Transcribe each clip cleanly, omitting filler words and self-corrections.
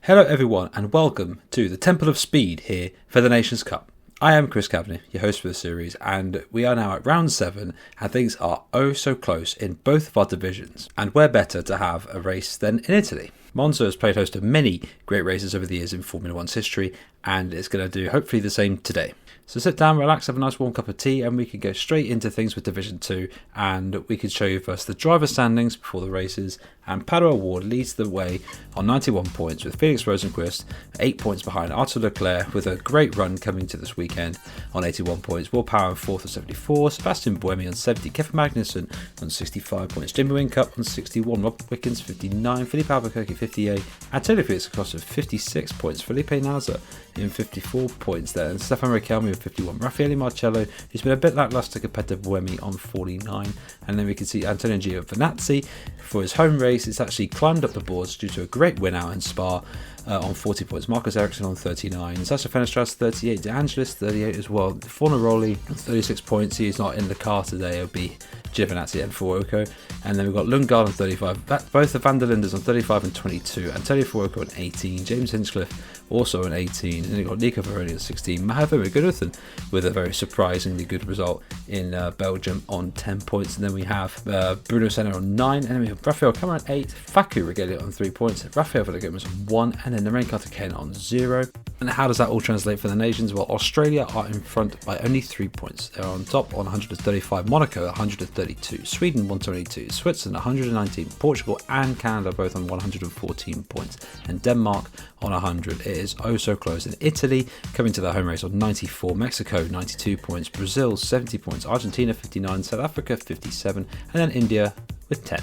Hello everyone and welcome to the Temple of Speed here for the Nations Cup. I am Chris Kavanagh, your host for the series, and we are now at round 7 and things are oh so close in both of our divisions, and where better to have a race than in Italy. Monza has played host to many great races over the years in Formula One's history, and it's going to do hopefully the same today. So sit down, relax, have a nice warm cup of tea, and we can go straight into things with Division 2, and we can show you first the driver standings before the races. And Pato O'Ward leads the way on 91 points, with Felix Rosenqvist 8 points behind Arthur Leclerc, with a great run coming to this weekend on 81 points. Will Power on 4th at 74, Sebastian Buemi on 70, Kevin Magnussen on 65 points, Jimmy Whincup on 61, Rob Wickens 59, Felipe Albuquerque 58, Antonio Felix Acosta 56 points, Felipe Nasr in 54 points there, and Stefan Riquelme with 51, Raffaele Marcello, who's been a bit lacklustre compared to Buemi, on 49, and then we can see Antonio Giovinazzi for his home race. It's actually climbed up the boards due to a great win out in Spa on 40 points. Marcus Ericsson on 39, Sasha Fenestras 38, De Angelis 38 as well, Fornaroli 36 points. He's not in the car today, it'll be Giovinazzi and Fuoco. And then we've got Lundgaard on 35, both the Van der Linders on 35 and 22, Antonio Fuoco on 18, James Hinchcliffe also on 18, and then you've got Nico Veroni on 16, Mahavir Gunathan with a very surprisingly good result in Belgium on 10 points, and then we have Bruno Senna on 9, and then we have Rafael Cameron on 8, Facu Regalia on 3 points, Rafael Villagomez on 1, and then the main Karthikeyan on 0. And how does that all translate for the nations? Well, Australia are in front by only 3 points. They're on top on 135, Monaco 132, Sweden 122, Switzerland 119, Portugal and Canada both on 114 points, and Denmark on 100. It is oh so close. And Italy coming to their home race on 94, Mexico 92 points, Brazil 70 points, Argentina 59, South Africa 57, and then India with 10.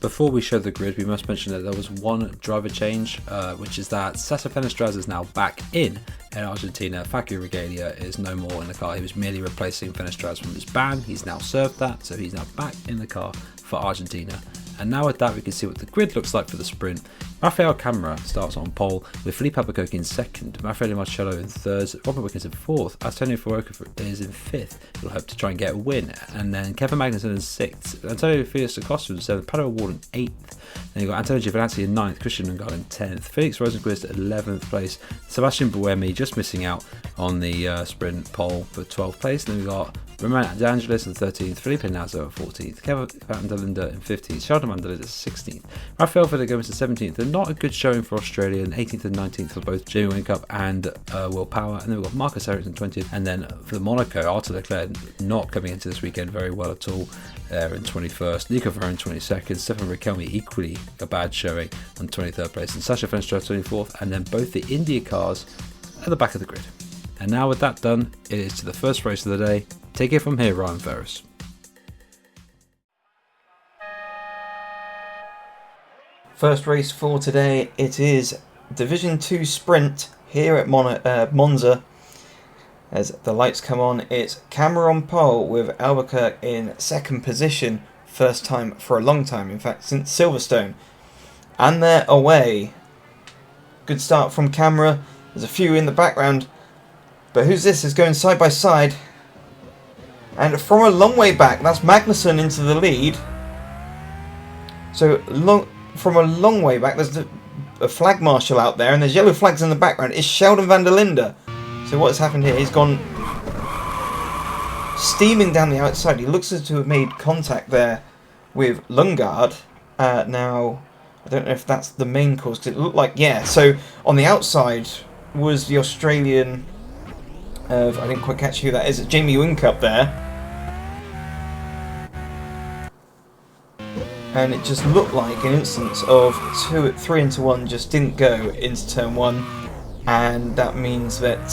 Before we show the grid, we must mention that there was one driver change, which is that Sasha Fenestras is now back in Argentina. Facu Regalia is no more in the car. He was merely replacing Fenestras from his ban. He's now served that, so he's now back in the car for Argentina. And now with that, we can see what the grid looks like for the sprint. Rafael Camara starts on pole, with Felipe Albuquerque in second, Raffaele Marcello in third, Robert Wickens in fourth, Antonio Fuoco is in fifth. He'll hope to try and get a win. And then Kevin Magnussen in sixth, Antonio Felix Acosta in seventh, Pato O'Ward in eighth. Then you've got Antonio Giovinazzi in ninth, Christian Lundgaard in 10th, Felix Rosenqvist at 11th place, Sebastian Buemi just missing out on the sprint pole for 12th place. And then we've got Roman De Angelis in 13th, Felipe Nasr in 14th, Kevin Van der Linde in 15th, Sheldon Van der Linde in 16th, Rafael Villagomez in 17th. They're not a good showing for Australia, and 18th and 19th for both Jamie Whincup and Will Power. And then we've got Marcus Ericsson 20th, and then for Monaco, Arthur Leclerc not coming into this weekend very well at all in 21st, Nico Veroni 22nd, Stefan Riquelme equally a bad showing on 23rd place, and Sasha Fenestras 24th, and then both the India cars at the back of the grid. And now with that done, it is to the first race of the day. Take it from here, Ryan Ferris. First race for today, it is Division 2 Sprint here at Monza. As the lights come on, it's Cameron pole with Albuquerque in second position. First time for a long time, in fact, since Silverstone. And they're away. Good start from Camera. There's a few in the background. But who's this? Is going side by side. And from a long way back, that's Magnussen into the lead. So from a long way back, there's a flag marshal out there, and there's yellow flags in the background. It's Sheldon Van der Linde. So what's happened here? He's gone steaming down the outside. He looks as to have made contact there with Lundgaard. Now, I don't know if that's the main cause, because it looked like, yeah. So on the outside was the Australian I didn't quite catch who that is. It's Jamie Whincup there. And it just looked like an instance of 3 into 1 just didn't go into turn 1. And that means that,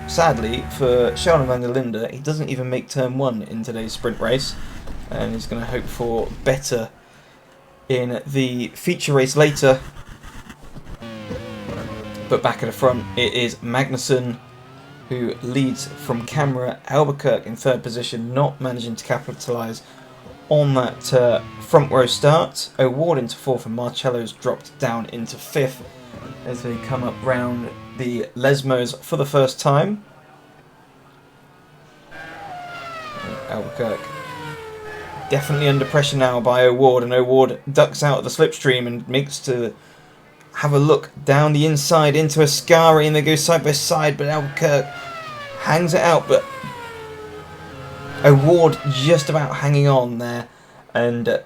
sadly, for Sheldon Van der Linde, he doesn't even make turn 1 in today's sprint race. And he's going to hope for better in the feature race later. But back at the front, it is Magnussen, who leads from camera. Albuquerque in third position, not managing to capitalise on that front row start. O'Ward into fourth, and Marcello's dropped down into fifth as they come up round the Lesmos for the first time. Albuquerque definitely under pressure now by O'Ward, and O'Ward ducks out of the slipstream and makes to have a look down the inside into Ascari, and they go side by side, but Albuquerque hangs it out, but O'Ward just about hanging on there, and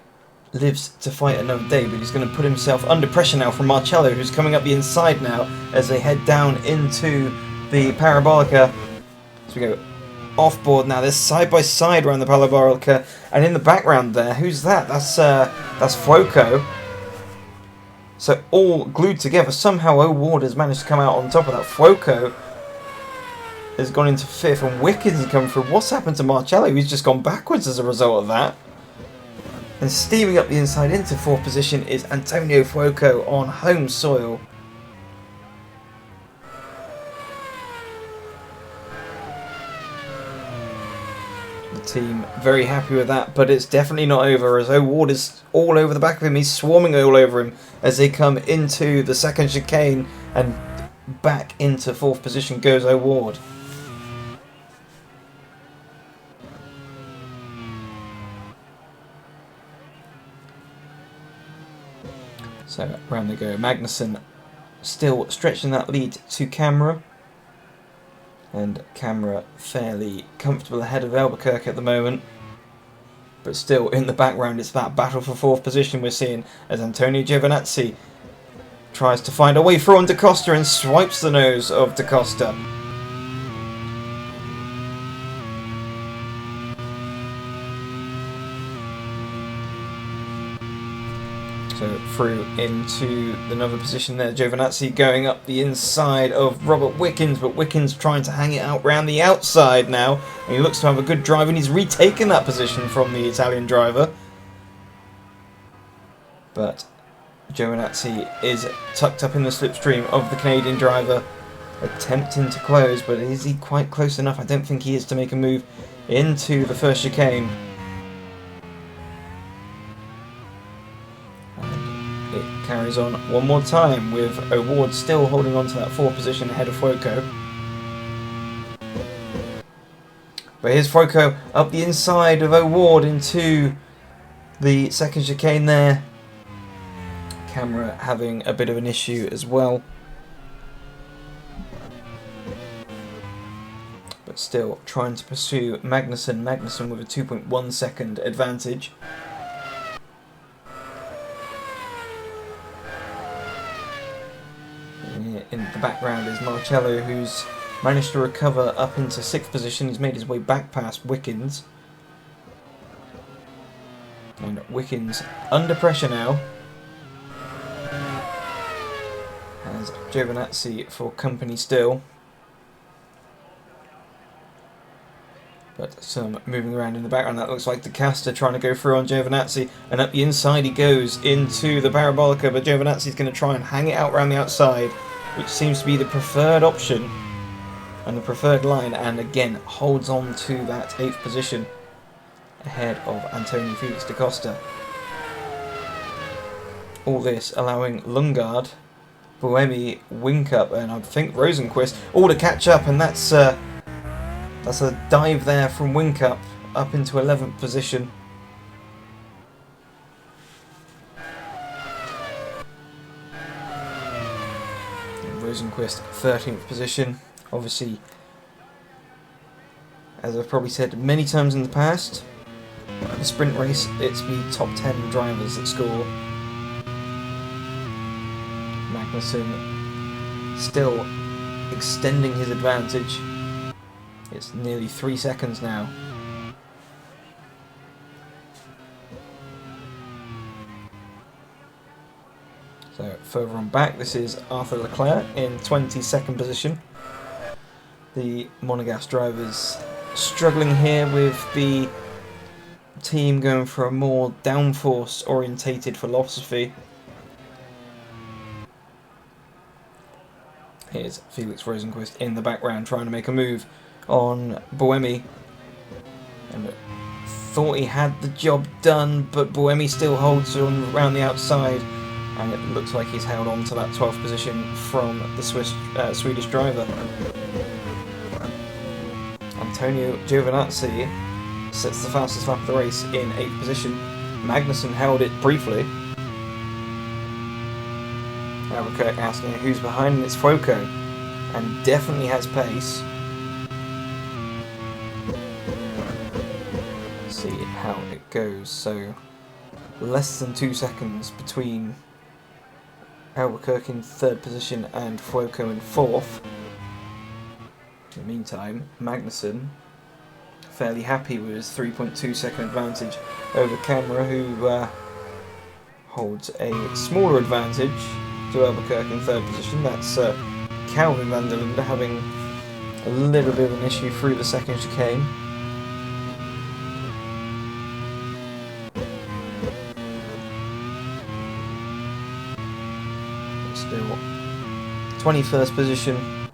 lives to fight another day, but he's going to put himself under pressure now from Marcello, who's coming up the inside now as they head down into the Parabolica. So we go off board now. They're side by side around the Parabolica, and in the background there, who's that? That's Fuoco. So all glued together. Somehow O'Ward has managed to come out on top of that. Fuoco has gone into fifth, and Wickens has come through. What's happened to Marcello? He's just gone backwards as a result of that. And steaming up the inside into fourth position is Antonio Fuoco on home soil. The team very happy with that, but it's definitely not over, as O'Ward is all over the back of him. He's swarming all over him as they come into the second chicane, and back into fourth position goes O'Ward. So round they go. Magnussen still stretching that lead to Camera. And Camera fairly comfortable ahead of Albuquerque at the moment. But still in the background it's that battle for fourth position we're seeing as Antonio Giovinazzi tries to find a way through on Da Costa and swipes the nose of Da Costa. So through into another position there. Giovinazzi going up the inside of Robert Wickens, but Wickens trying to hang it out round the outside now. And he looks to have a good drive, and he's retaken that position from the Italian driver. But Giovinazzi is tucked up in the slipstream of the Canadian driver, attempting to close, but is he quite close enough? I don't think he is to make a move into the first chicane. Carries on one more time with O'Ward still holding on to that fourth position ahead of Fuoco. But here's Fuoco up the inside of O'Ward into the second chicane there. Camera having a bit of an issue as well. But still trying to pursue Magnussen. Magnussen with a 2.1 second advantage. In the background is Marcello, who's managed to recover up into sixth position. He's made his way back past Wickens. And Wickens under pressure now. Has Giovinazzi for company still. But some moving around in the background. That looks like Da Costa trying to go through on Giovinazzi. And up the inside he goes into the Parabolica. But Giovinazzi's going to try and hang it out around the outside, which seems to be the preferred option and the preferred line, and again holds on to that 8th position ahead of Antonio Felix da Costa. All this allowing Lundgaard, Buemi, Whincup, and I think Rosenqvist all to catch up, and that's a dive there from Whincup up into 11th position. Rosenqvist 13th position. Obviously, as I've probably said many times in the past, the sprint race, it's the top 10 drivers that score. Magnussen still extending his advantage. It's nearly 3 seconds now. So further on back, this is Arthur Leclerc in 22nd position. The Monegasque drivers struggling here with the team going for a more downforce orientated philosophy. Here's Felix Rosenqvist in the background trying to make a move on Buemi. And thought he had the job done, but Buemi still holds on around the outside. And it looks like he's held on to that 12th position from the Swedish driver. Antonio Giovinazzi sets the fastest lap of the race in 8th position. Magnussen held it briefly. Albuquerque asking who's behind, and it's Fuoco, and definitely has pace. Let's see how it goes. So less than 2 seconds between Albuquerque in 3rd position and Fuoco in 4th. In the meantime, Magnussen fairly happy with his 3.2 second advantage over Camera, who holds a smaller advantage to Albuquerque in 3rd position. That's Calvin van der Linde having a little bit of an issue through the 2nd chicane. Still 21st position,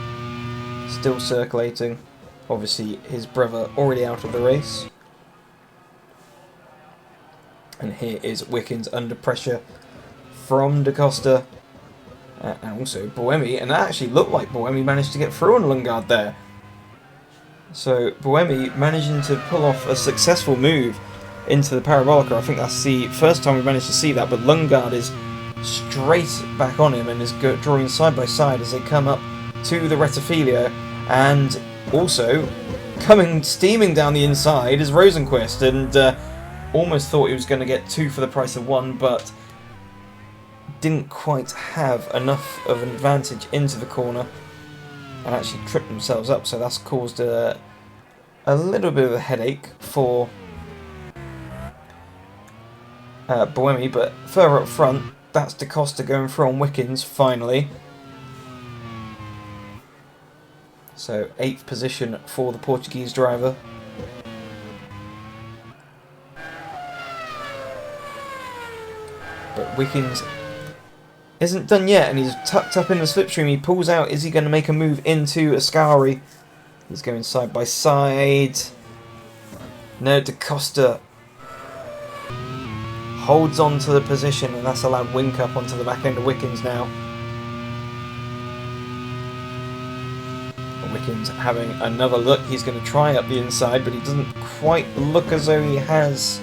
still circulating. Obviously his brother already out of the race. And here is Wickens under pressure from Da Costa. And also Buemi, and that actually looked like Buemi managed to get through on Lundgaard there. So Buemi managing to pull off a successful move into the Parabolica. I think that's the first time we managed to see that, but Lundgaard is straight back on him and is drawing side by side as they come up to the Retifilia, and also coming steaming down the inside is Rosenqvist, and almost thought he was going to get 2 for the price of 1, but didn't quite have enough of an advantage into the corner and actually tripped themselves up, so that's caused a little bit of a headache for Buemi. But further up front, that's Da Costa going through on Wickens finally. So 8th position for the Portuguese driver. But Wickens isn't done yet, and he's tucked up in the slipstream. He pulls out. Is he going to make a move into Ascari? He's going side by side. No, Da Costa holds on to the position, and that's allowed Whincup onto the back end of Wickens now. And Wickens having another look. He's going to try up the inside, but he doesn't quite look as though he has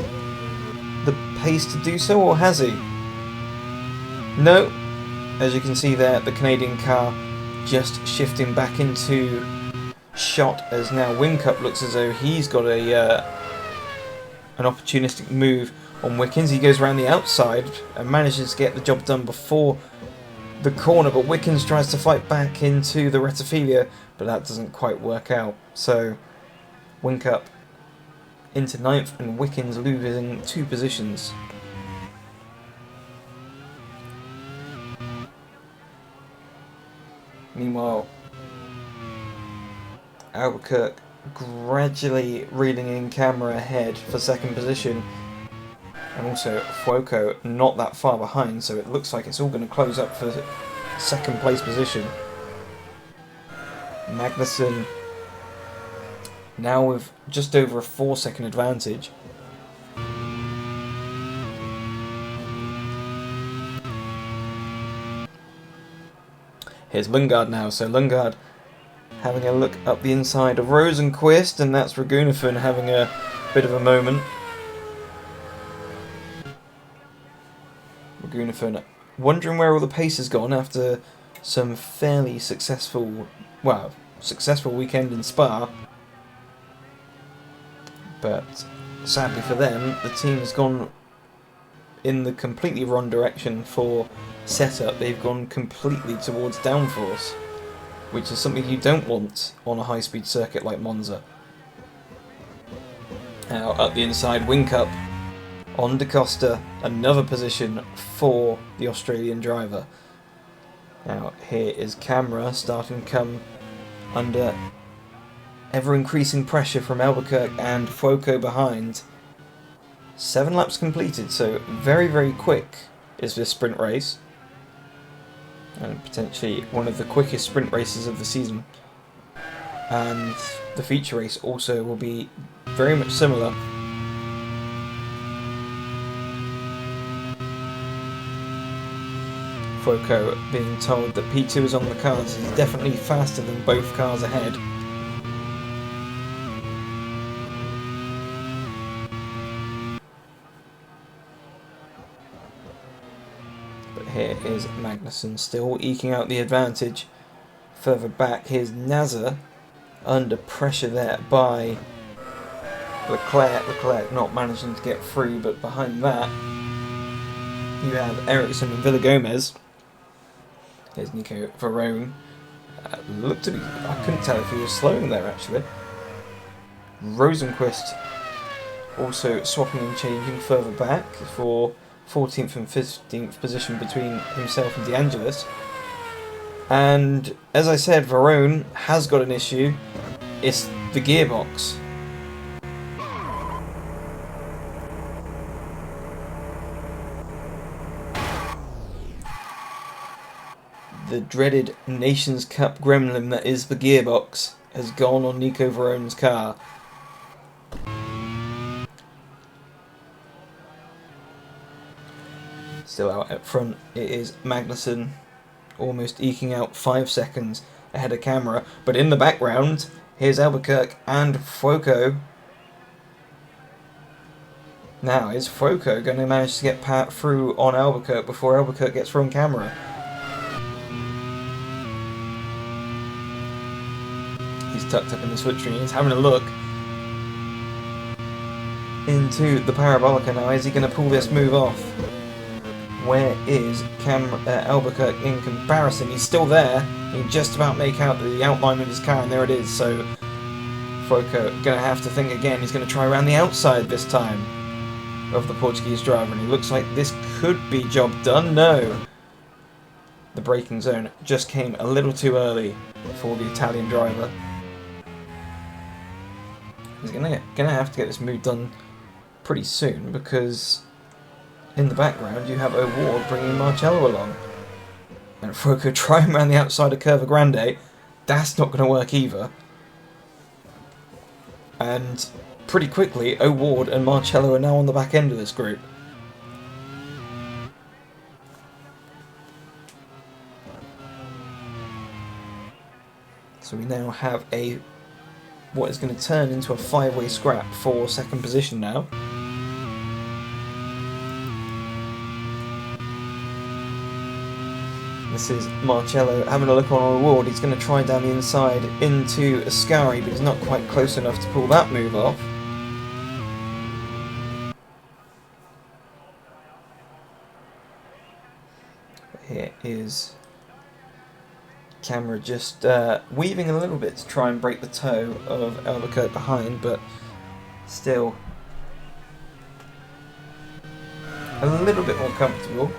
the pace to do so, or has he? No. As you can see there, the Canadian car just shifting back into shot, as now Whincup looks as though he's got an opportunistic move on Wickens. He goes around the outside and manages to get the job done before the corner, but Wickens tries to fight back into the Retifilia, but that doesn't quite work out. So Whincup into 9th and Wickens losing 2 positions. Meanwhile, Albuquerque gradually reeling in Camera ahead for 2nd position, and also Fuoco not that far behind, so it looks like it's all going to close up for 2nd place position. Magnussen now with just over a 4-second advantage. Here's Lundgaard now, so Lundgaard having a look up the inside of Rosenqvist, and that's Ragunathan having a bit of a moment. Ragunathan wondering where all the pace has gone after some fairly successful weekend in Spa. But sadly for them, the team has gone in the completely wrong direction for setup. They've gone completely towards downforce, which is something you don't want on a high-speed circuit like Monza. Now up the inside, Whincup on Da Costa, another position for the Australian driver. Now here is Camera starting to come under ever-increasing pressure from Albuquerque and Fuoco behind. 7 laps completed, so very, very quick is this sprint race. And potentially one of the quickest sprint races of the season. And the feature race also will be very much similar. Fuoco being told that P2 is on the cards. He's definitely faster than both cars ahead. Here is Magnussen still eking out the advantage. Further back, here's Nasser under pressure there by Leclerc. Leclerc not managing to get through, but behind that you have Ericsson and Villagomez. Here's Nico Varone. Looked to be, I couldn't tell if he was slowing there actually. Rosenquist also swapping and changing further back for 14th and 15th position between himself and De Angelis. And as I said, Varone has got an issue. It's the gearbox. The dreaded Nations Cup gremlin that is the gearbox has gone on Nico Varone's car. Still out at front, it is Magnussen, almost eking out 5 seconds ahead of camera. But in the background, here's Albuquerque and Fuoco. Now, is Fuoco going to manage to get through on Albuquerque before Albuquerque gets through on camera? He's tucked up in the slipstream. He's having a look into the Parabolica now. Is he going to pull this move off? Where is Albuquerque in comparison? He's still there. He just about make out the outline of his car, and there it is. So Fuoco going to have to think again. He's going to try around the outside this time of the Portuguese driver, and he looks like this could be job done. No. The braking zone just came a little too early for the Italian driver. He's gonna have to get this move done pretty soon, because in the background you have O'Ward bringing Marcello along. And Fuoco trying around the outside of Curva Grande. That's not going to work either. And pretty quickly, O'Ward and Marcello are now on the back end of this group. So we now have what is going to turn into a 5-way scrap for second position now. This is Marcello having a look on O'Ward. He's going to try down the inside into Ascari, but he's not quite close enough to pull that move off. Here is camera just weaving a little bit to try and break the toe of Albuquerque behind, but still a little bit more comfortable.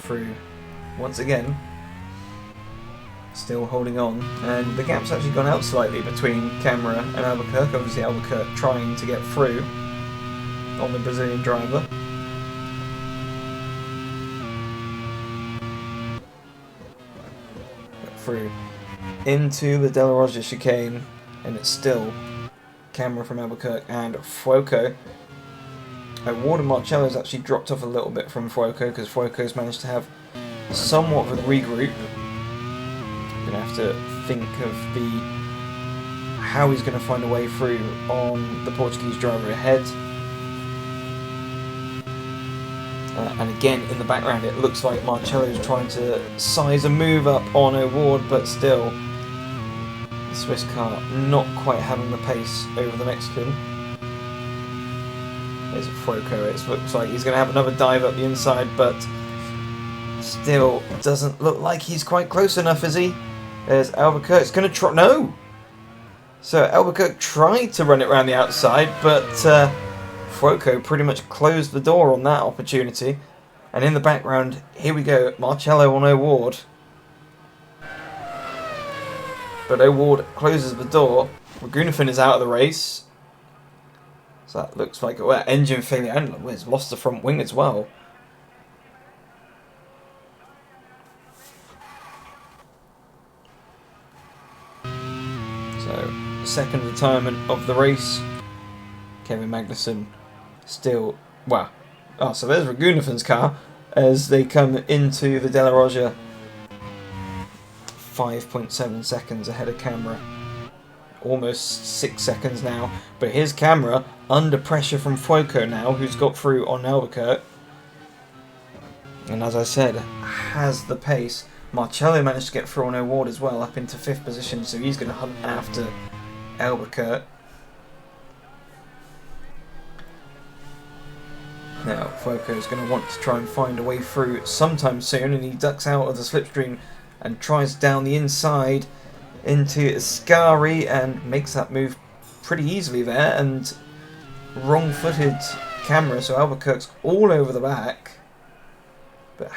Through once again. Still holding on, and the gap's actually gone out slightly between Camera and Albuquerque. Obviously Albuquerque trying to get through on the Brazilian driver. Get through into the De La Roja chicane, and it's still Camera from Albuquerque and Fuoco. Ward and Marcello's actually dropped off a little bit from Fuoco, because Fuoco's managed to have somewhat of a regroup. Going to have to think of how he's going to find a way through on the Portuguese driver ahead. And again, in the background, it looks like Marcello's trying to size a move up on O'Ward, but still, the Swiss car not quite having the pace over the Mexican. There's Fuoco. It looks like he's going to have another dive up the inside, but still doesn't look like he's quite close enough, is he? There's Albuquerque. It's going to try. No! So Albuquerque tried to run it around the outside, but Fuoco pretty much closed the door on that opportunity. And in the background, here we go. Marcello on O'Ward. But O'Ward closes the door. Ragunathan is out of the race. So that looks like engine failure, and he's lost the front wing as well. So, second retirement of the race. Kevin Magnussen still, so there's Ragunathan's car as they come into the De La Roja 5.7 seconds ahead of camera. Almost 6 seconds now. But here's camera under pressure from Fuoco now, who's got through on Albuquerque. And as I said, has the pace. Marcello managed to get through on O'Ward as well, up into 5th position, so he's going to hunt after Albuquerque. Now, Fuoco is going to want to try and find a way through sometime soon, and he ducks out of the slipstream and tries down the inside into Ascari and makes that move pretty easily there, and wrong-footed camera, so Albuquerque's all over the back, but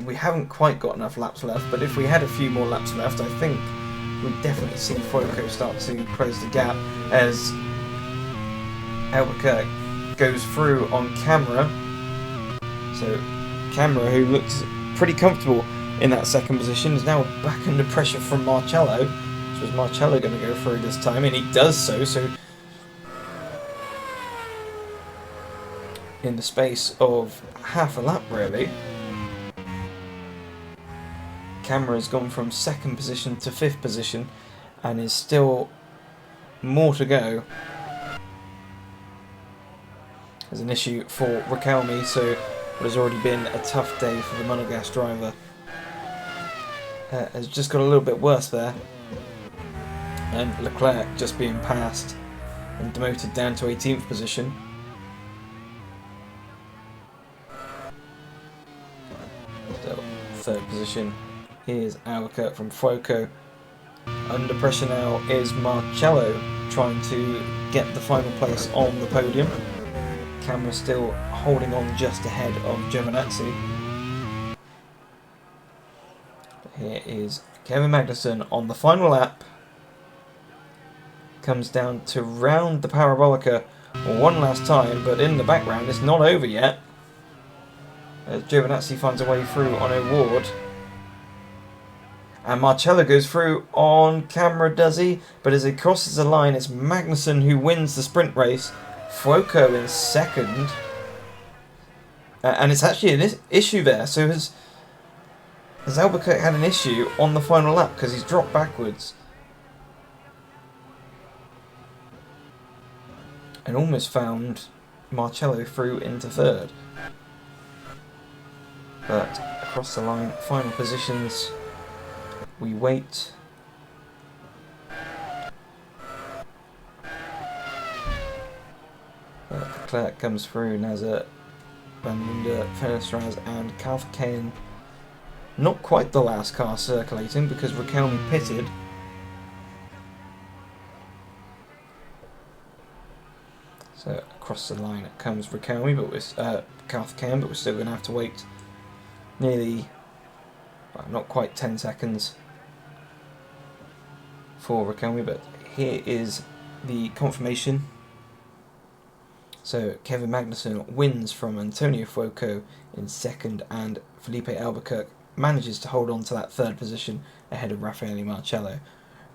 we haven't quite got enough laps left, but if we had a few more laps left, I think we'd definitely see Fuoco start to close the gap as Albuquerque goes through on camera. So camera, who looks pretty comfortable in that 2nd position, is now back under pressure from Marcello. So is Marcello going to go through this time? And he does so in the space of half a lap really. Camera has gone from 2nd position to 5th position and is still more to go. There's an issue for Riquelme, so what has already been a tough day for the monogas driver has just got a little bit worse there. And Leclerc just being passed and demoted down to 18th position. So 3rd position is Albuquerque from Fuoco. Under pressure now is Marcello trying to get the final place on the podium. Camera still holding on just ahead of Giovinazzi. Here is Kevin Magnussen on the final lap. Comes down to round the Parabolica one last time, but in the background it's not over yet, as Giovinazzi finds a way through on O'Ward. And Marcello goes through on camera, does he? But as he crosses the line, it's Magnussen who wins the sprint race. Fuoco in 2nd. And it's actually an issue there. So has Albuquerque had an issue on the final lap because he's dropped backwards. And almost found Marcello through into 3rd. But across the line, final positions. We wait. Leclerc comes through, Nazar, Van Linder, Fenestraz and Karthikeyan. Not quite the last car circulating because Riquelme pitted. So across the line comes Riquelme, but with Karthikeyan, but we're still going to have to wait nearly, well, not quite 10 seconds for Riquelme, but here is the confirmation. So Kevin Magnussen wins from Antonio Fuoco in 2nd, and Felipe Albuquerque manages to hold on to that 3rd position ahead of Raffaele Marcello.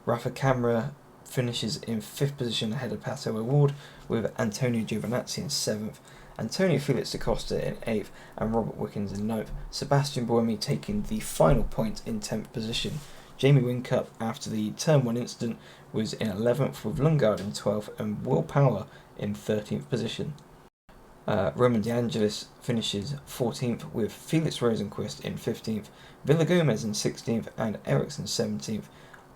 Rafa Camera finishes in 5th position ahead of Pato O'Ward, with Antonio Giovinazzi in 7th, Antonio Felix da Costa in 8th, and Robert Wickens in 9th. Sebastian Buemi taking the final point in 10th position. Jamie Whincup, after the Turn 1 incident, was in 11th, with Lundgaard in 12th and Will Power in 13th position. Roman De Angelis finishes 14th, with Felix Rosenquist in 15th, Villagomez in 16th and Ericsson 17th,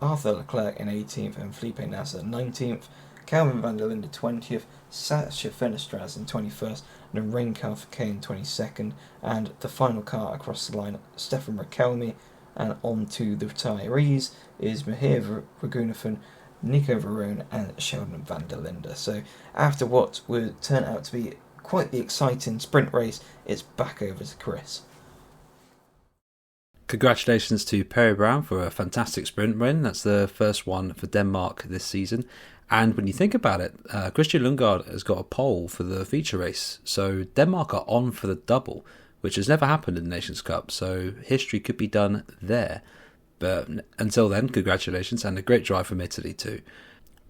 Arthur Leclerc in 18th and Felipe Nasser 19th, Calvin van der Linde 20th, Sasha Fenestraz in 21st, and Rain Karthikeyan 22nd, and the final car across the line, Stefan Riquelme, and on to the retirees is Mahir Raghunathan, Nico Varone and Sheldon van der Linde. So after what would turn out to be quite the exciting sprint race, it's back over to Chris. Congratulations to Perry Brown for a fantastic sprint win. That's the first one for Denmark this season. And when you think about it, Christian Lundgaard has got a pole for the feature race. So Denmark are on for the double, which has never happened in the Nations Cup. So history could be done there. But until then, congratulations, and a great drive from Italy too.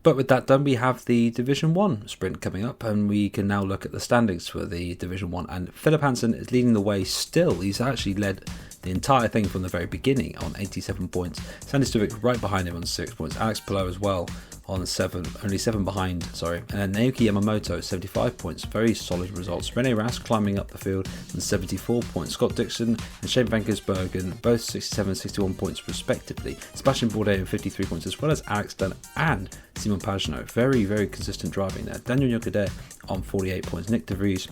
But with that done, we have the Division 1 sprint coming up, and we can now look at the standings for the Division 1. And Philip Hansen is leading the way still. He's actually led the entire thing from the very beginning on 87 points. Sandy Stuvik right behind him on 6 points. Alex Palou as well on 7, only 7 behind, sorry. And then Naoki Yamamoto, 75 points, very solid results. Rene Rast climbing up the field on 74 points. Scott Dixon and Shane van Gisbergen, both 67 and 61 points respectively. Sebastian Bourdais on 53 points, as well as Alex Dunn and Simon Pagenaud. Very, very consistent driving there. Daniel Juncker on 48 points. Nick De Vries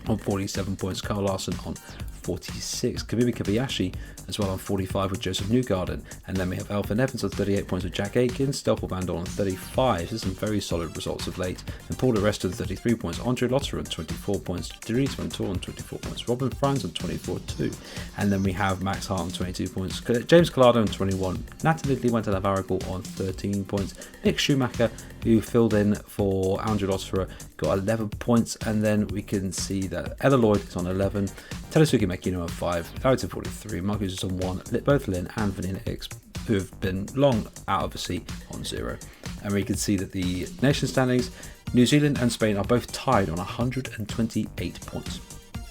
on 47 points. Carl Larson on 46. Kazumi Kobayashi as well on 45 with Joseph Newgarden. And then we have Elfyn Evans on 38 points with Jack Aitken. Stelpel Van Dorn on 35. There's some very solid results of late. And Paul de Resta on 33 points. Andre Lotterer on 24 points. Dries Van Toor on 24 points. Robin Franz on 24 too. And then we have Max Hart on 22 points. James Collado on 21. Nathan Ridley went to Lavaragal on 13 points. Nick Schumacher, who filled in for Andre Lotterer, got 11 points. And then we can see that Ella Lloyd is on 11. Telasuke Makino on 5, Larrington 43, Marcus is on 1, both Lynn and Vanina Hicks, who have been long out of the seat, on 0. And we can see that the nation standings, New Zealand and Spain are both tied on 128 points.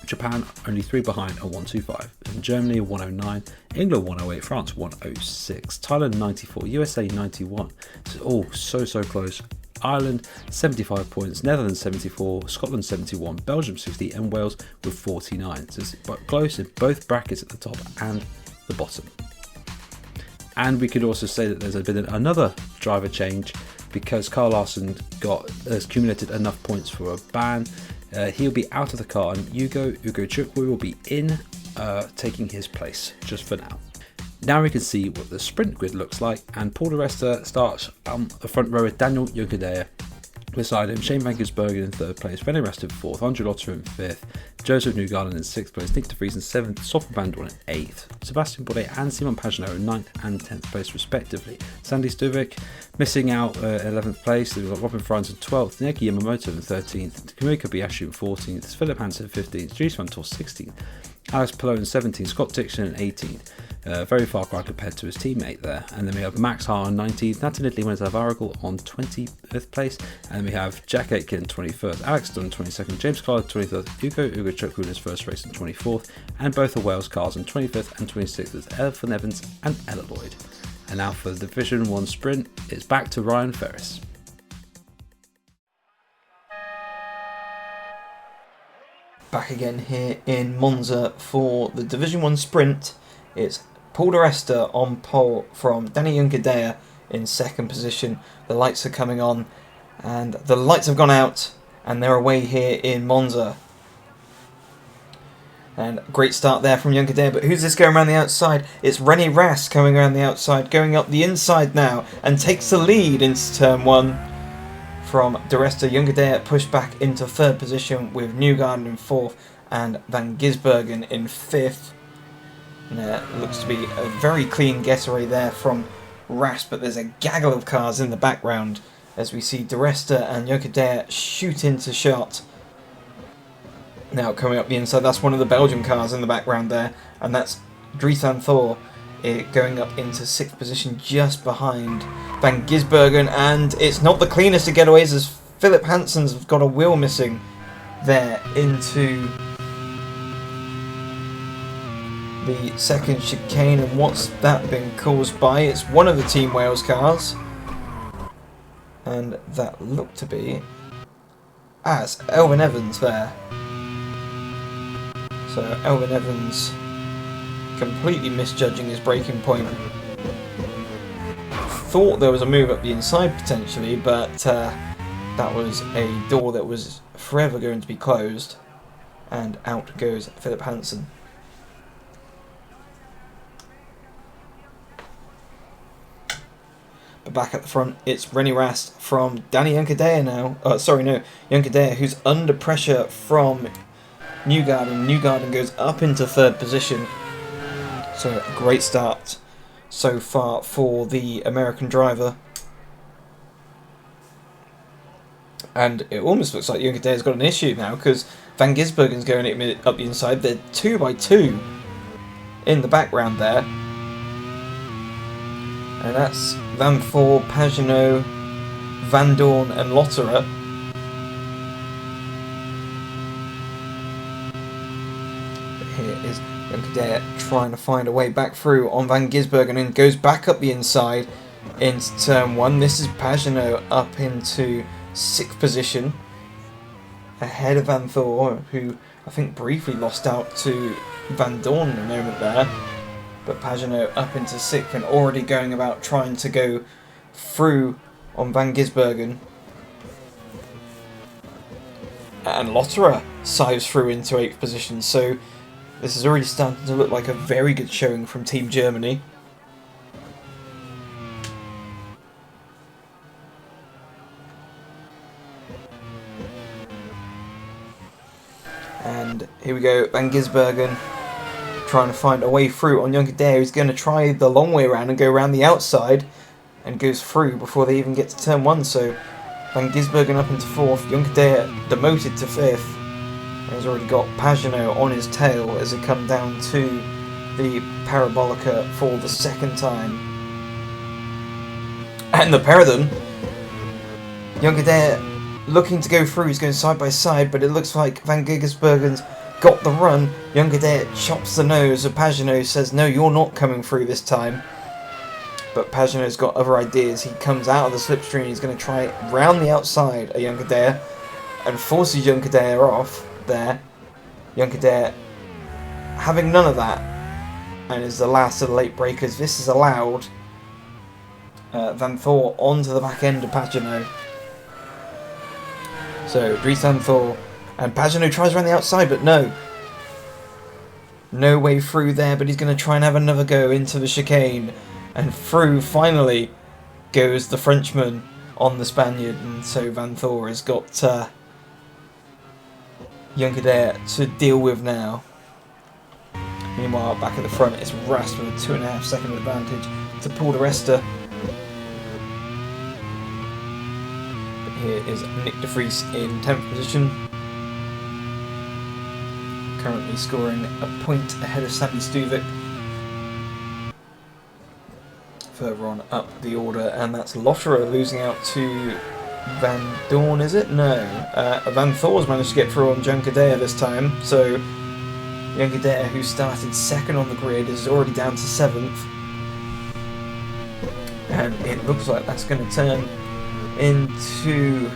Japan only 3 behind on 125, and Germany 109, England 108, France 106, Thailand 94, USA 91. It's all so close. Ireland 75 points, Netherlands 74, Scotland 71, Belgium 60 and Wales with 49. So it's close in both brackets at the top and the bottom. And we could also say that there's been another driver change because Carl Larson has accumulated enough points for a ban. He'll be out of the car and Ugo Chukwu will be in, taking his place just for now. Now we can see what the sprint grid looks like, and Paul de Resta starts on the front row with Daniel Juncker beside him, Shane van Gisbergen in 3rd place, Rene Rast in 4th, Andre Lotterer in 5th, Joseph Newgarden in 6th place, Nick De Vries in 7th, Stoffel Van Dorn in 8th, Sebastian Bourdais and Simon Pagenaud in 9th and 10th place respectively. Sandy Stuvik missing out 11th place, we've got Robin Franz in 12th, Naoki Yamamoto in 13th, Kazumi Kobayashi in 14th, Philip Hansen 15th, Dries Van Toor 16th, Alex Palou in 17th, Scott Dixon in 18th. Very far cry compared to his teammate there. And then we have Max Hart on 19th, Nathan Ridley wins Lavaragal on 20th place, and we have Jack Aitken 21st, Alex Dunn 22nd, James Collard 23rd, Ugo Chukwu in his first race in 24th, and both the Wales cars in 25th and 26th with Elfyn Evans and Ella Lloyd. And now for the Division 1 sprint, it's back to Ryan Ferris. Back again here in Monza for the Division 1 sprint. It's Paul de Resta on pole from Danny Juncker in 2nd position. The lights are coming on and the lights have gone out and they're away here in Monza. And great start there from Juncker, but who's this going around the outside? It's Rene Rast coming around the outside, going up the inside now and takes the lead into turn 1 from de Resta. Juncker pushed back into 3rd position with Newgarden in 4th and Van Gisbergen in 5th. And looks to be a very clean getaway there from Rast, but there's a gaggle of cars in the background as we see de Resta and Juncker shoot into shot. Now coming up the inside, that's one of the Belgian cars in the background there, and that's Dries Van Toor going up into 6th position just behind Van Gisbergen, and it's not the cleanest of getaways as Philip Hansen's got a wheel missing there into the 2nd chicane. And what's that been caused by? It's one of the Team Wales cars, and that looked to be Elfyn Evans there. So Elfyn Evans completely misjudging his braking point. Thought there was a move up the inside potentially, but that was a door that was forever going to be closed, and out goes Philip Hansen. But back at the front, it's Rene Rast from Danny Juncker now. Juncker, who's under pressure from Newgarden. Newgarden goes up into 3rd position. So a great start so far for the American driver. And it almost looks like Juncker has got an issue now because Van Gisbergen's going up the inside. They're 2 by 2 in the background there. And that's Van Toor, Pagenaud, Van Dorn and Lotterer. But here is Yonkadere trying to find a way back through on Van Gisbergen and goes back up the inside into turn 1. This is Pagenaud up into 6th position, ahead of Van Thor, who I think briefly lost out to Van Dorn in a moment there. But Pagenaud up into 6th and already going about trying to go through on Van Gisbergen. And Lotterer sives through into 8th position, so this is already starting to look like a very good showing from Team Germany. And here we go, Van Gisbergen trying to find a way through on Yonkadere. He's going to try the long way around and go around the outside and goes through before they even get to turn 1. So Van Gisbergen up into 4th, Yonkadere demoted to 5th. And he's already got Pagenaud on his tail as they come down to the Parabolica for the 2nd time. And the pair of them, Yonkadere looking to go through, he's going side by side, but it looks like Van Gisbergen's got the run. Yonkadere chops the nose of Pagenaud, says, no, you're not coming through this time. But Pagenaud's got other ideas. He comes out of the slipstream, he's going to try round the outside of Yonkadere and forces Yonkadere off there. Yonkadere having none of that and is the last of the late breakers. This has allowed Van Thor onto the back end of Pagenaud. So Dries Van Thor and Pagenaud tries around the outside, but no way through there, but he's going to try and have another go into the chicane, and through finally goes the Frenchman on the Spaniard, and so Van Thor has got Yonkadere to deal with now. Meanwhile, back at the front, it's Rast with a 2.5 second advantage to Paul de Resta. But here is Nick de Vries in 10th position, currently scoring a point ahead of Sammy Stuvik. Further on up the order, and that's Lotterer losing out to Van Dorn, is it? No. Van Thor's managed to get through on Yonkadere this time, so Yonkadere, who started 2nd on the grid, is already down to 7th. And it looks like that's going to turn into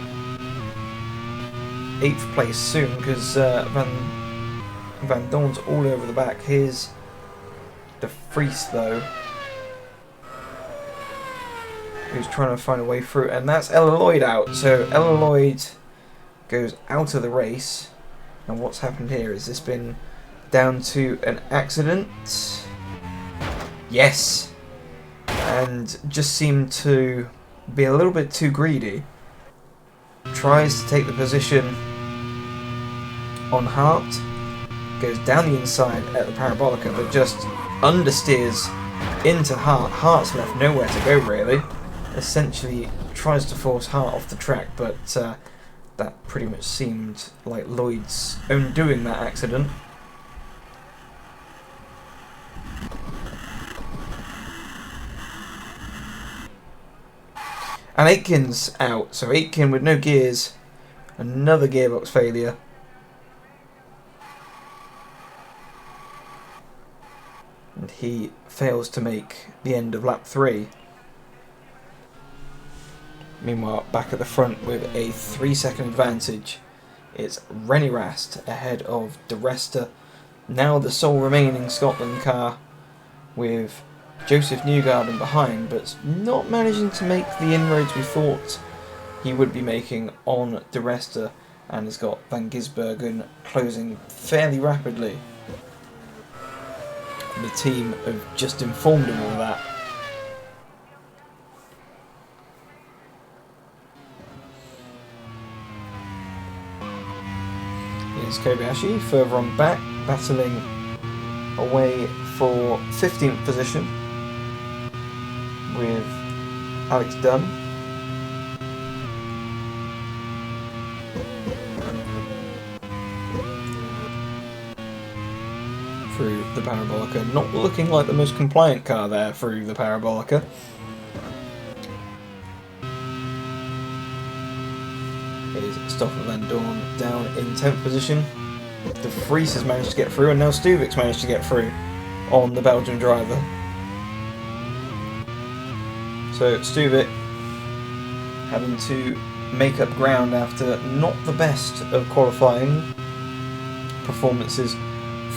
8th place soon, because Van Dorn's all over the back. Here's de Vries, though, who's trying to find a way through, and that's Ella Lloyd out. So Ella Lloyd goes out of the race, and what's happened here? Has this been down to an accident? Yes, and just seemed to be a little bit too greedy. Tries to take the position on Hart, goes down the inside at the Parabolica, but just understeers into Hart. Hart's left nowhere to go, really. Essentially tries to force Hart off the track, but that pretty much seemed like Lloyd's own doing, that accident. And Aitken's out, so Aitken with no gears, another gearbox failure. And he fails to make the end of lap 3. Meanwhile, back at the front with a 3-second advantage, it's Rennie Rast ahead of de Resta, now the sole remaining Scotland car, with Joseph Newgarden behind, but not managing to make the inroads we thought he would be making on de Resta, and has got Van Gisbergen closing fairly rapidly. The team have just informed him of that. Here's Kobayashi further on back, battling away for 15th position with Alex Dunn. Through the Parabolica, not looking like the most compliant car there through the Parabolica. Here's Stoffel Van Dorn down in 10th position. De Vries has managed to get through, and now Stuvic's managed to get through on the Belgian driver. So Stuvic having to make up ground after not the best of qualifying performances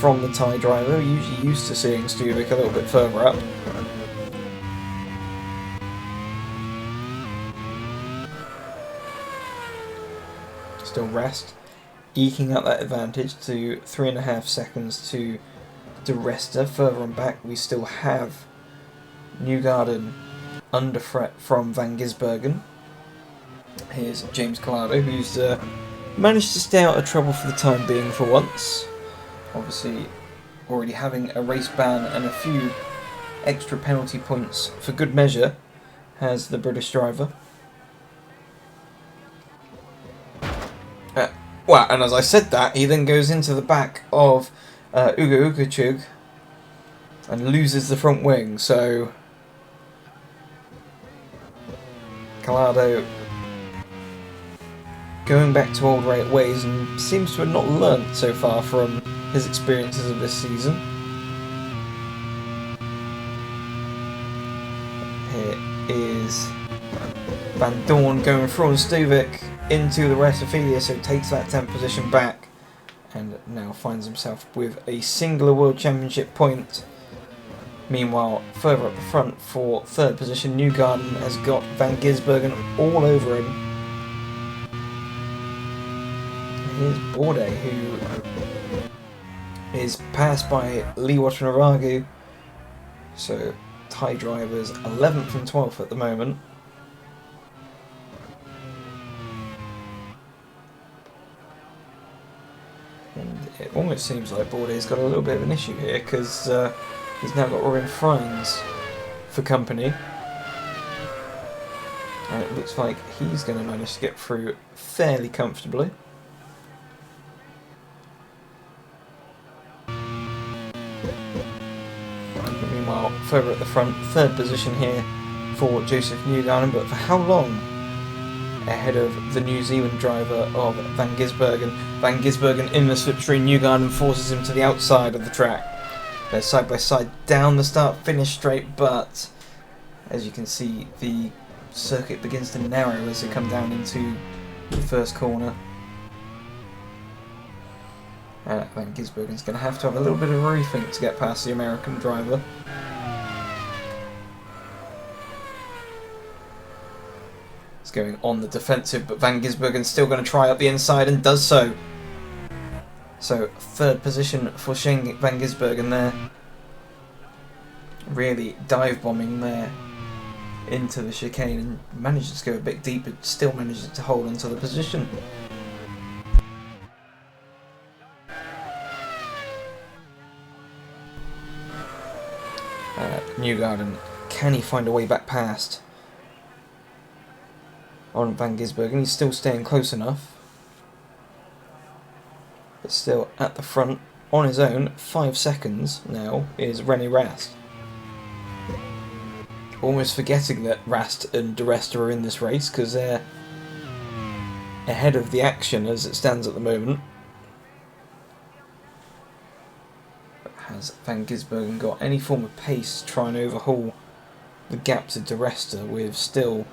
from the Thai driver. We're usually used to seeing Stuvic a little bit further up. Still Rest eking out that advantage to 3.5 seconds to De Resta. Further on back we still have Newgarden under threat from Van Gisbergen. Here's James Collado, who's managed to stay out of trouble for the time being for once. Obviously already having a race ban and a few extra penalty points for good measure has the British driver. Well, and as I said that, he then goes into the back of Ugo Ukachug and loses the front wing, so Collado going back to old ways and seems to have not learnt so far from his experiences of this season. Here is Van Dorn going through on Stuvic into the rest of Ophelia, so takes that 10th position back and now finds himself with a singular World Championship point. Meanwhile, further up the front for 3rd position, Newgarden has got Van Gisbergen all over him. Here's Borde, who is passed by Lee Watanabe. So Thai drivers 11th and 12th at the moment. And it almost seems like Borde's got a little bit of an issue here, because he's now got Robin Frines for company. And it looks like he's going to manage to get through fairly comfortably. Meanwhile, further at the front, 3rd position here for Joseph Newgarden, but for how long? Ahead of the New Zealand driver of Van Gisbergen. Van Gisbergen in the slipstream, Newgarden forces him to the outside of the track. They're side by side down the start-finish straight, but as you can see, the circuit begins to narrow as they come down into the first corner. Van Gisbergen's going to have a little bit of a rethink to get past the American driver. It's going on the defensive, but Van Gisbergen's still going to try up the inside and does so. So 3rd position for Shane Van Gisbergen there. Really dive bombing there into the chicane and manages to go a bit deep, but still manages to hold onto the position. Newgarden, can he find a way back past on Van Gisbergen? He's still staying close enough, but still at the front on his own. 5 seconds now is René Rast. Almost forgetting that Rast and De Resta are in this race, because they're ahead of the action as it stands at the moment. Has Van Gisbergen got any form of pace to try and overhaul the gap to De Resta with still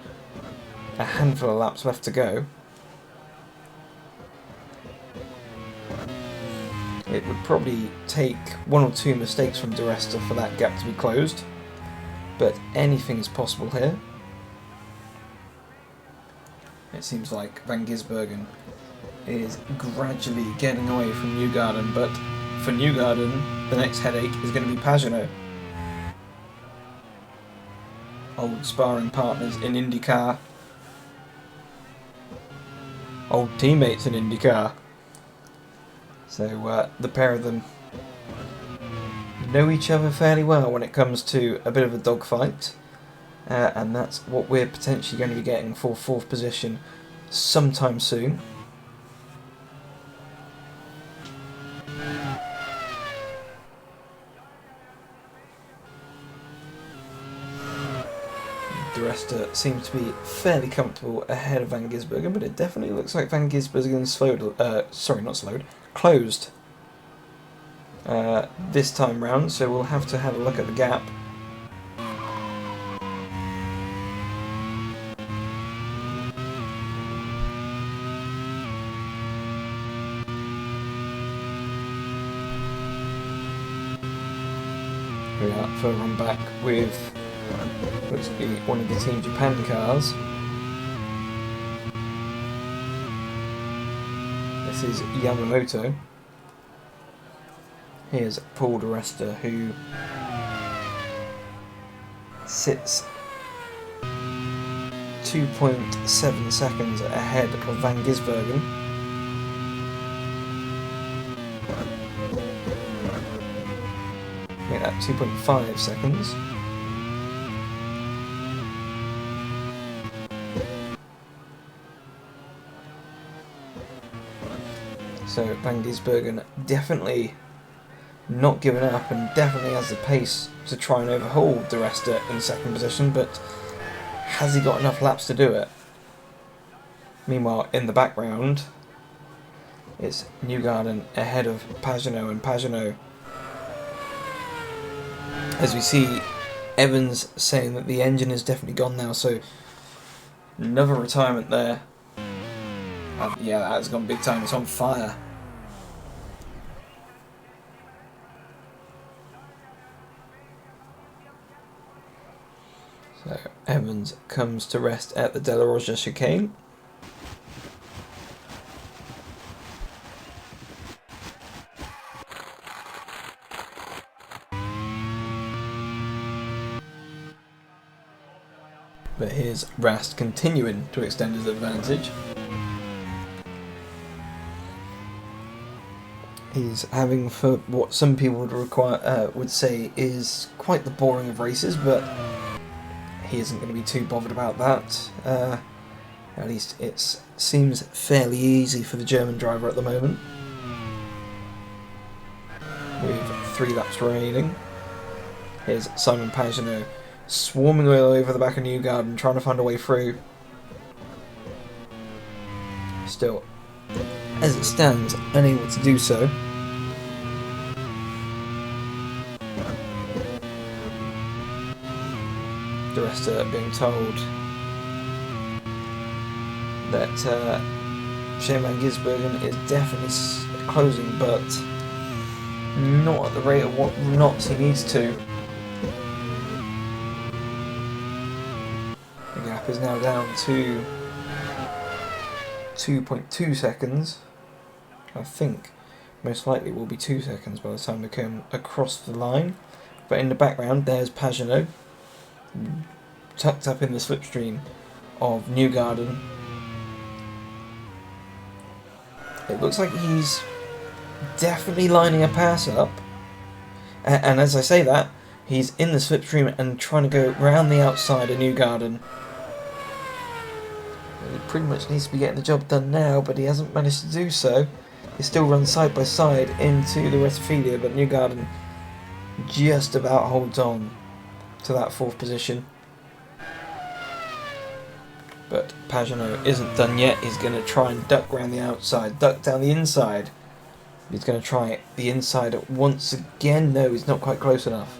a handful of laps left to go? It would probably take 1 or 2 mistakes from De Resta for that gap to be closed, but anything is possible here. It seems like Van Gisbergen is gradually getting away from Newgarden, but for Newgarden, the next headache is going to be Pagenaud. Old sparring partners in IndyCar. Old teammates in IndyCar. So the pair of them know each other fairly well when it comes to a bit of a dogfight. And that's what we're potentially going to be getting for 4th position sometime soon. De Resta seems to be fairly comfortable ahead of Van Gisbergen, but it definitely looks like Van Gisbergen closed this time round, so we'll have to have a look at the gap. We are further on back with looks to be one of the Team Japan cars. This is Yamamoto. Here's Paul di Resta, who sits 2.7 seconds ahead of Van Gisbergen. Make that 2.5 seconds. So Van Gisbergen definitely not giving up and definitely has the pace to try and overhaul di Resta in second position, but has he got enough laps to do it? Meanwhile, in the background, it's Newgarden ahead of Pagenaud, and Pagenaud, as we see Evans saying that the engine is definitely gone now, so another retirement there. Yeah, that has gone big time, it's on fire. So Evans comes to rest at the De La Roja chicane. But here's Rast continuing to extend his advantage. He's having for what some people would say is quite the boring of races, but he isn't going to be too bothered about that. At least it seems fairly easy for the German driver at the moment. With 3 laps remaining. Here's Simon Pagenaud swarming all over the back of Newgarden, trying to find a way through. Still, as it stands, unable to do so. Di Resta being told that Shane Van Gisbergen is definitely closing, but not at the rate of what knots he needs to. The gap is now down to 2.2 seconds. I think most likely will be 2 seconds by the time we come across the line. But in the background, there's Pagenaud, tucked up in the slipstream of Newgarden. It looks like he's definitely lining a pass up, and as I say that, he's in the slipstream and trying to go round the outside of Newgarden. He pretty much needs to be getting the job done now, but he hasn't managed to do so. He still runs side by side into the Rettifilia, but Newgarden just about holds on to that 4th position. But Pagenaud isn't done yet. He's going to try and duck round the outside, duck down the inside. He's going to try the inside once again. No, he's not quite close enough.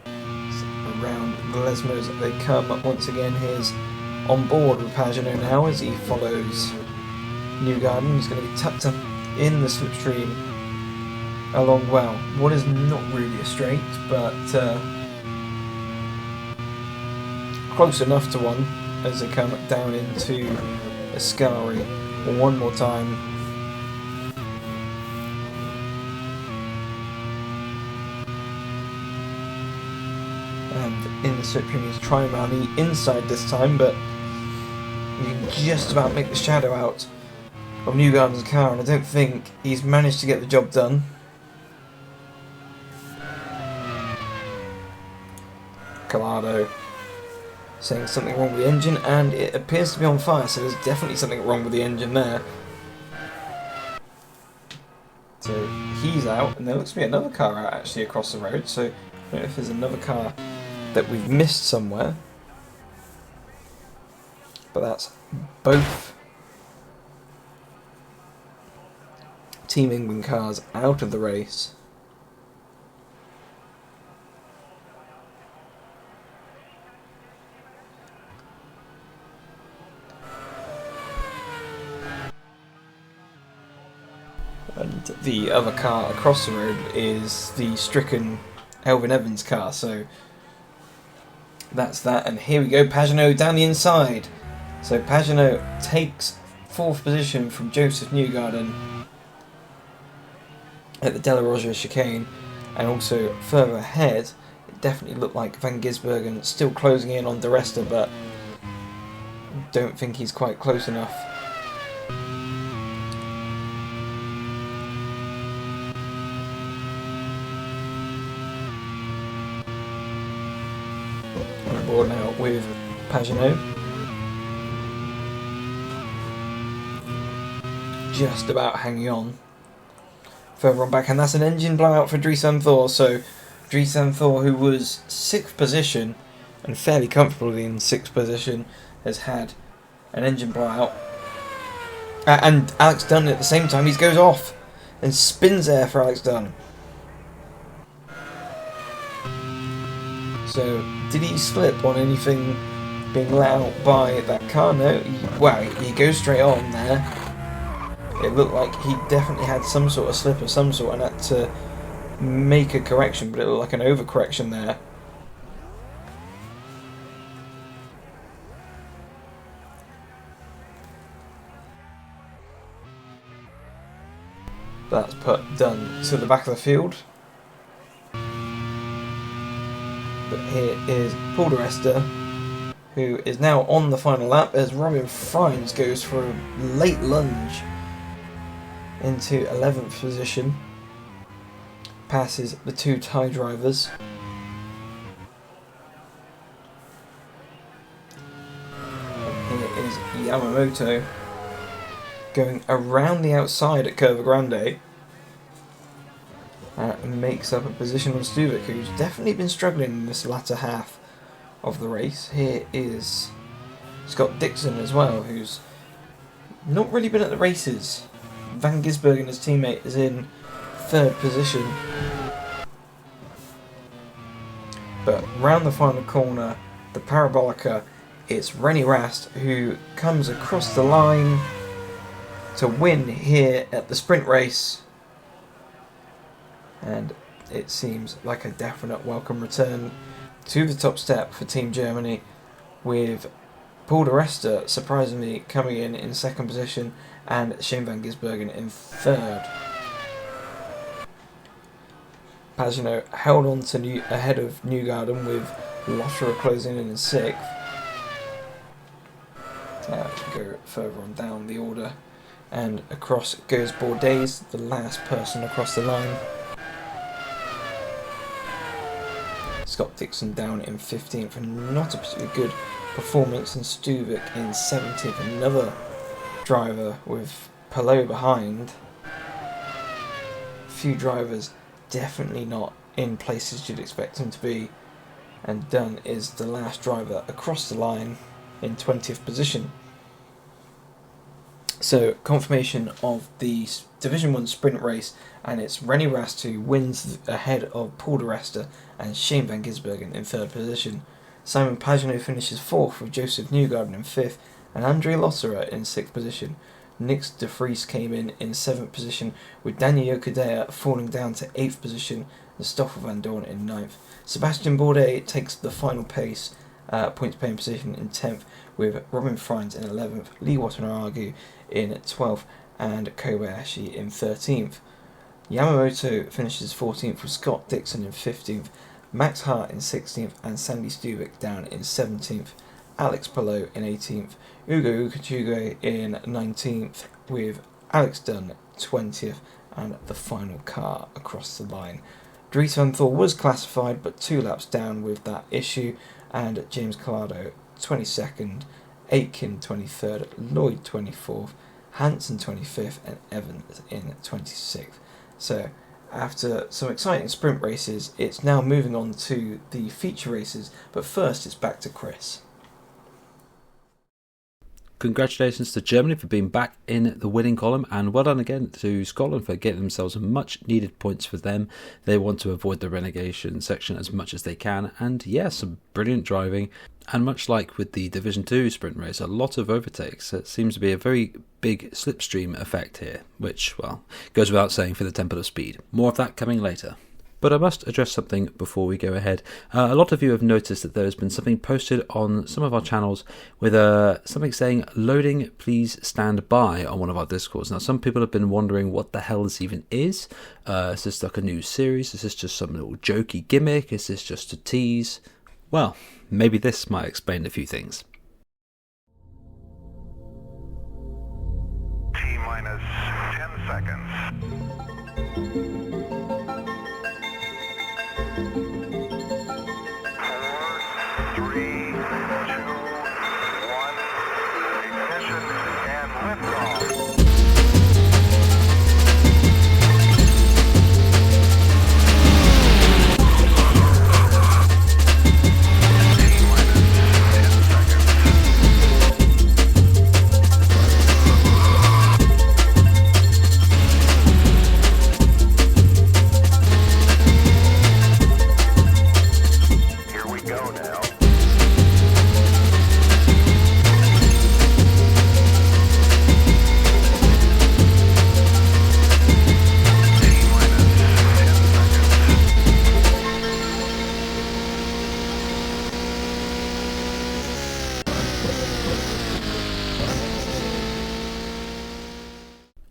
Around the Lesmos they come once again. Here's on board with Pagenaud now as he follows Newgarden. He's going to be tucked up in the slipstream along, well, what is not really a straight, but close enough to one as they come down into Ascari one more time. And in the slipstream he's trying around the inside this time, but you can just about make the shadow out of Newgarden's car, and I don't think he's managed to get the job done. Collado saying something wrong with the engine, and it appears to be on fire, so there's definitely something wrong with the engine there. So he's out, and there looks to be another car out actually across the road, so I don't know if there's another car that we've missed somewhere. But that's both Team England cars out of the race. And the other car across the road is the stricken Elvin Evans car, so that's that. And here we go, Pagenaud down the inside. So Pagenaud takes 4th position from Joseph Newgarden at the De La Roja chicane, and also further ahead, it definitely looked like Van Gisbergen still closing in on De Resta, but don't think he's quite close enough. On board now with Pagenaud. Just about hanging on. Further on back, and that's an engine blowout for Dries Van Thor. So Dries Van Thor, who was 6th position and fairly comfortably in 6th position, has had an engine blowout. And Alex Dunn at the same time, he goes off and spins there for Alex Dunn. So did he slip on anything being let out by that car? No. He goes straight on there. It looked like he definitely had some sort of slip of some sort and had to make a correction, but it looked like an overcorrection there. That's put Dunn to the back of the field. But here is Paul de Resta, who is now on the final lap as Robin Frijns goes for a late lunge into 11th position, passes the 2 Thai drivers. And here is Yamamoto going around the outside at Curva Grande, and makes up a position on Stuvik, who's definitely been struggling in this latter half of the race. Here is Scott Dixon as well, who's not really been at the races. Van Gisbergen, his teammate, is in 3rd position. But round the final corner, the Parabolica, it's Rennie Rast who comes across the line to win here at the sprint race. And it seems like a definite welcome return to the top step for Team Germany, with Paul de Resta surprisingly coming in 2nd position and Shane Van Gisbergen in 3rd. Pagenaud held on to ahead of Newgarden, with Lotterer closing in 6th. Go further on down the order, and across goes Bourdais, the last person across the line. Scott Dixon down in 15th, and not a particularly good performance, and Stuvik in 17th, another driver with Palou behind. A few drivers definitely not in places you'd expect them to be, and Dunn is the last driver across the line in 20th position. So confirmation of the Division 1 sprint race, and it's Rennie Rast who wins ahead of Paul de Resta and Shane Van Gisbergen in 3rd position. Simon Pagenaud finishes 4th with Joseph Newgarden in 5th, and André Lotterer in 6th position. Nick de Vries came in 7th position, with Daniel Jokadea falling down to 8th position and Stoffel van Dorn in 9th. Sebastian Bourdais takes the final pace, points paying position in 10th, with Robin Frijns in 11th, Lee Watanabe in 12th, and Kobayashi in 13th. Yamamoto finishes 14th with Scott Dixon in 15th, Max Hart in 16th, and Sandy Stuvik down in 17th. Alex Palou in 18th, Ugo Ukachugwe in 19th, with Alex Dunn 20th, and the final car across the line. Dries Van Thor was classified, but 2 laps down with that issue, and James Collado 22nd, Aitken 23rd, Lloyd 24th, Hansen 25th, and Evans in 26th. So after some exciting sprint races, it's now moving on to the feature races, but first it's back to Chris. Congratulations to Germany for being back in the winning column, and well done again to Scotland for getting themselves much needed points for them. They want to avoid the relegation section as much as they can, and yes, some brilliant driving. And much like with the Division 2 sprint race, a lot of overtakes. It seems to be a very big slipstream effect here, which, well, goes without saying for the Temple of Speed. More of that coming later. But I must address something before we go ahead. A lot of you have noticed that there has been something posted on some of our channels with something saying, "Loading, please stand by," on one of our Discords. Now, some people have been wondering what the hell this even is. Is this like a new series? Is this just some little jokey gimmick? Is this just a tease? Well, maybe this might explain a few things. T-minus 10 seconds. 4, 3, 2, 1, ignition and liftoff.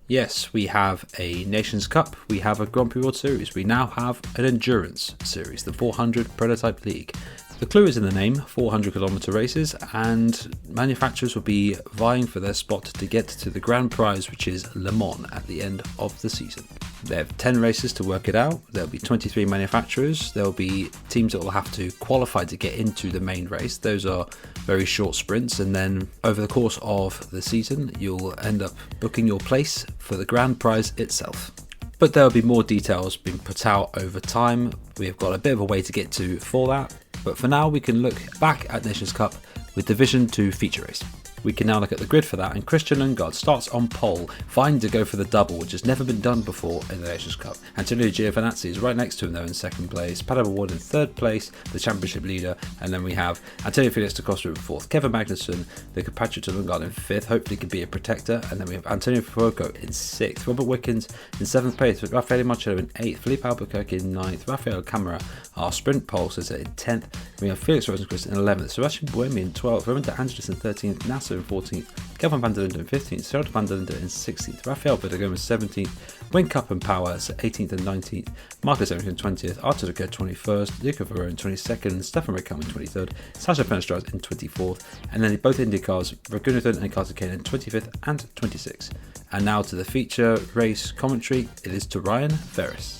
Yes, we have a Nations Cup, we have a Grand Prix World Series, we now have an Endurance Series, the 400 Prototype League. The clue is in the name, 400km races, and manufacturers will be vying for their spot to get to the grand prize, which is Le Mans, at the end of the season. They have 10 races to work it out. There'll be 23 manufacturers. There'll be teams that will have to qualify to get into the main race. Those are very short sprints, and then over the course of the season, you'll end up booking your place for the grand prize itself. But there'll be more details being put out over time. We've got a bit of a way to get to for that. But for now, we can look back at Nations Cup with Division 2 feature race. We can now look at the grid for that, and Christian Lundgaard starts on pole, vying to go for the double, which has never been done before in the Nations Cup. Antonio Giovinazzi is right next to him though in second place, Patrick Ward in third place, the championship leader, and then we have Antonio Felix da Costa in fourth, Kevin Magnussen, the compatriot to Lundgaard in fifth, hopefully can be a protector, and then we have Antonio Fuoco in sixth, Robert Wickens in seventh place, with Raffaele Marcello in eighth, Felipe Albuquerque in ninth, Rafael Camara, our sprint pole sitter, in 10th, we have Felix Rosenqvist in 11th, Sebastian Buemi in 12th, Roman De Angelis in 13th, Nasser in 14th, Kelvin van der Linde in 15th, Gerald van der Linde in 16th, Rafael Bergamo in 17th, Wayne Cup and Power 18th and 19th, Marcus Ericsson in 20th, Artur Decaux 21st, Nico Ferrero in 22nd, Stefan Rickam in 23rd, Sasha Fenestras in 24th, and then both IndyCars, Ragunathan and Karthikeyan in 25th and 26th. And now to the feature race commentary, it is to Ryan Ferris.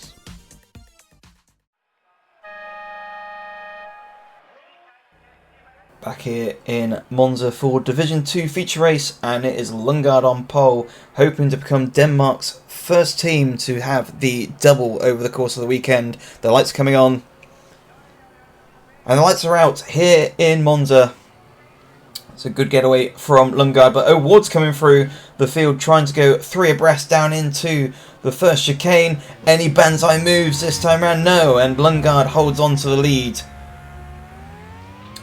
Back here in Monza for Division 2 feature race, and it is Lundgaard on pole, hoping to become Denmark's first team to have the double over the course of the weekend. The lights coming on, and the lights are out here in Monza. It's a good getaway from Lundgaard, but Ward's coming through the field, trying to go three abreast down into the first chicane. Any banzai moves this time around? No, and Lundgaard holds on to the lead.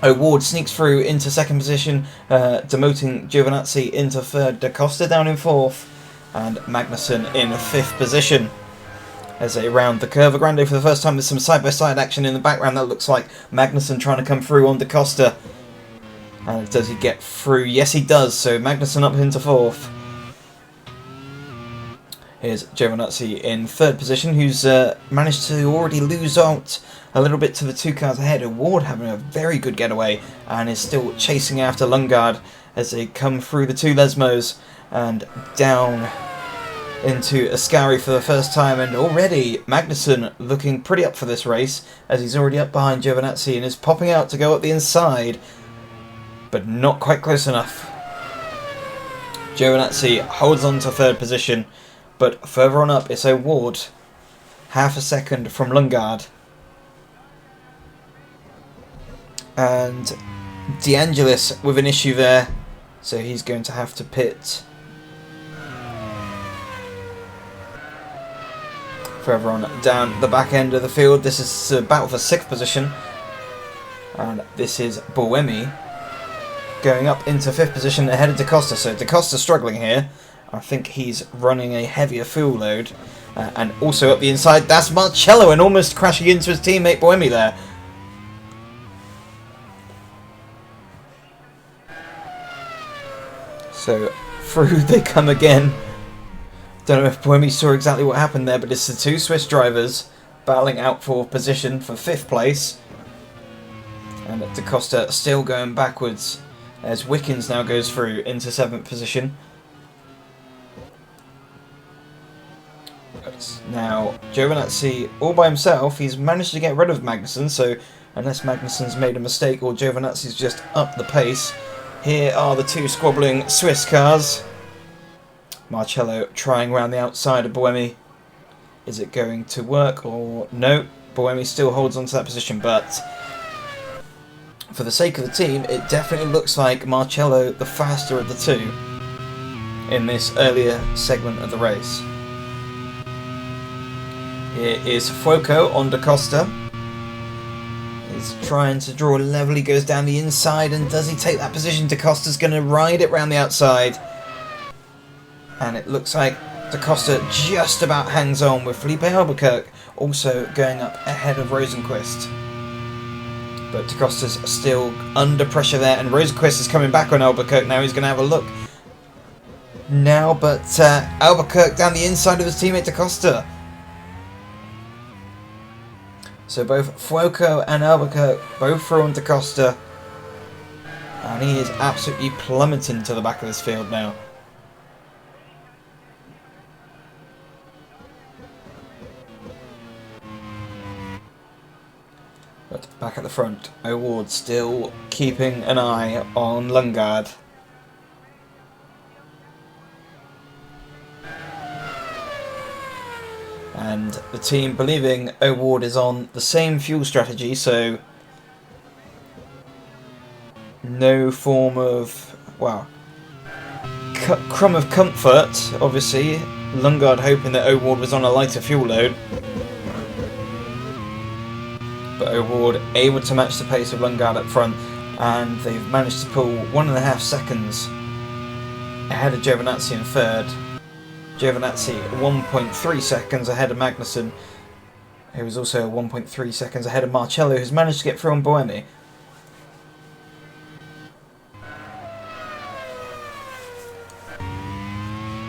Ward sneaks through into second position, demoting Giovinazzi into third, Da Costa down in fourth, and Magnussen in fifth position. As they round the Curva Grande for the first time, there's some side-by-side action in the background. That looks like Magnussen trying to come through on Da Costa. And does he get through? Yes, he does. So Magnussen up into fourth. Here's Giovinazzi in third position, who's managed to already lose out a little bit to the two cars ahead. Ward having a very good getaway and is still chasing after Lundgaard as they come through the two Lesmos and down into Ascari for the first time. And already Magnussen looking pretty up for this race, as he's already up behind Giovinazzi and is popping out to go up the inside, but not quite close enough. Giovinazzi holds on to third position, but further on up it's Ward, half a second from Lundgaard. And De Angelis with an issue there, so he's going to have to pit further on down the back end of the field. This is a battle for 6th position, and this is Buemi going up into 5th position ahead of Da Costa. So Da Costa struggling here. I think he's running a heavier fuel load, and also up the inside that's Marcello, and almost crashing into his teammate Buemi there. So through they come again. Don't know if Buemi saw exactly what happened there, but it's the two Swiss drivers battling out for position for 5th place. And Da Costa still going backwards as Wickens now goes through into 7th position. But now Giovinazzi all by himself, he's managed to get rid of Magnussen, so unless Magnussen's made a mistake or Giovinazzi's just upped the pace, here are the two squabbling Swiss cars. Marcello trying round the outside of Buemi. Is it going to work or no? Buemi still holds on to that position, but for the sake of the team, it definitely looks like Marcello the faster of the two in this earlier segment of the race. Here is Fuoco on Da Costa. He's trying to draw a level, he goes down the inside, and does he take that position? Da Costa's going to ride it round the outside. And it looks like Da Costa just about hangs on, with Felipe Albuquerque also going up ahead of Rosenqvist. But Da Costa's still under pressure there, and Rosenqvist is coming back on Albuquerque now. He's going to have a look now, but Albuquerque down the inside of his teammate Da Costa. So both Fuoco and Albuquerque both through on Da Costa, and he is absolutely plummeting to the back of this field now. But back at the front, O'Ward still keeping an eye on Lundgaard. And the team believing O'Ward is on the same fuel strategy, so no form of, well, crumb of comfort, obviously. Lundgaard hoping that O'Ward was on a lighter fuel load. But O'Ward able to match the pace of Lundgaard up front, and they've managed to pull 1.5 seconds ahead of Giovinazzi in 3rd. Giovinazzi 1.3 seconds ahead of Magnussen, who was also 1.3 seconds ahead of Marcello, who's managed to get through on Buemi.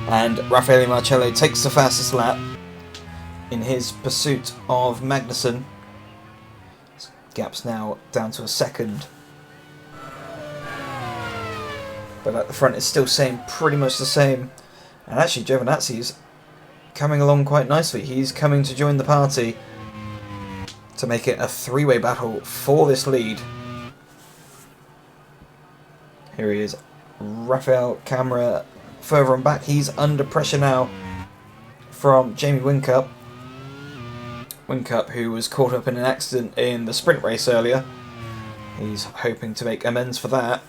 And Raffaele Marcello takes the fastest lap in his pursuit of Magnussen. Gap's now down to a second. But at the front it's still saying pretty much the same. And actually Giovinazzi is coming along quite nicely. He's coming to join the party to make it a three-way battle for this lead. Here he is, Rafael Camara further on back. He's under pressure now from Jamie Whincup. Whincup, who was caught up in an accident in the sprint race earlier. He's hoping to make amends for that.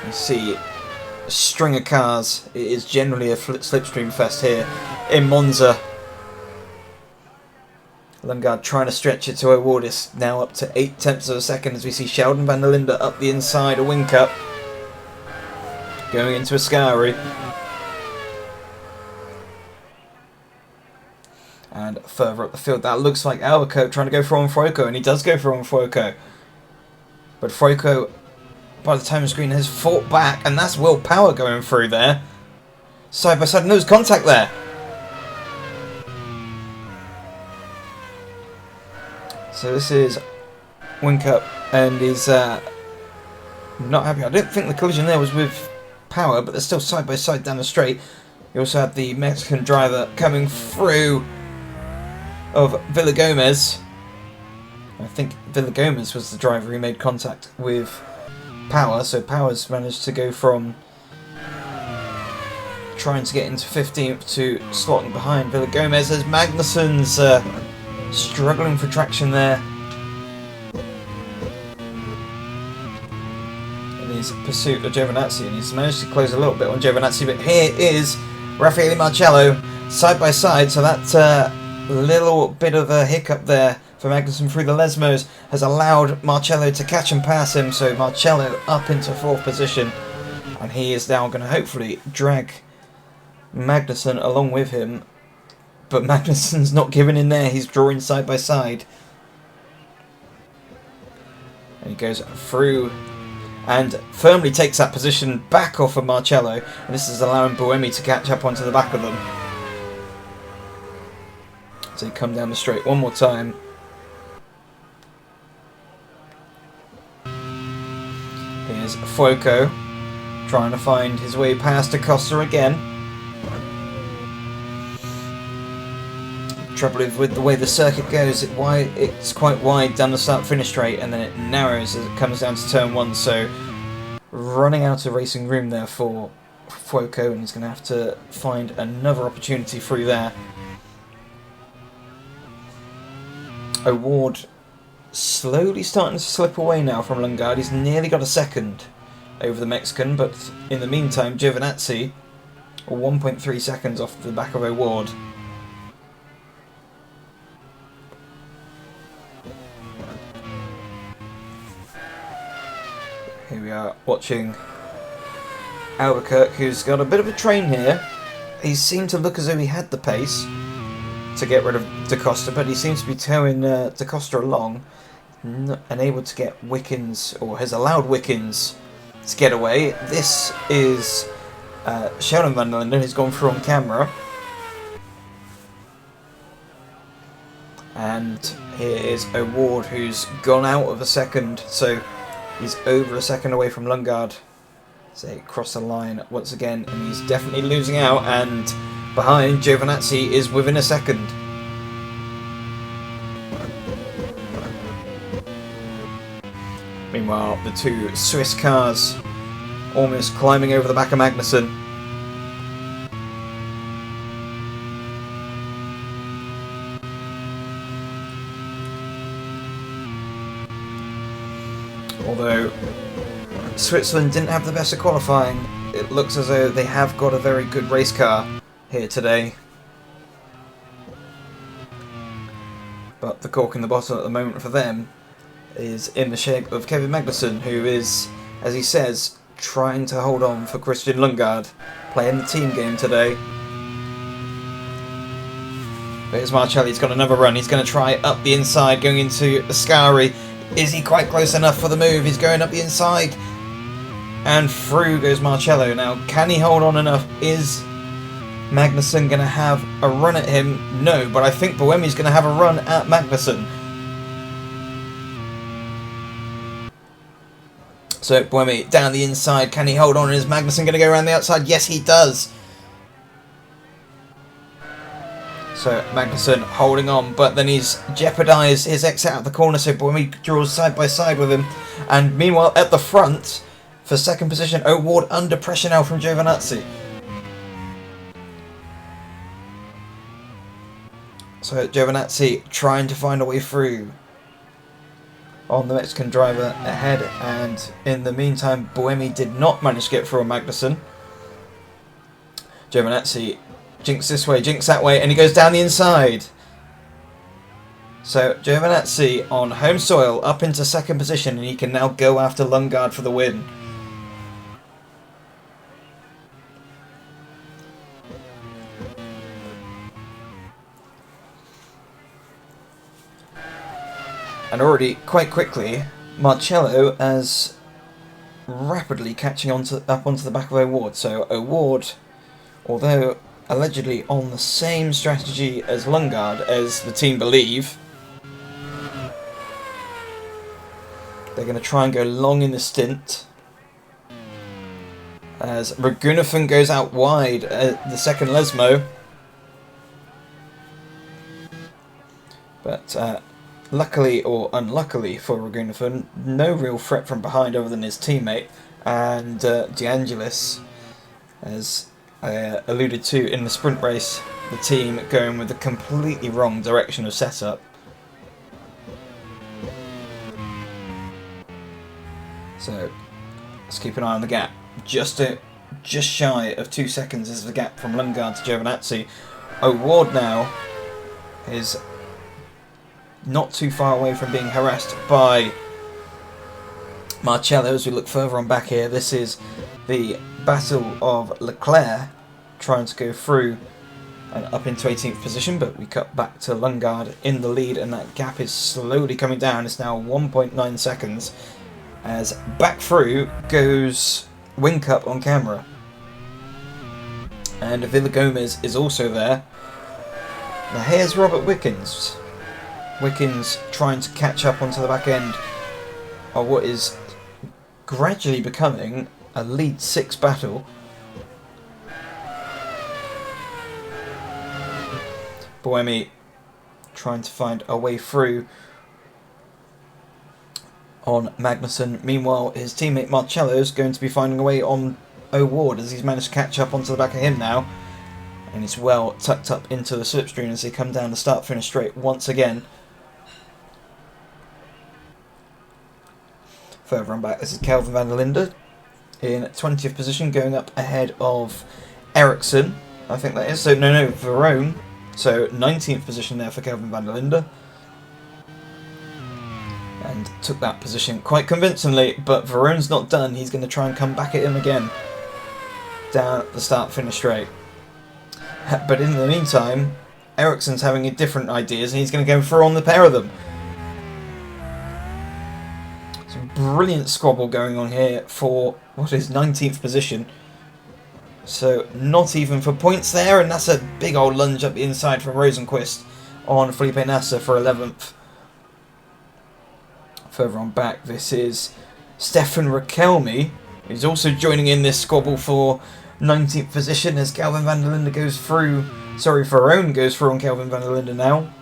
You see a string of cars. It is generally a slipstream fest here in Monza. Lundgaard trying to stretch it to O'Ward. It's now up to 0.8 of a second as we see Sheldon van der Linde up the inside of Whincup, going into Ascari. And further up the field, that looks like Albuquerque trying to go for on Fuoco, and he does go for on Fuoco. But Fuoco, by the time screen, has fought back, and that's Will Power going through there. Side by side, and there was contact there. So this is Whincup, and he's not happy. I don't think the collision there was with Power, but they're still side by side down the straight. You also have the Mexican driver coming through of Villagomez. I think Villagomez was the driver who made contact with Power, so Power's managed to go from trying to get into 15th to slotting behind Villagomez as Magnussen's struggling for traction there. intense pursuit of Giovinazzi, and he's managed to close a little bit on Giovinazzi, but here is Raffaele Marcello side by side, so that little bit of a hiccup there for Magnussen through the Lesmos has allowed Marcello to catch and pass him, so Marcello up into 4th position, and he is now going to hopefully drag Magnussen along with him, but Magnussen's not giving in there, he's drawing side by side. And he goes through and firmly takes that position back off of Marcello, and this is allowing Buemi to catch up onto the back of them. So he come down the straight one more time. Here's Fuoco trying to find his way past Acosta again. Trouble is with the way the circuit goes, it's quite wide down the start-finish straight, and then it narrows as it comes down to turn 1, so running out of racing room there for Fuoco, and he's going to have to find another opportunity through there. Award slowly starting to slip away now from Lundgaard. He's nearly got a second over the Mexican, but in the meantime Giovinazzi 1.3 seconds off the back of Award. Here we are watching Albuquerque, who's got a bit of a train here. He seemed to look as though he had the pace to get rid of Da Costa, but he seems to be towing Da Costa along, unable to get Wickens, or has allowed Wickens to get away. This is Sheldon Van Linden, who's gone through on camera. And here is Award, who's gone out of a second, so he's over a second away from Lundgaard. So cross the line once again, and he's definitely losing out, and behind Giovinazzi is within a second. Meanwhile, the two Swiss cars almost climbing over the back of Magnussen. Although Switzerland didn't have the best of qualifying, it looks as though they have got a very good race car here today. But the cork in the bottle at the moment for them is in the shape of Kevin Magnussen, who is, as he says, trying to hold on for Christian Lundgaard, playing the team game today. There's Marcelli, he's got another run, he's going to try up the inside, going into Ascari. Is he quite close enough for the move? He's going up the inside, and through goes Marcello. Now, can he hold on enough? Is Magnussen going to have a run at him? No, but I think Buemi's going to have a run at Magnussen. So Buemi down the inside, can he hold on? Is Magnussen going to go around the outside? Yes, he does. So Magnussen holding on, but then he's jeopardised his exit out of the corner, so Buemi draws side by side with him. And meanwhile, at the front, for second position, O'Ward under pressure now from Giovinazzi. So Giovinazzi trying to find a way through on the Mexican driver ahead, and in the meantime Buemi did not manage to get through on Magnussen. Giovinazzi jinx this way, jinx that way, and he goes down the inside. So Giovinazzi on home soil up into second position, and he can now go after Lundgaard for the win. And already, quite quickly, Marcello is rapidly catching up onto the back of O'Ward. So O'Ward, although allegedly on the same strategy as Lundgaard, as the team believe, they're going to try and go long in the stint. As Raghunathan goes out wide at the second Lesmo. But luckily or unluckily for Raghunathan, no real threat from behind other than his teammate, and De Angelis, as I alluded to in the sprint race, the team going with the completely wrong direction of setup. So Let's keep an eye on the gap. Just shy of 2 seconds is the gap from Lundgaard to Giovinazzi. O'Ward now is not too far away from being harassed by Marcello. As we look further on back here, this is the battle of Leclerc trying to go through and up into 18th position, but we cut back to Lundgaard in the lead, and that gap is slowly coming down. It's now 1.9 seconds as back through goes Whincup on camera. And Villagomez is also there. Now here's Robert Wickens. Wickens trying to catch up onto the back end of what is gradually becoming a lead 6 battle. Buemi trying to find a way through on Magnussen. Meanwhile, his teammate Marcello is going to be finding a way on O'Ward as he's managed to catch up onto the back of him now. And he's well tucked up into the slipstream as they come down the start-finish straight once again. Further on back, this is Kelvin van der Linde in 20th position, going up ahead of Ericsson. I think that is. So, no, Verone. So 19th position there for Kelvin van der Linde. And took that position quite convincingly, but Verone's not done. He's going to try and come back at him again down at the start-finish straight. But in the meantime, Ericsson's having different ideas and he's going to go through on the pair of them. Some brilliant squabble going on here for what is 19th position. So not even for points there, and that's a big old lunge up the inside from Rosenqvist on Felipe Nasser for 11th. Further on back, this is Stefan Rakelmi, who's also joining in this squabble for 19th position as Kelvin van der Linde goes through. Sorry, Verone goes through on Kelvin van der Linde now.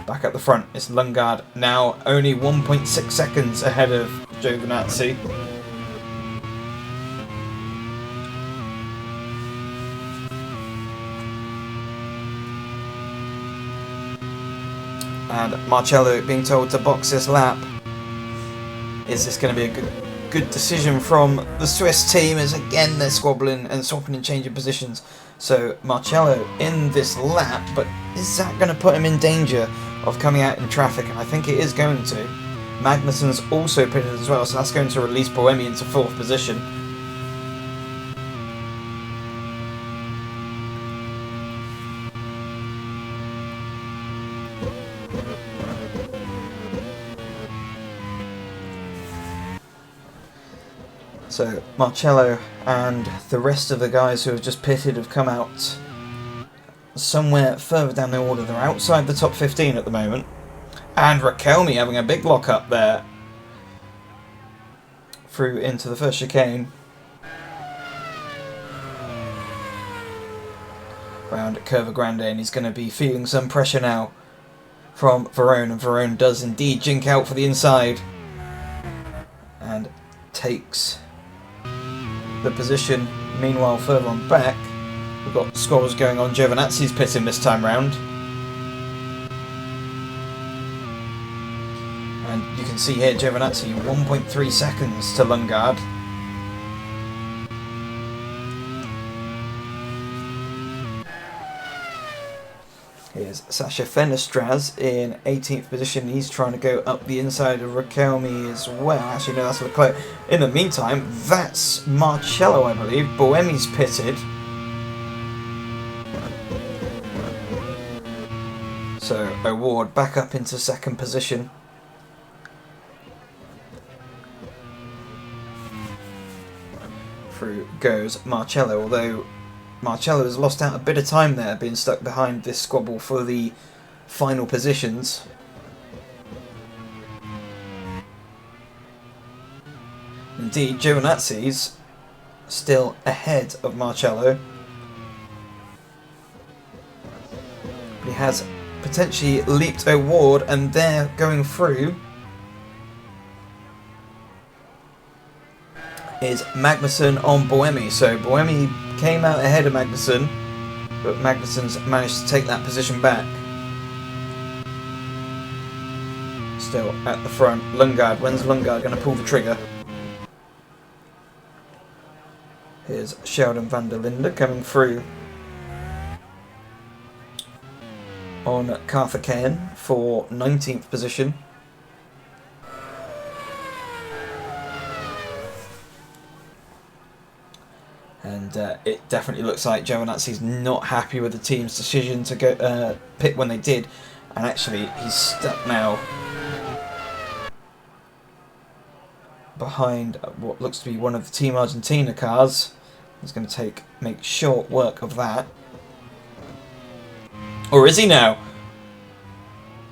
Back at the front, it's Lundgaard now only 1.6 seconds ahead of Giovinazzi. And Marcello being told to box this lap. Is this going to be a good decision from the Swiss team? As again they're squabbling and swapping and changing positions. So Marcello in this lap, but is that going to put him in danger of coming out in traffic? And I think it is going to. Magnussen's also pitted as well, so that's going to release Buemi into 4th position. So Marcello and the rest of the guys who have just pitted have come out somewhere further down the order. They're outside the top 15 at the moment. And Rakelmi having a big lock up there through into the first chicane. Round at Curva Grande, and he's going to be feeling some pressure now from Verone, and Verone does indeed jink out for the inside and takes the position. Meanwhile, further on back, we've got squabbles going on. Giovinazzi's pitting this time round. And you can see here Giovinazzi 1.3 seconds to Lundgaard. Here's Sasha Fenestraz in 18th position. He's trying to go up the inside of Rakelmi as well. Actually, no, that's Leclerc. In the meantime, that's Marcello, I believe. Buemi's pitted. So, O'Ward back up into 2nd position. Through goes Marcello, although Marcello has lost out a bit of time there, being stuck behind this squabble for the final positions. Indeed, Giovinazzi's still ahead of Marcello. But he has potentially leaped O'Ward, and they're going through is Magnussen on Buemi. So Buemi came out ahead of Magnussen, but Magnussen's managed to take that position back. Still at the front, Lundgaard. When's Lundgaard going to pull the trigger? Here's Sheldon van der Linde coming through on Karthikeyan for 19th position. And it definitely looks like Giovinazzi's not happy with the team's decision to go pit when they did, and actually he's stuck now behind what looks to be one of the Team Argentina cars. He's going to make short work of that. Or is he now?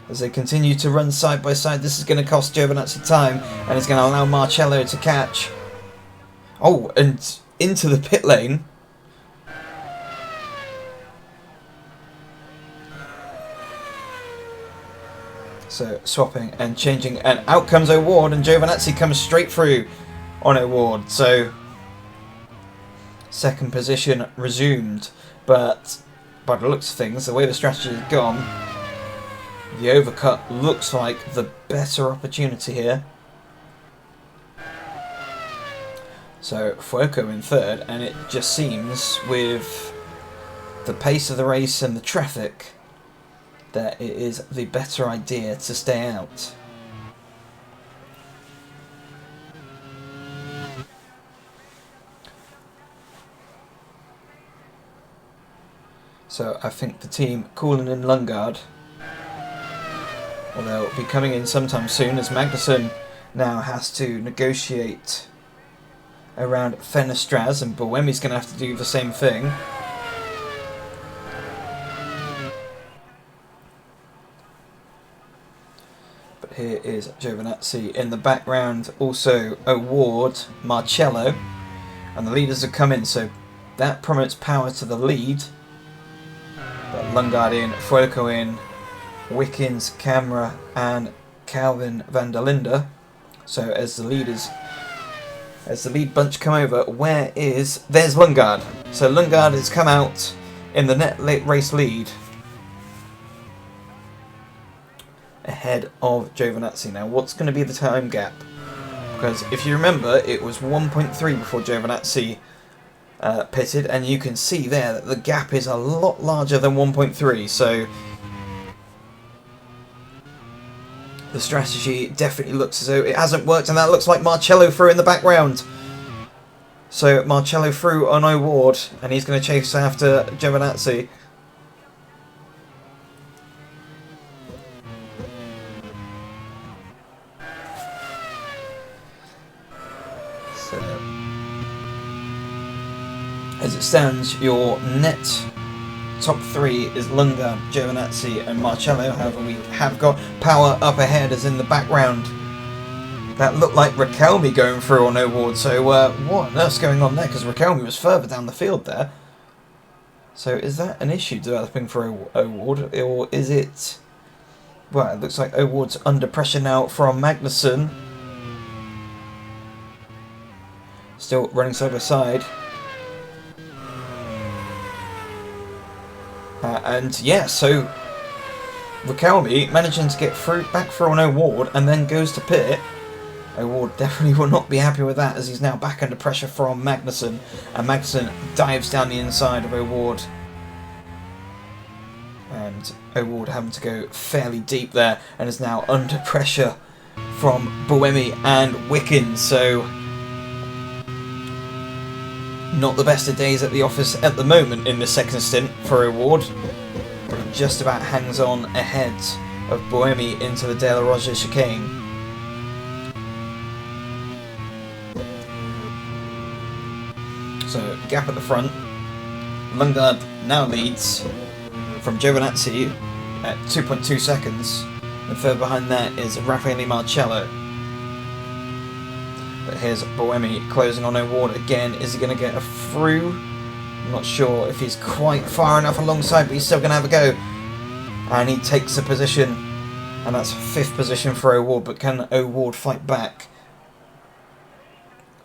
As they continue to run side by side, this is going to cost Giovinazzi time, and it's going to allow Marcello to catch. Oh, and into the pit lane. So swapping and changing, and out comes O'Ward, and Giovinazzi comes straight through on O'Ward. So second position resumed, but by the looks of things, the way the strategy has gone, the overcut looks like the better opportunity here. So Fuoco in third, and it just seems with the pace of the race and the traffic that it is the better idea to stay out. So I think the team calling in Lundgaard, well, they'll be coming in sometime soon, as Magnussen now has to negotiate around Fenestraz, and Buemi's going to have to do the same thing. But here is Giovinazzi in the background, also O'Ward, Marcello, and the leaders have come in, so that promotes power to the lead. But Lundgaard in, Fuoco in, Wickens, Camera, and Calvin van der Linde. So as the lead bunch come over, there's Lundgaard. So Lundgaard has come out in the net race lead ahead of Giovinazzi. Now what's going to be the time gap? Because if you remember, it was 1.3 before Giovinazzi pitted, and you can see there that the gap is a lot larger than 1.3, so the strategy definitely looks as though it hasn't worked, and that looks like Marcello through in the background. So Marcello through on O'Ward, and he's going to chase after Giovinazzi. So, as it stands, your net top three is Lundgaard, Giovinazzi, and Marcello. However, we have got power up ahead, as in the background. That looked like Riquelme going through on O'Ward. So what on earth's going on there? Because Riquelme was further down the field there. So is that an issue developing for O'Ward, or is it? Well, it looks like O'Ward's under pressure now from Magnussen. Still running side by side. And yeah, so Riquelme managing to get back through on O'Ward, and then goes to pit. O'Ward definitely will not be happy with that, as he's now back under pressure from Magnussen, and Magnussen dives down the inside of O'Ward, and O'Ward having to go fairly deep there, and is now under pressure from Buemi and Wickens. So not the best of days at the office at the moment in the second stint for O'Ward, but he just about hangs on ahead of Buemi into the De La Roja chicane. So gap at the front. Lundgaard now leads from Giovinazzi at 2.2 seconds, and further behind that is Raffaele Marcello. But here's Buemi closing on O'Ward again. Is he going to get a through? I'm not sure if he's quite far enough alongside, but he's still going to have a go. And he takes a position, and that's 5th position for O'Ward. But can O'Ward fight back?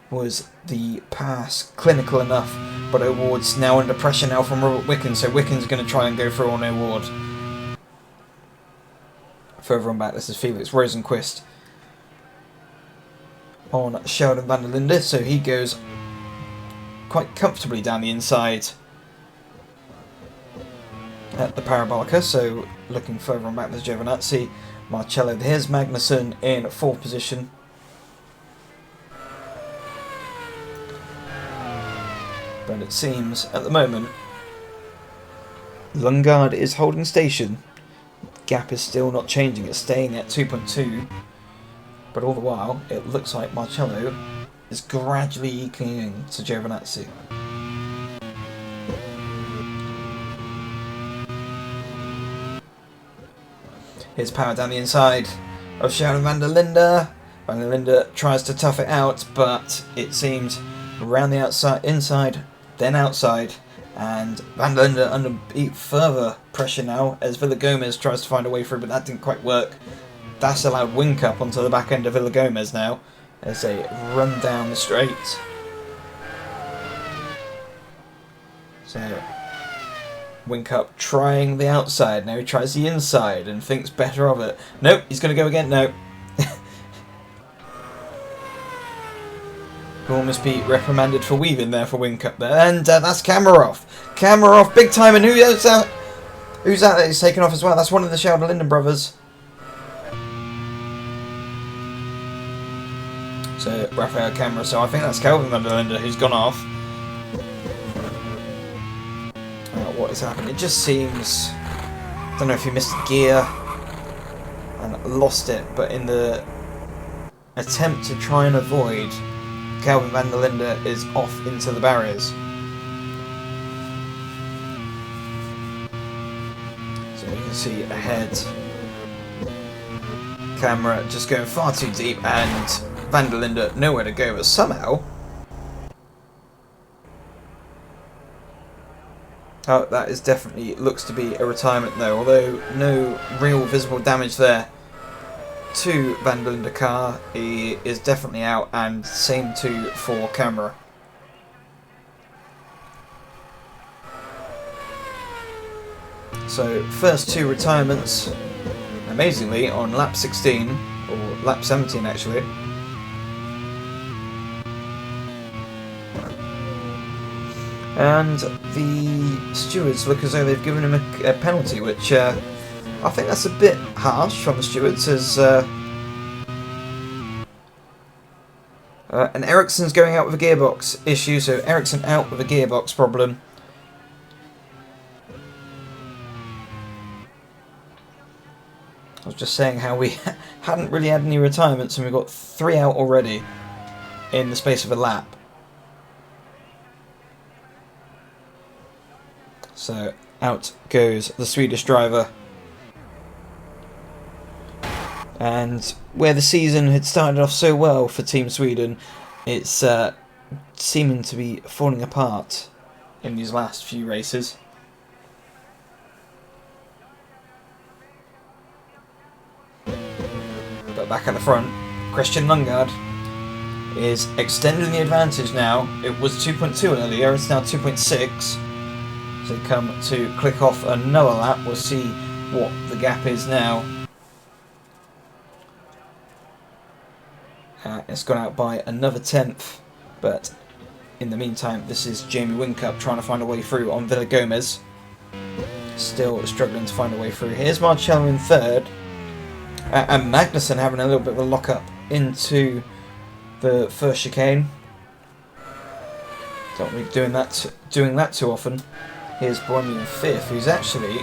Was the pass clinical enough? But O'Ward's now under pressure now from Robert Wickens, so Wickens is going to try and go through on O'Ward. Further on back, this is Felix Rosenquist on Sheldon van der Linde, so he goes quite comfortably down the inside at the Parabolica, so looking further on back with Giovinazzi. Marcello, here's Magnussen in 4th position. But it seems at the moment Lundgaard is holding station. Gap is still not changing, it's staying at 2.2. But all the while, it looks like Marcello is gradually eking to Giovinazzi. Here's power down the inside of Sharon van der Linde. Van der Linde tries to tough it out, but it seems around the outside, inside, then outside, and van der Linde under further pressure now as Villagomez tries to find a way through, but that didn't quite work. That's allowed Whincup onto the back end of Villagomez now as they run down the straight. So Whincup trying the outside, now he tries the inside and thinks better of it. Nope, he's going to go again, no. He'll almost be reprimanded for weaving there for Whincup there. And that's Kamarov. Kamarov, big time, and who's that? Who's that he's taken off as well? That's one of the Sheldon Linden brothers. So, Rafael Camera, so I think that's Calvin van der Linde who's gone off. What is happening? It just seems, I don't know if he missed a gear and lost it, but in the attempt to try and avoid, Calvin van der Linde is off into the barriers. So you can see ahead, Camera just going far too deep, and van der Linde nowhere to go, but somehow... Oh, that is definitely, looks to be a retirement though, although no real visible damage there to van der Linde car. He is definitely out, and same too for Camera. So, first 2 retirements, amazingly, on lap 16, or lap 17 actually. And the stewards look as though they've given him a penalty, which I think that's a bit harsh from the stewards, as and Ericsson's going out with a gearbox issue, so Ericsson out with a gearbox problem. I was just saying how we hadn't really had any retirements, and we've got 3 out already in the space of a lap. So out goes the Swedish driver. And where the season had started off so well for Team Sweden, it's seeming to be falling apart in these last few races. But back at the front, Christian Lundgaard is extending the advantage now. It was 2.2 earlier, it's now 2.6. So come to click off another lap. We'll see what the gap is now. It's gone out by another 10th, but in the meantime, this is Jamie Whincup trying to find a way through on Villagomez. Still struggling to find a way through. Here's Marcello in 3rd, and Magnussen having a little bit of a lock-up into the first chicane. Don't be doing that too often. Here's Bohemian in 5th, who's actually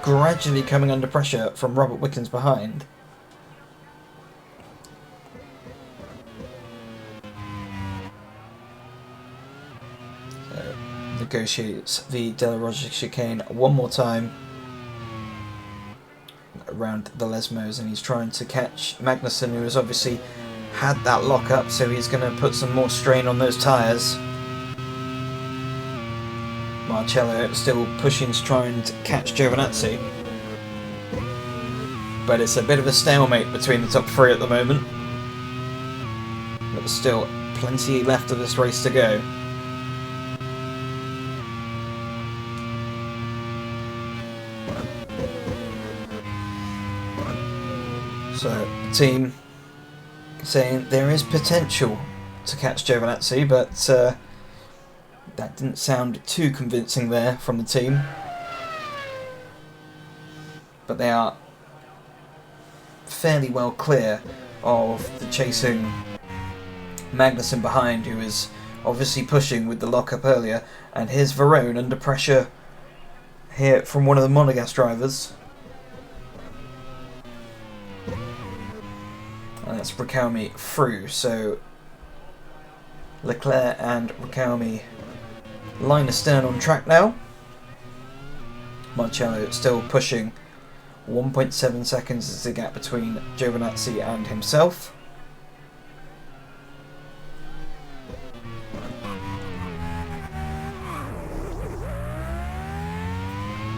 gradually coming under pressure from Robert Wickens behind. So, negotiates the De La Rocha chicane one more time around the Lesmos, and he's trying to catch Magnussen, who has obviously had that lock up, so he's going to put some more strain on those tyres. Marcello still pushing to try and catch Giovinazzi, but it's a bit of a stalemate between the top 3 at the moment. But there's still plenty left of this race to go. So the team saying there is potential to catch Giovinazzi, but That didn't sound too convincing there from the team. But they are fairly well clear of the chasing Magnussen behind, who is obviously pushing with the lockup earlier. And here's Verone under pressure here from one of the Monegasque drivers. And that's Riquelme through. So Leclerc and Riquelme line astern on track now. Marcello still pushing. 1.7 seconds is the gap between Giovinazzi and himself.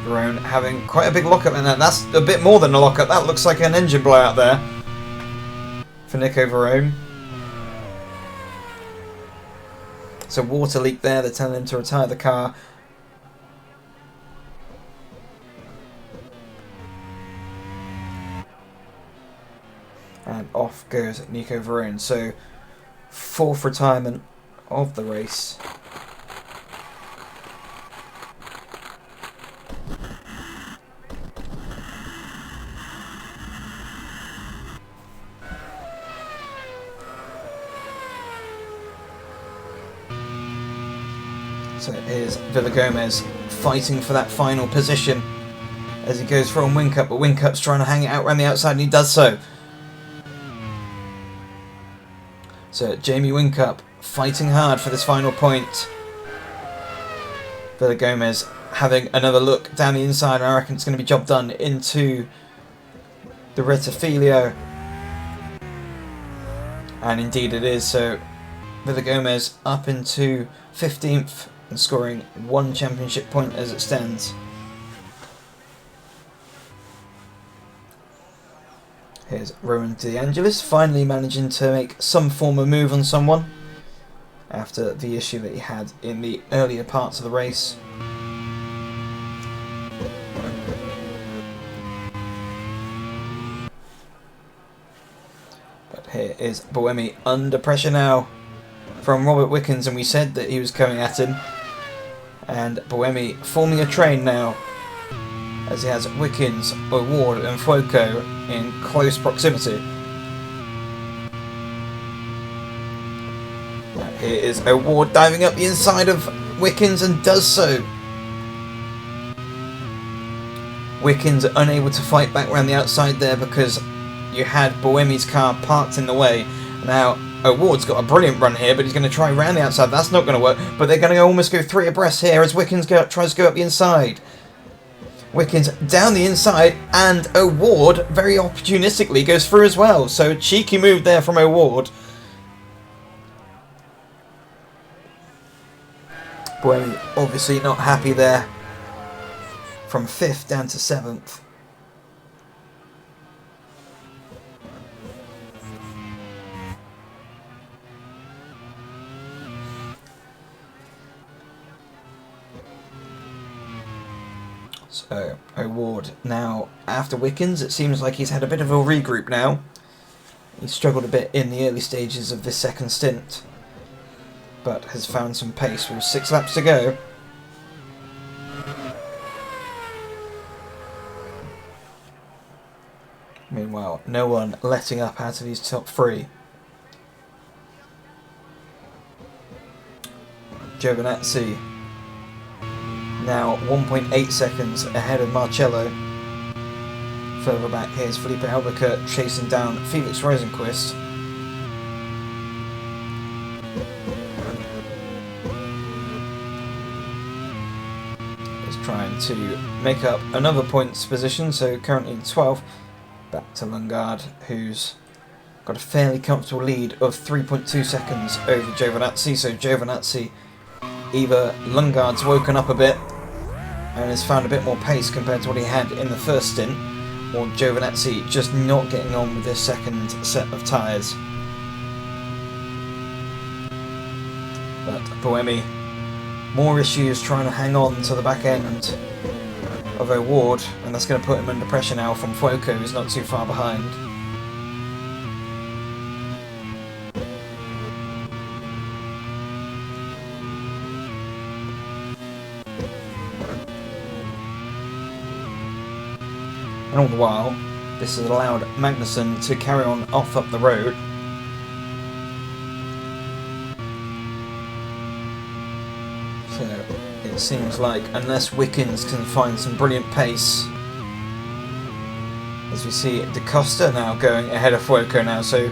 Verone having quite a big lockup, and that's a bit more than a lockup. That looks like an engine blowout there for Nico Verone. So water leak there. They're telling him to retire the car. And off goes Nico Verone. So, 4th retirement of the race. So here's Villagomez fighting for that final position as he goes for on Whincup, but Whincup's trying to hang it out around the outside, and he does so. So Jamie Whincup fighting hard for this final point. Villagomez having another look down the inside, and I reckon it's going to be job done into the Rettifilio. And indeed it is. So Villagomez up into 15th and scoring 1 championship point as it stands. Here's Roman De Angelis finally managing to make some form of move on someone after the issue that he had in the earlier parts of the race. But here is Buemi under pressure now from Robert Wickens, and we said that he was coming at him. And Buemi forming a train now, as he has Wickens, O'Ward and Fuoco in close proximity. And here is O'Ward diving up the inside of Wickens and does so. Wickens unable to fight back around the outside there because you had Buemi's car parked in the way. Now O'Ward's got a brilliant run here, but he's going to try round the outside. That's not going to work, but they're going to almost go 3 abreast here as Wickens tries to go up the inside. Wickens down the inside, and O'Ward very opportunistically goes through as well. So cheeky move there from O'Ward. Buemi obviously not happy there. From 5th down to 7th. So, O'Ward now after Wickens. It seems like he's had a bit of a regroup now. He struggled a bit in the early stages of this second stint, but has found some pace with 6 laps to go. Meanwhile, no one letting up out of these top 3. Giovinazzi now 1.8 seconds ahead of Marcello. Further back, here's Felipe Albuquerque chasing down Felix Rosenquist. He's trying to make up another points position, so currently in 12th. Back to Lungard, who's got a fairly comfortable lead of 3.2 seconds over Giovinazzi. So Giovinazzi, either Lungard's woken up a bit and has found a bit more pace compared to what he had in the first stint, or Giovinazzi just not getting on with this second set of tyres. But Buemi, more issues trying to hang on to the back end of O'Ward, and that's going to put him under pressure now from Fuoco, who's not too far behind. And all the while, this has allowed Magnussen to carry on off up the road. So it seems like unless Wickens can find some brilliant pace, as we see Da Costa now going ahead of Fuoco now, so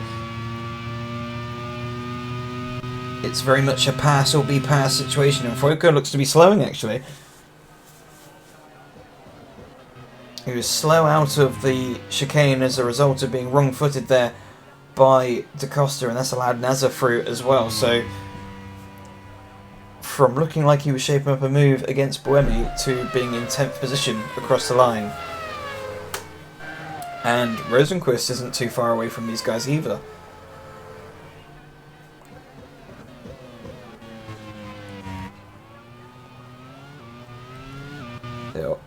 it's very much a pass or be pass situation, and Fuoco looks to be slowing actually. He was slow out of the chicane as a result of being wrong-footed there by Da Costa, and that's allowed Nasser through as well. So from looking like he was shaping up a move against Buemi to being in 10th position across the line. And Rosenqvist isn't too far away from these guys either.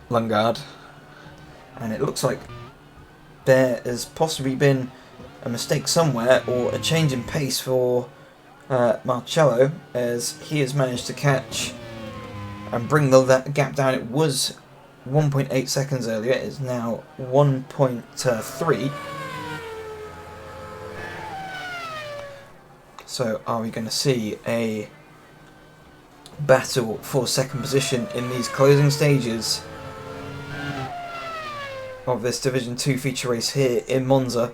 Lundgaard. And it looks like there has possibly been a mistake somewhere, or a change in pace for Marcello, as he has managed to catch and bring that gap down. It was 1.8 seconds earlier, it is now 1.3. So are we going to see a battle for second position in these closing stages of this Division 2 feature race here in Monza?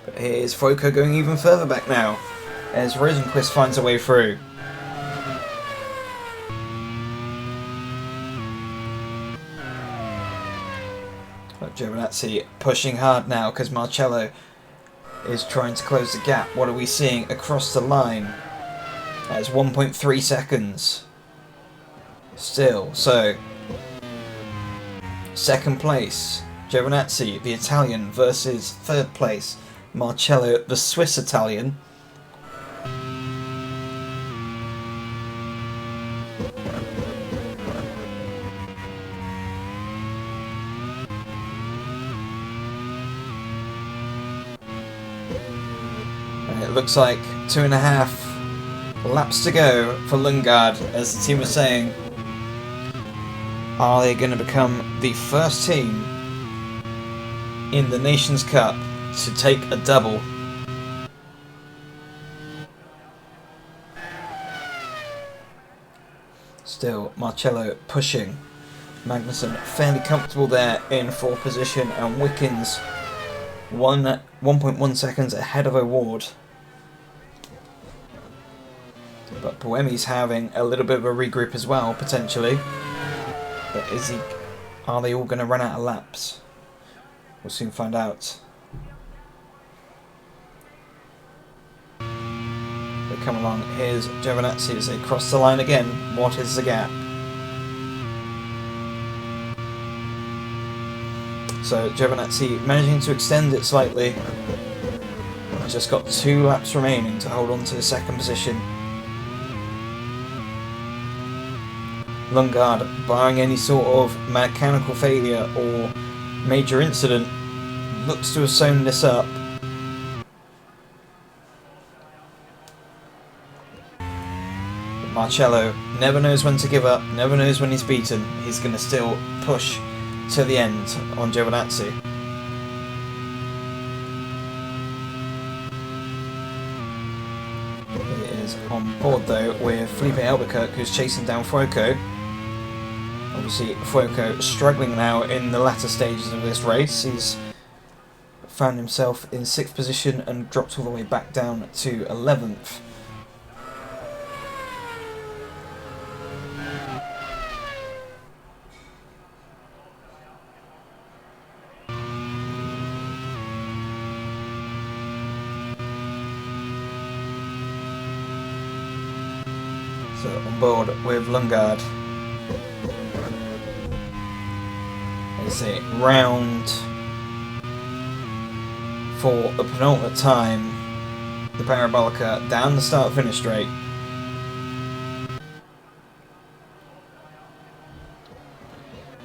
But here's Fuoco going even further back now as Rosenqvist finds a way through. But Giovinazzi pushing hard now because Marcello is trying to close the gap. What are we seeing across the line? That's 1.3 seconds. Still, so second place, Giovinazzi, the Italian, versus third place, Marcello, the Swiss Italian. And it looks like 2.5 laps to go for Lundgaard, as the team was saying. Are they going to become the first team in the Nations Cup to take a double? Still, Marcello pushing. Magnussen fairly comfortable there in fourth position, and Wickens 1.1 seconds ahead of O'Ward. But Buemi's having a little bit of a regroup as well, potentially. But are they all going to run out of laps? We'll soon find out. They come along. Here's Giovinazzi as they cross the line again. What is the gap? So Giovinazzi managing to extend it slightly. Just got 2 laps remaining to hold on to the second position. Lundgaard, barring any sort of mechanical failure or major incident, looks to have sewn this up. But Marcello never knows when to give up, never knows when he's beaten. He's going to still push to the end on Giovinazzi. He is on board though with Felipe Albuquerque, who's chasing down Fuoco. Obviously, Fuoco struggling now in the latter stages of this race. He's found himself in 6th position and dropped all the way back down to 11th. So on board with Lundgaard. It's a round for the penultimate time. The Parabolica down the start-finish straight.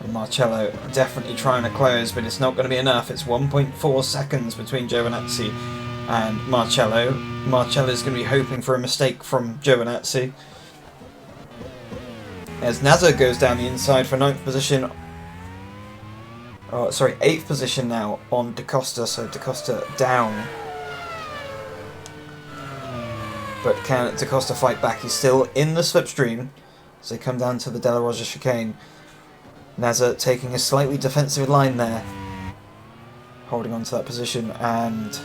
And Marcello definitely trying to close, but it's not going to be enough. It's 1.4 seconds between Giovinazzi and Marcello. Marcello's going to be hoping for a mistake from Giovinazzi. as Nazar goes down the inside for 9th position. Oh, sorry, 8th position now on Da Costa, so Da Costa down. But can Da Costa fight back? He's still in the slipstream, so they come down to the Della Rosa chicane. Nazar taking a slightly defensive line there, holding on to that position and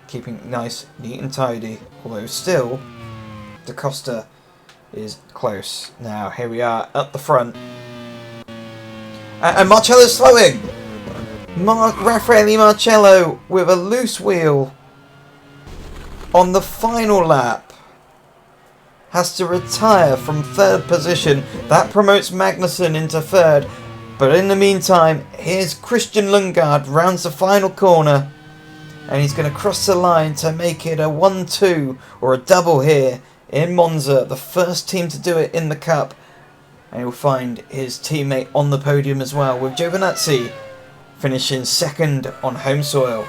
keeping nice, neat and tidy, although still Da Costa is close. Now here we are at the front, and Marcello's slowing. Raffaele Marcello with a loose wheel on the final lap has to retire from 3rd position. That promotes Magnussen into 3rd, but in the meantime here's Christian Lundgaard, rounds the final corner, and he's going to cross the line to make it a 1-2 or a double here in Monza, the first team to do it in the Cup, and he'll find his teammate on the podium as well, with Giovinazzi finishing 2nd on home soil.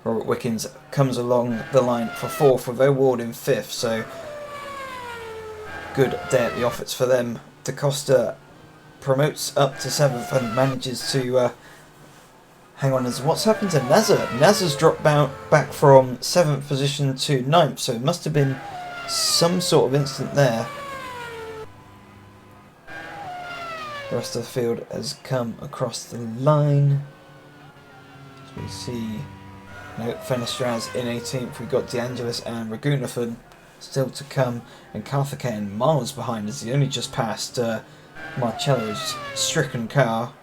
Robert Wickens comes along the line for 4th, with O'Ward in 5th, so good day at the office for them. Da Costa promotes up to 7th and manages to hang on. As what's happened to Nazar? Nazar's dropped back from 7th position to 9th, so it must have been some sort of incident there. The rest of the field has come across the line. As we see, no, Fenestraz in 18th. We've got De Angelis and Raghunathan still to come, and Karthikeyan miles behind as he only just passed Marcello's stricken car.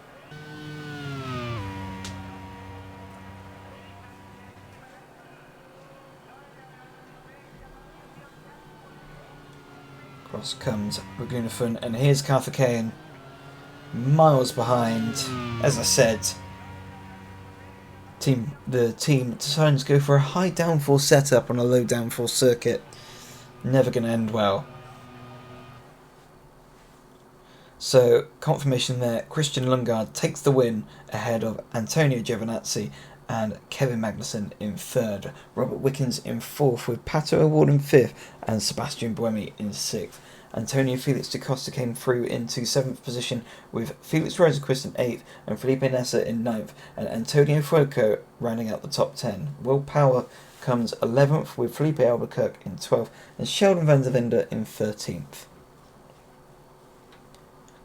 Across comes Raghunathan, and here's Karthikeyan miles behind. As I said, the team deciding to go for a high downforce setup on a low downforce circuit. Never going to end well. So, confirmation there, Christian Lundgaard takes the win ahead of Antonio Giovinazzi and Kevin Magnussen in 3rd. Robert Wickens in 4th, with Pato O'Ward in 5th and Sebastian Buemi in 6th. Antonio Felix da Costa came through into 7th position, with Felix Rosenqvist in 8th and Felipe Nasser in 9th, and Antonio Fuoco rounding out the top 10. Will Power comes 11th, with Felipe Albuquerque in 12th and Sheldon van der Linde in 13th.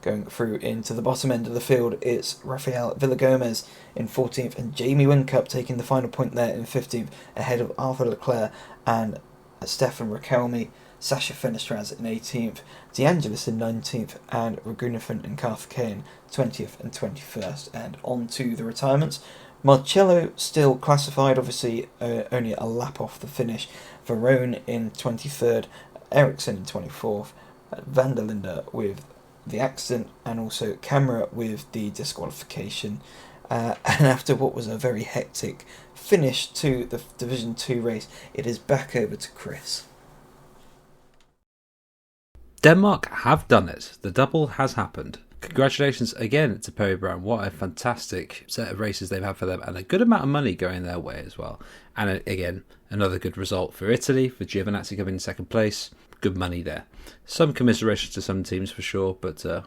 Going through into the bottom end of the field, it's Rafael Villagomez in 14th and Jamie Whincup taking the final point there in 15th, ahead of Arthur Leclerc and Stefan Rakelmi. Sasha Fenestraz in 18th, De Angelis in 19th, and Raghunathan and Karthikeyan 20th and 21st. And on to the retirements. Marcello still classified, obviously only a lap off the finish. Verone in 23rd, Ericsson in 24th, van der Linde with the accident, and also Camera with the disqualification. And after what was a very hectic finish to the Division 2 race, it is back over to Chris. Denmark have done it. The double has happened. Congratulations again to Perry Brown. What a fantastic set of races they've had for them, and a good amount of money going their way as well. And again, another good result for Italy, for Giovinazzi coming in 2nd place. Good money there. Some commiserations to some teams for sure, but a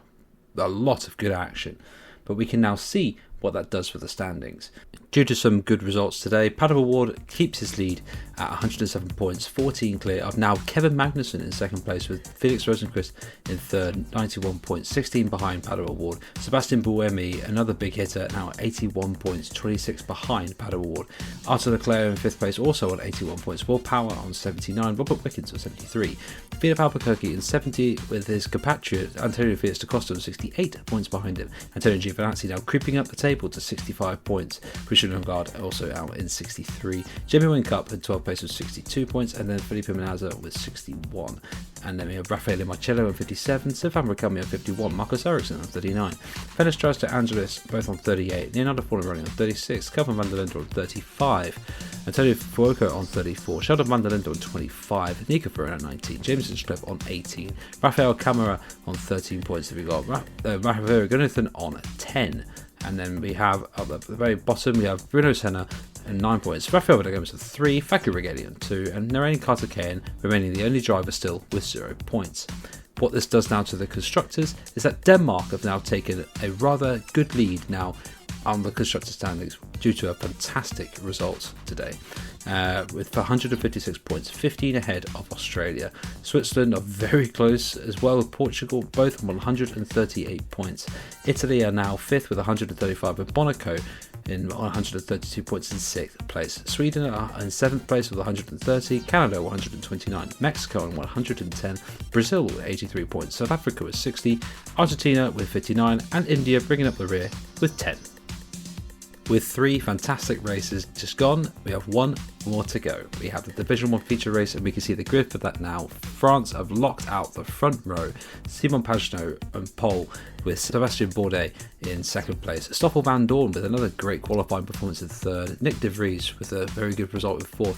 lot of good action. But we can now see what that does for the standings. Due to some good results today, Pato O'Ward keeps his lead at 107 points, 14 clear of now Kevin Magnussen in 2nd place, with Felix Rosenqvist in 3rd, 91 points, 16 behind Pato O'Ward. Sebastian Buemi, another big hitter, now 81 points, 26 behind Pato O'Ward. Arthur Leclerc in 5th place, also on 81 points. Will Power on 79, Robert Wickens on 73. Philip Albuquerque in 70, with his compatriot Antonio Felix da Costa on 68 points behind him. Antonio Giovinazzi now creeping up the table to 65 points. Christian Lundgaard also out in 63. Jamie Whincup in 12th place with 62 points, and then Felipe Manaza with 61. And then we have Raffaele Marcello on 57, Stefan Rakelmi on 51, Marcus Ericsson on 39, Fenestraz De Angelis both on 38, Leonardo Fornaroli on 36, Kelvin van der Linde on 35, Antonio Fuoco on 34, Sheldon van der Linde on 25, Nico Ferrer on 19, James Hinchcliffe on 18, Rafael Camara on 13 points. We got Rafael Raghunathan on 10. And then we have at the very bottom, we have Bruno Senna and 9 points. Rafael Gomes with 3, Fakir Regalian 2, and Narain Karthikeyan remaining the only driver still with 0 points. What this does now to the constructors is that Denmark have now taken a rather good lead now on the constructor standings due to a fantastic result today, with 156 points, 15 ahead of Australia. Switzerland are very close as well with Portugal, both on 138 points. Italy are now 5th with 135, with Monaco in 132 points in 6th place. Sweden are in 7th place with 130, Canada 129, Mexico on 110, Brazil with 83 points, South Africa with 60, Argentina with 59, and India bringing up the rear with 10. With 3 fantastic races just gone, we have 1 more to go. We have the Division 1 feature race, and we can see the grid for that now. France have locked out the front row. Simon Pagenaud on pole, with Sébastien Bourdais in 2nd place. Stoffel Van Dorn with another great qualifying performance in 3rd. Nick De Vries with a very good result in 4th.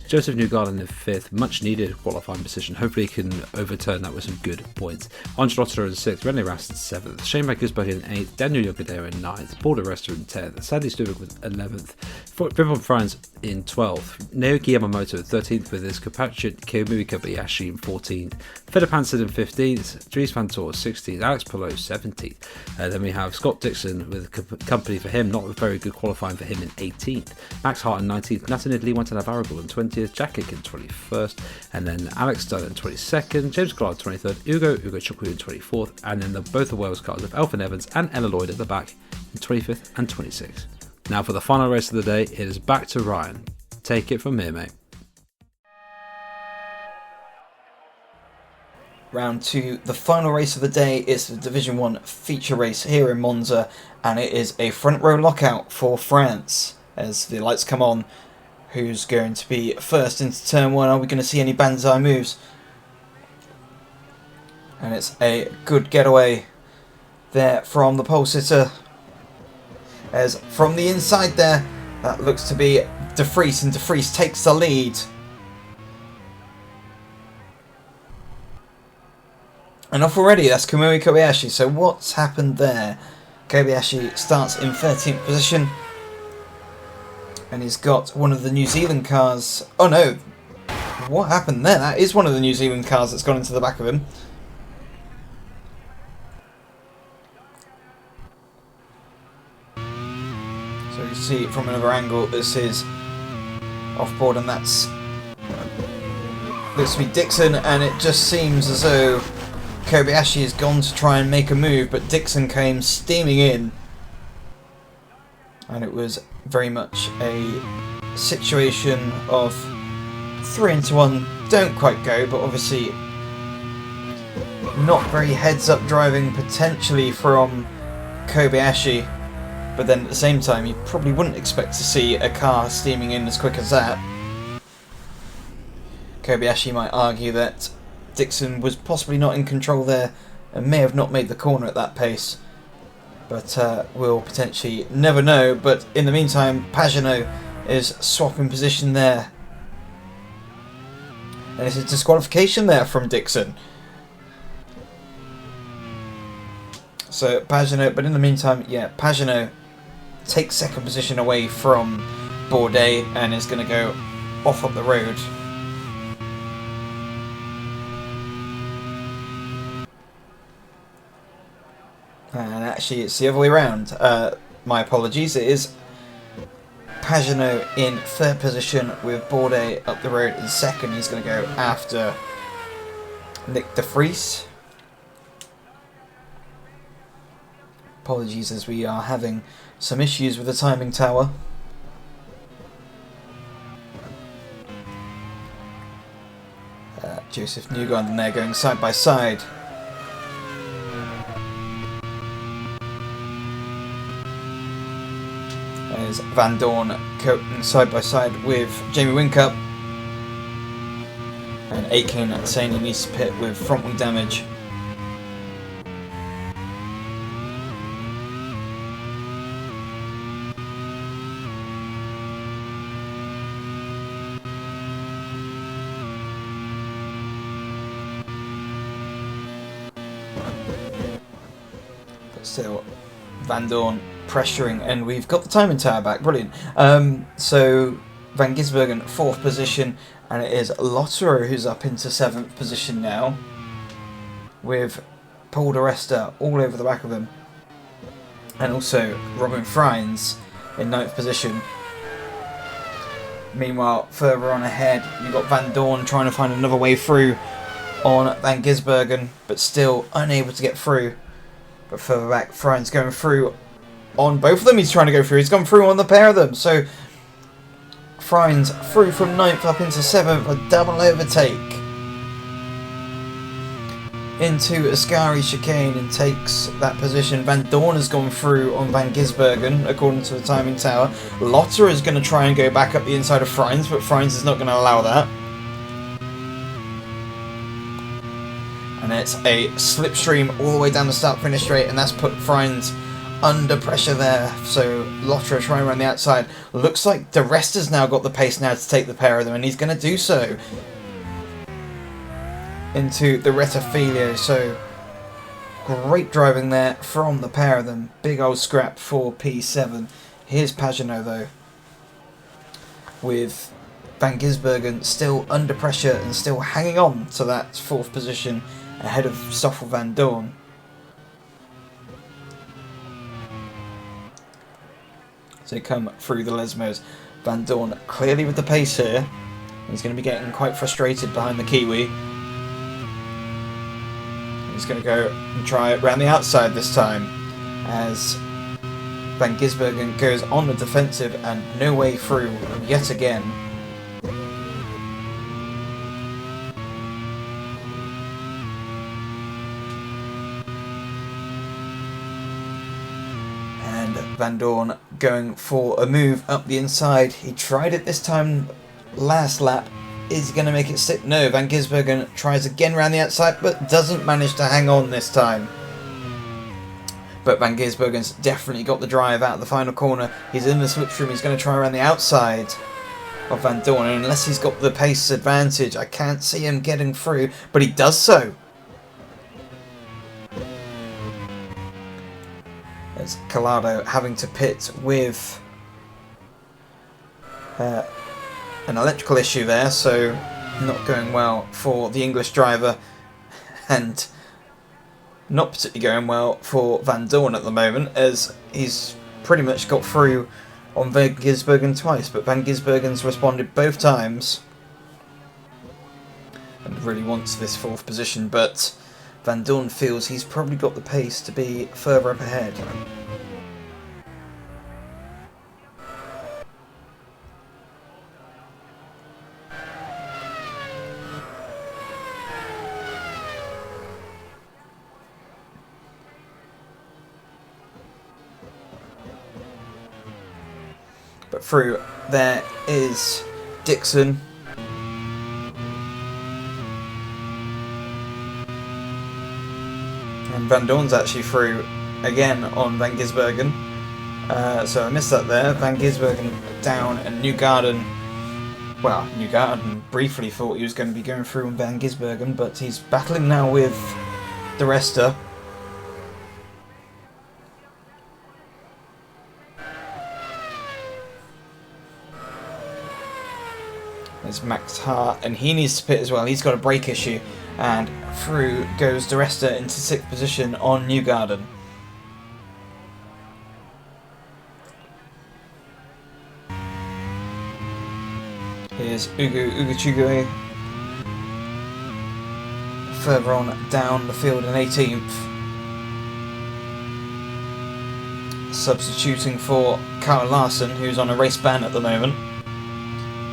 Joseph Newgarden in 5th, much needed qualifying position. Hopefully he can overturn that with some good points. Angel Otto in 6th, René Rast in 7th, Shane Gusbach in 8th, Daniel Yogadeo in 9th, Paul de Resta in 10th, Sandy Stuvik with 11th, Vivon Franz in 12th, Naoki Yamamoto 13th with his compatriot Kiyomiya Kobayashi in 14th, Philip Hansen in 15th, Dries Van Tor 16th, Alex Palou 17th. Then we have Scott Dixon with company for him, not very good qualifying for him in 18th, Max Hart in 19th, Nathan Italy went to Navarro in 20th, Jack Hick in 21st, and then Alex Dunn in 22nd, James Collard 23rd, Ugo Chukwu in 24th, and then both the Wales cars of Elfyn Evans and Ella Lloyd at the back in 25th and 26th. Now for the final race of the day, it is back to Ryan. Take it from here, mate. Round 2, the final race of the day is the Division 1 feature race here in Monza, and it is a front row lockout for France. As the lights come on, who's going to be first into turn 1? Are we going to see any banzai moves? And it's a good getaway there from the pole sitter. As from the inside there, that looks to be De Vries, and De Vries takes the lead. And off already, that's Kiyomiya Kobayashi. So what's happened there? Kobayashi starts in 13th position. And he's got one of the New Zealand cars. Oh no, what happened there? That is one of the New Zealand cars that's gone into the back of him. So you see it from another angle, this is off board, and that's looks to be Dixon, and it just seems as though Kobayashi has gone to try and make a move, but Dixon came steaming in, and it was very much a situation of 3 into 1, don't quite go, but obviously not very heads up driving potentially from Kobayashi, but then at the same time you probably wouldn't expect to see a car steaming in as quick as that. Kobayashi might argue that Dixon was possibly not in control there and may have not made the corner at that pace, but we'll potentially never know. But in the meantime, Pagenaud is swapping position there, and it's a disqualification there from Dixon. So Pagenaud, but in the meantime, yeah, Pagenaud takes 2nd position away from Bourdais and is going to go off up the road. And actually it's the other way around. My apologies. It is Pagenaud in 3rd position with Bourdais up the road in 2nd. He's going to go after Nick De Vries. Apologies as we are having some issues with the timing tower. Joseph Newgarden there going side by side. There's Van Dorn going side by side with Jamie Whincup. And Aitken saying he needs to pit with front wing damage. But still, Van Dorn pressuring, and we've got the timing tower back. Brilliant. So Van Gisbergen 4th position, and it is Lotterer who's up into 7th position now, with Paul de Resta all over the back of him, and also Robin Freins in 9th position. Meanwhile, further on ahead, you've got Van Dorn trying to find another way through on Van Gisbergen, but still unable to get through. But further back, Freins going through on both of them. He's trying to go through. He's gone through on the pair of them. So Freins through from 9th up into 7th, a double overtake into Ascari chicane and takes that position. Van Dorn has gone through on Van Gisbergen according to the timing tower. Lotter is going to try and go back up the inside of Freins, but Freins is not going to allow that. And it's a slipstream all the way down the start-finish straight, and that's put Freins under pressure there. So Lotter trying around the outside. Looks like de Resta's now got the pace now to take the pair of them, and he's going to do so into the Retafilio. So great driving there from the pair of them. Big old scrap for P7. Here's Pagenaud though, with Van Gisbergen still under pressure and still hanging on to that 4th position ahead of Stoffel Van Dorn. So they come through the Lesmos. Van Dorn clearly with the pace here. He's going to be getting quite frustrated behind the Kiwi. He's going to go and try it around the outside this time, as Van Gisbergen goes on the defensive and no way through yet again. And Van Dorn going for a move up the inside. He tried it this time last lap. Is he going to make it stick? No, Van Gisbergen tries again around the outside, but doesn't manage to hang on this time. But Van Gisbergen's definitely got the drive out of the final corner. He's in the slipstream. He's going to try around the outside of Van Dorn. And unless he's got the pace advantage, I can't see him getting through, but he does so. There's Collado having to pit with an electrical issue there, so not going well for the English driver, and not particularly going well for Van Dorn at the moment, as he's pretty much got through on Van Gisbergen twice, but Van Gisbergen's responded both times and really wants this 4th position, but Van Dorn feels he's probably got the pace to be further up ahead. But through there is Dixon. And Van Dorn's actually through again on Van Gisbergen. So I missed that there. Van Gisbergen down, and Newgarden briefly thought he was going to be going through on Van Gisbergen, but he's battling now with de Resta. There's Max Hart, and he needs to pit as well. He's got a brake issue, and through goes de Resta into 6th position on Newgarden. Here's Ugo Chugui further on down the field in 18th, substituting for Kyle Larson, who's on a race ban at the moment.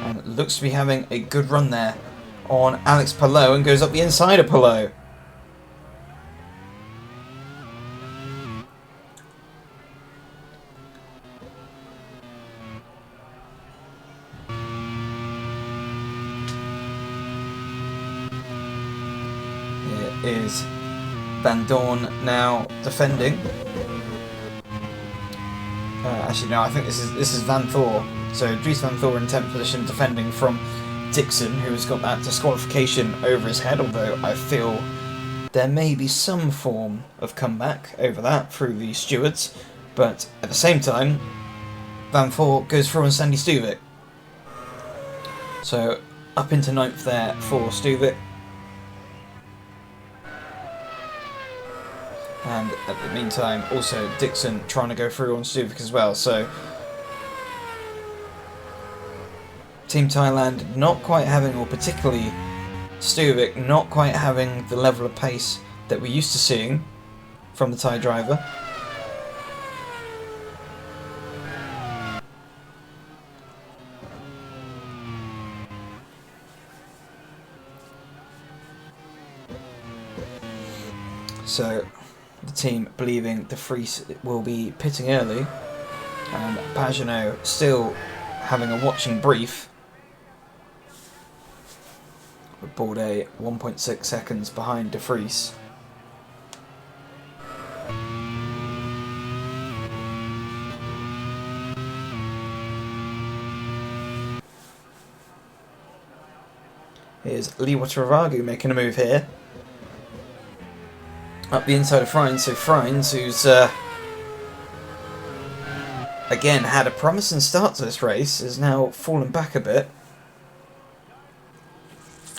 And looks to be having a good run there on Alex Palou, and goes up the inside of Palou. Here is Van Dorn now defending. Actually, no, I think this is Van Thor. So Dries Van Thor in 10th position, defending from Dixon, who has got that disqualification over his head, although I feel there may be some form of comeback over that through the stewards. But at the same time, Van Voort goes through on Sandy Stuvik. So up into 9th there for Stuvik. And at the meantime, also Dixon trying to go through on Stuvik as well. So Team Thailand not quite having, or particularly Stuvik, not quite having the level of pace that we're used to seeing from the Thai driver. So the team believing De Vries will be pitting early, and Pagenaud still having a watching brief. With Bourdais 1.6 seconds behind De Vries. Here's Liwa Travagu making a move here. Up the inside of Freins, so Freins, who's again had a promising start to this race, has now fallen back a bit.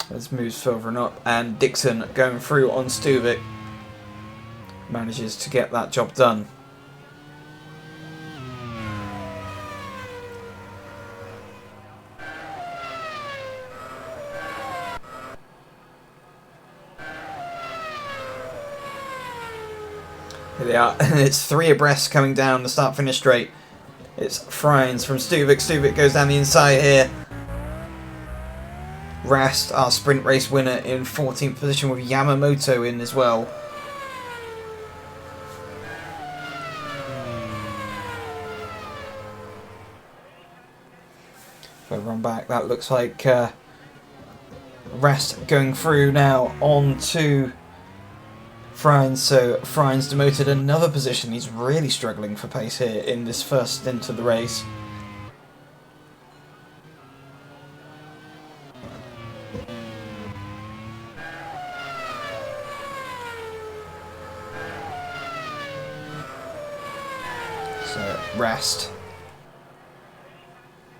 As moves further and up, and Dixon going through on Stuvik manages to get that job done. Here they are, and it's 3 abreast coming down the start-finish straight. It's Freins from Stuvik. Stuvik goes down the inside here. Rast, our sprint race winner, in 14th position with Yamamoto in as well. Further on back, that looks like Rast going through now on to Freins. So Freins demoted another position. He's really struggling for pace here in this first stint of the race. Rast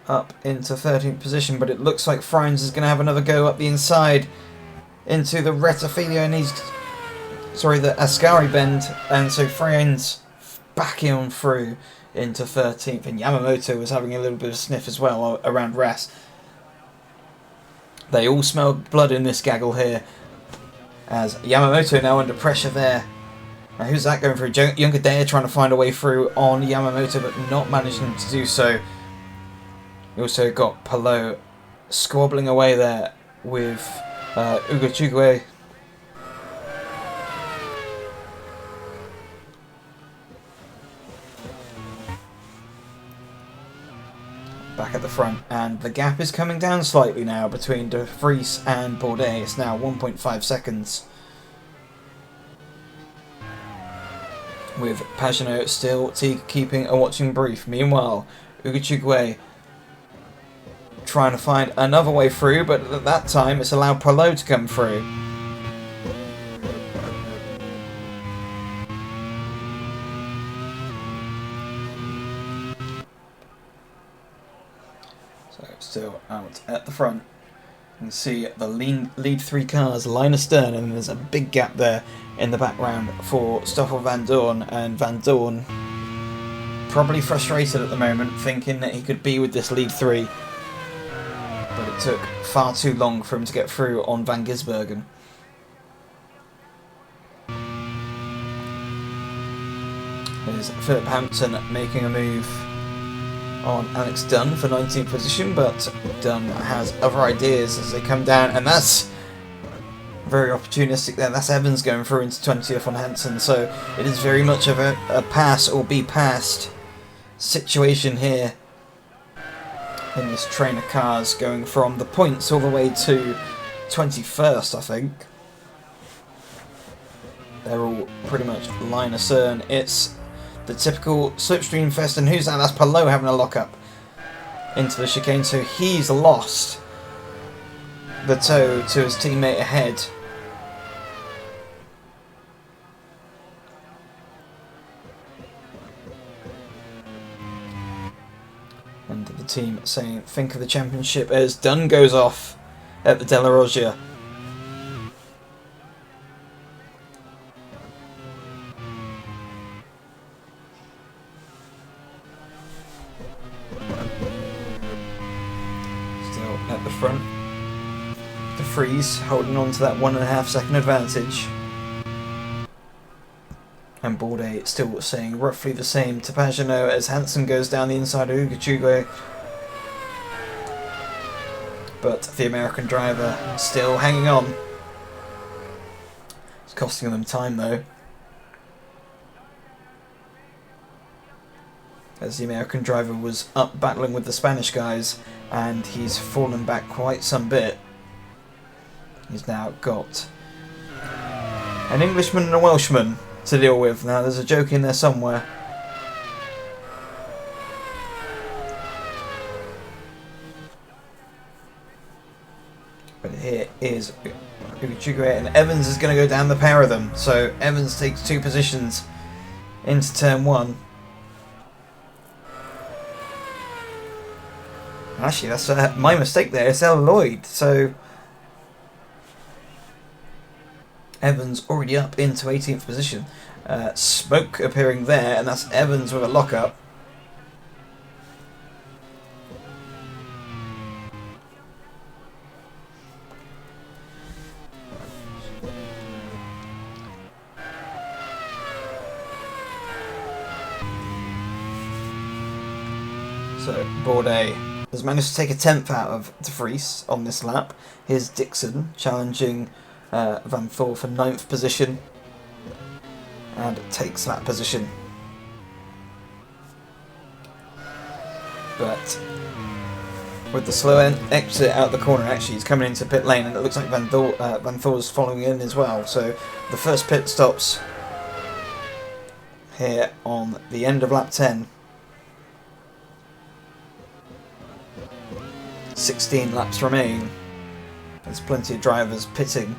up into 13th position, but it looks like Freins is going to have another go up the inside into the Rettifilo, and the Ascari bend, and so Freins back on through into 13th, and Yamamoto was having a little bit of a sniff as well around Rast. They all smell blood in this gaggle here, as Yamamoto now under pressure there. Now, who's that going through? Younger Daya trying to find a way through on Yamamoto, but not managing to do so. You also got Palou squabbling away there with Ugo Chugwe. Back at the front, and the gap is coming down slightly now between De Vries and Bourdais. It's now 1.5 seconds. With Pagenaud still keeping a watching brief. Meanwhile, Ugo Chugwe trying to find another way through, but at that time it's allowed Palou to come through. So still out at the front. You can see the lead 3 cars line astern, and there's a big gap there in the background for Stoffel Van Dorn, and Van Dorn probably frustrated at the moment, thinking that he could be with this lead 3, but it took far too long for him to get through on Van Gisbergen. There's Philip Hampton making a move on Alex Dunn for 19th position, but Dunn has other ideas as they come down, and that's very opportunistic there. That's Evans going through into 20th on Hansen, so it is very much of a pass or be passed situation here in this train of cars, going from the points all the way to 21st, I think. They're all pretty much line astern. It's the typical slipstream fest, and who's that? That's Palou having a lock-up into the chicane, so he's lost the toe to his teammate ahead. And the team saying, think of the championship as Dunn goes off at the Della Roggia. Still at the front. De Vries holding on to that 1.5 second advantage. And Bourdais still saying roughly the same to Pagenaud as Hansen goes down the inside of Ugochukwu. But the American driver still hanging on. It's costing them time though, as the American driver was up battling with the Spanish guys, and he's fallen back quite some bit. He's now got an Englishman and a Welshman to deal with. Now there's a joke in there somewhere. But here is Ugochukwu, and Evans is going to go down the pair of them. So Evans takes 2 positions into turn 1. Actually, that's my mistake there. It's Ella Lloyd. So Evans already up into 18th position. Smoke appearing there, and that's Evans with a lockup. So Bourdais has managed to take a 10th out of De Vries on this lap. Here's Dixon challenging Van Thor for 9th position, and takes that position. But with the slow exit out the corner, actually he's coming into pit lane, and it looks like Van Thor's following in as well. So the first pit stops here on the end of lap 10. 16 laps remain. There's plenty of drivers pitting.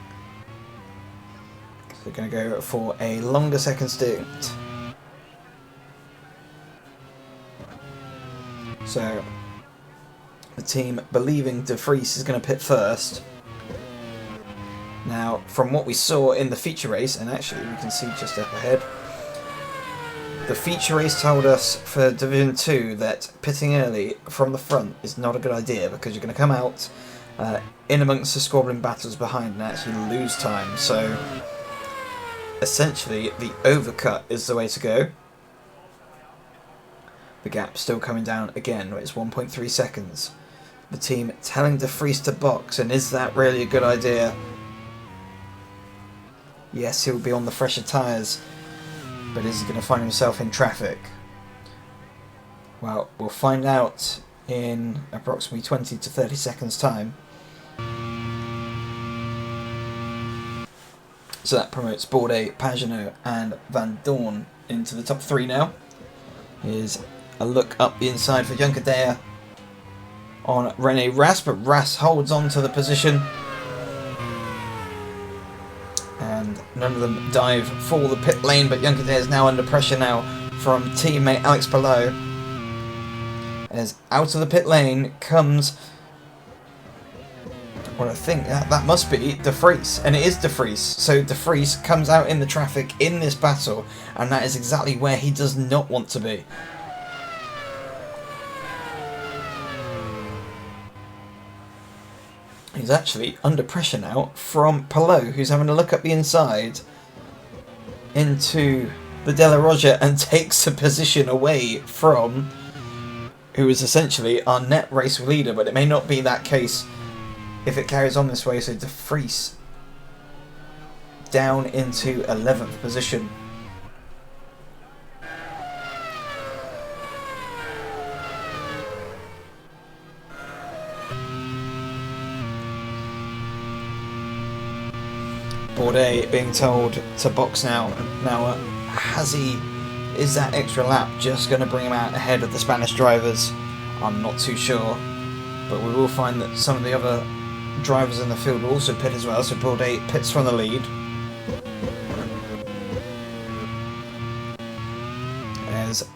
They're going to go for a longer second stint. So the team believing De Vries is going to pit first. Now, from what we saw in the feature race, and actually we can see just up ahead, the feature race told us for Division 2 that pitting early from the front is not a good idea, because you're going to come out in amongst the squabbling battles behind and actually lose time. So essentially the overcut is the way to go. The gap still coming down again, it's 1.3 seconds. The team telling De Vries to box, and is that really a good idea? Yes, he'll be on the fresher tyres, but is he going to find himself in traffic? Well, we'll find out in approximately 20 to 30 seconds time. So that promotes Bourdais, Pagenaud and Van Dorn into the top 3 now. Here's a look up the inside for Juncker on René Rast, but Rast holds on to the position. And none of them dive for the pit lane, but Juncker is now under pressure now from teammate Alex Palou. As out of the pit lane comes, well, I think that must be De Vries, and it is De Vries. So De Vries comes out in the traffic in this battle, and that is exactly where he does not want to be. He's actually under pressure now from Palou, who's having a look up the inside into the Della Roggia and takes a position away from who is essentially our net race leader, but it may not be that case if it carries on this way. So De Vries down into 11th position. Bourdais being told to box now. Now, is that extra lap just going to bring him out ahead of the Spanish drivers? I'm not too sure, but we will find that some of the other drivers in the field will also pit as well. So Bourdais pits from the lead. As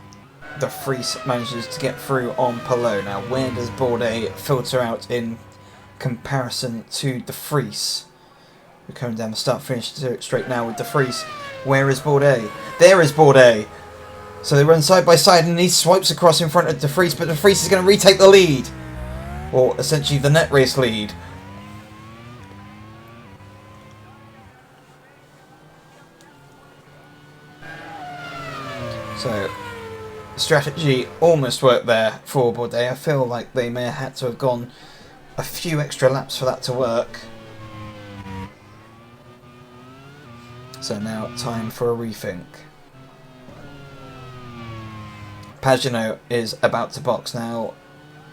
De Vries manages to get through on Palou. Now, where does Bourdais filter out in comparison to De Vries? We're coming down the start-finish straight now with De Vries. Where is Bourdais? There is Bourdais! So they run side by side and he swipes across in front of De Vries, but De Vries is going to retake the lead. Or essentially the net race lead. So, strategy almost worked there for Bourdais. I feel like they may have had to have gone a few extra laps for that to work. So now time for a rethink. Pagenaud is about to box now.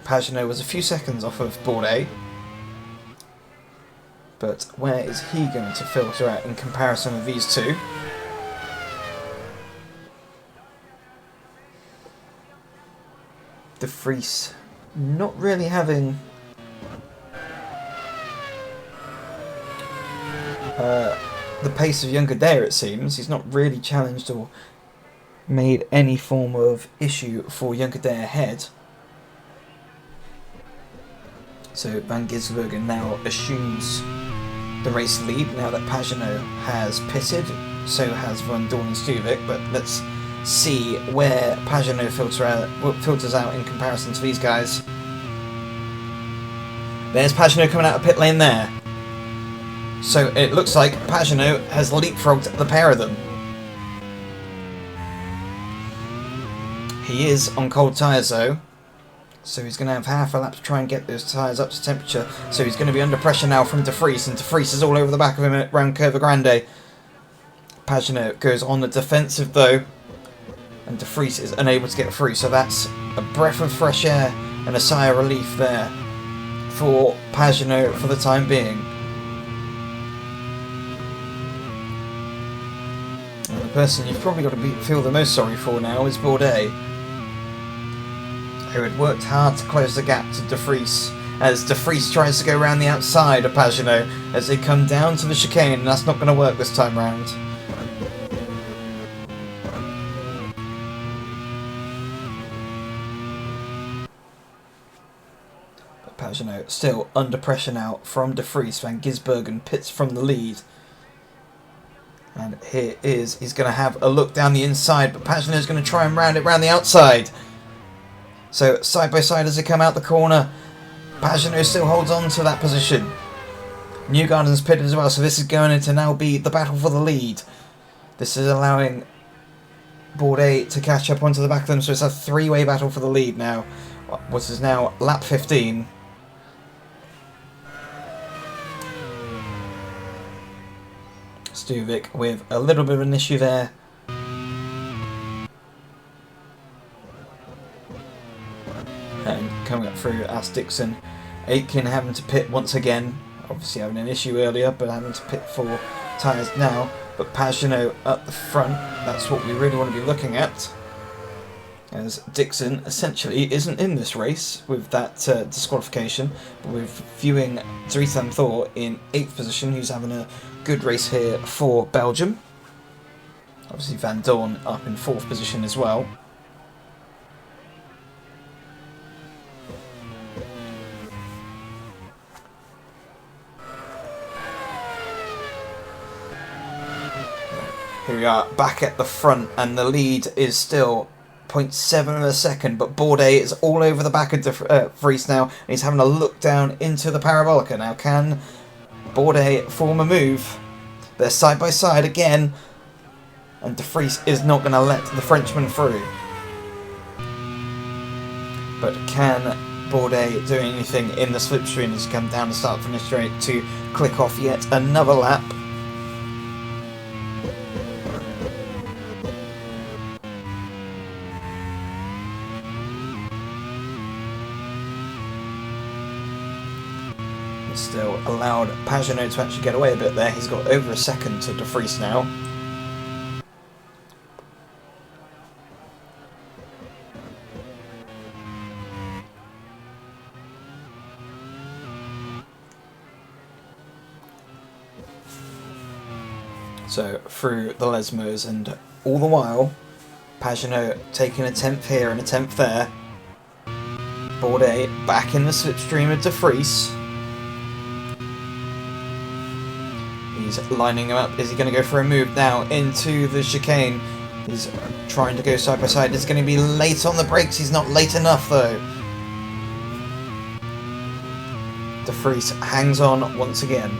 Pagenaud was a few seconds off of Bourdais. But where is he going to filter out in comparison with these two? De Vries not really having the pace of younger Dare, it seems. He's not really challenged or made any form of issue for younger Dare ahead. So Van Gisbergen now assumes the race lead now that Pagenaud has pitted. So has Van Dorn and Stuvik, but let's see where Pagenaud filters out in comparison to these guys. There's Pagenaud coming out of pit lane there. So it looks like Pagenaud has leapfrogged the pair of them. He is on cold tyres though, so he's going to have half a lap to try and get those tyres up to temperature. So he's going to be under pressure now from De Vries, and De Vries is all over the back of him around Curva Grande. Pagenaud goes on the defensive though, and De Vries is unable to get through, so that's a breath of fresh air and a sigh of relief there for Pagenaud for the time being. And the person you've probably got to feel the most sorry for now is Bourdais, who had worked hard to close the gap to De Vries, as De Vries tries to go around the outside of Pagenaud as they come down to the chicane, and that's not going to work this time round. Pagenaud still under pressure now from De Vries. Van Gisbergen pits from the lead. And here is, he's going to have a look down the inside, but Pagenaud's going to try and round it round the outside. So side by side as they come out the corner, Pagenaud still holds on to that position. Newgarden's pitted as well, so this is going to now be the battle for the lead. This is allowing Bourdais to catch up onto the back of them, so it's a three-way battle for the lead now. What is now lap 15. Stuvik with a little bit of an issue there. And coming up through as Dixon. Aitken having to pit once again. Obviously having an issue earlier, but having to pit for tyres now. But Pagenaud up the front, that's what we really want to be looking at. As Dixon essentially isn't in this race with that disqualification. But we're viewing Dries Thor in 8th position, who's having a good race here for Belgium. Obviously Van Dorn up in 4th position as well. Here we are back at the front, and the lead is still 0.7 of a second, but Bourdais is all over the back of De Vries now, and he's having a look down into the Parabolica. Now can Bourdais form a move? They're side by side again, and De Vries is not going to let the Frenchman through. But can Bourdais do anything in the slipstream as he comes down the start finish straight to click off yet another lap? Still allowed Pagenaud to actually get away a bit there. He's got over a second to De Vries now. So through the Lesmos, and all the while Pagenaud taking a 10th here and a 10th there. Bourdais back in the slipstream of De Vries. He's lining him up. Is he going to go for a move now into the chicane? He's trying to go side by side. He's going to be late on the brakes. He's not late enough though. De Vries hangs on once again.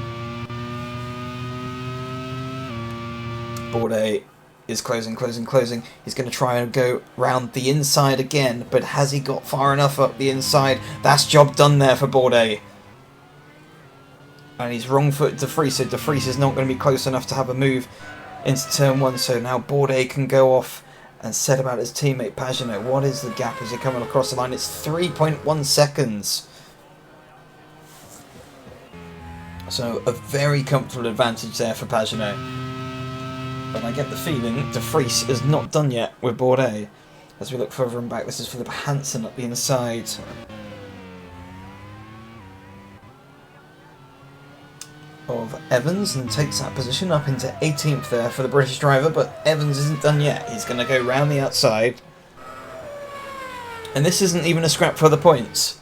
Bourdais is closing. He's going to try and go round the inside again, but has he got far enough up the inside? That's job done there for Bourdais. And he's wrong foot De Vries, so De Vries is not going to be close enough to have a move into turn 1, so now Bourdais can go off and set about his teammate Pagenaud. What is the gap as you're coming across the line? It's 3.1 seconds. So a very comfortable advantage there for Pagenaud. But I get the feeling De Vries is not done yet with Bourdais. As we look further and back, this is Philip Hansen up the inside. Of Evans, and takes that position up into 18th there for the British driver, but Evans isn't done yet. He's going to go round the outside. And this isn't even a scrap for the points.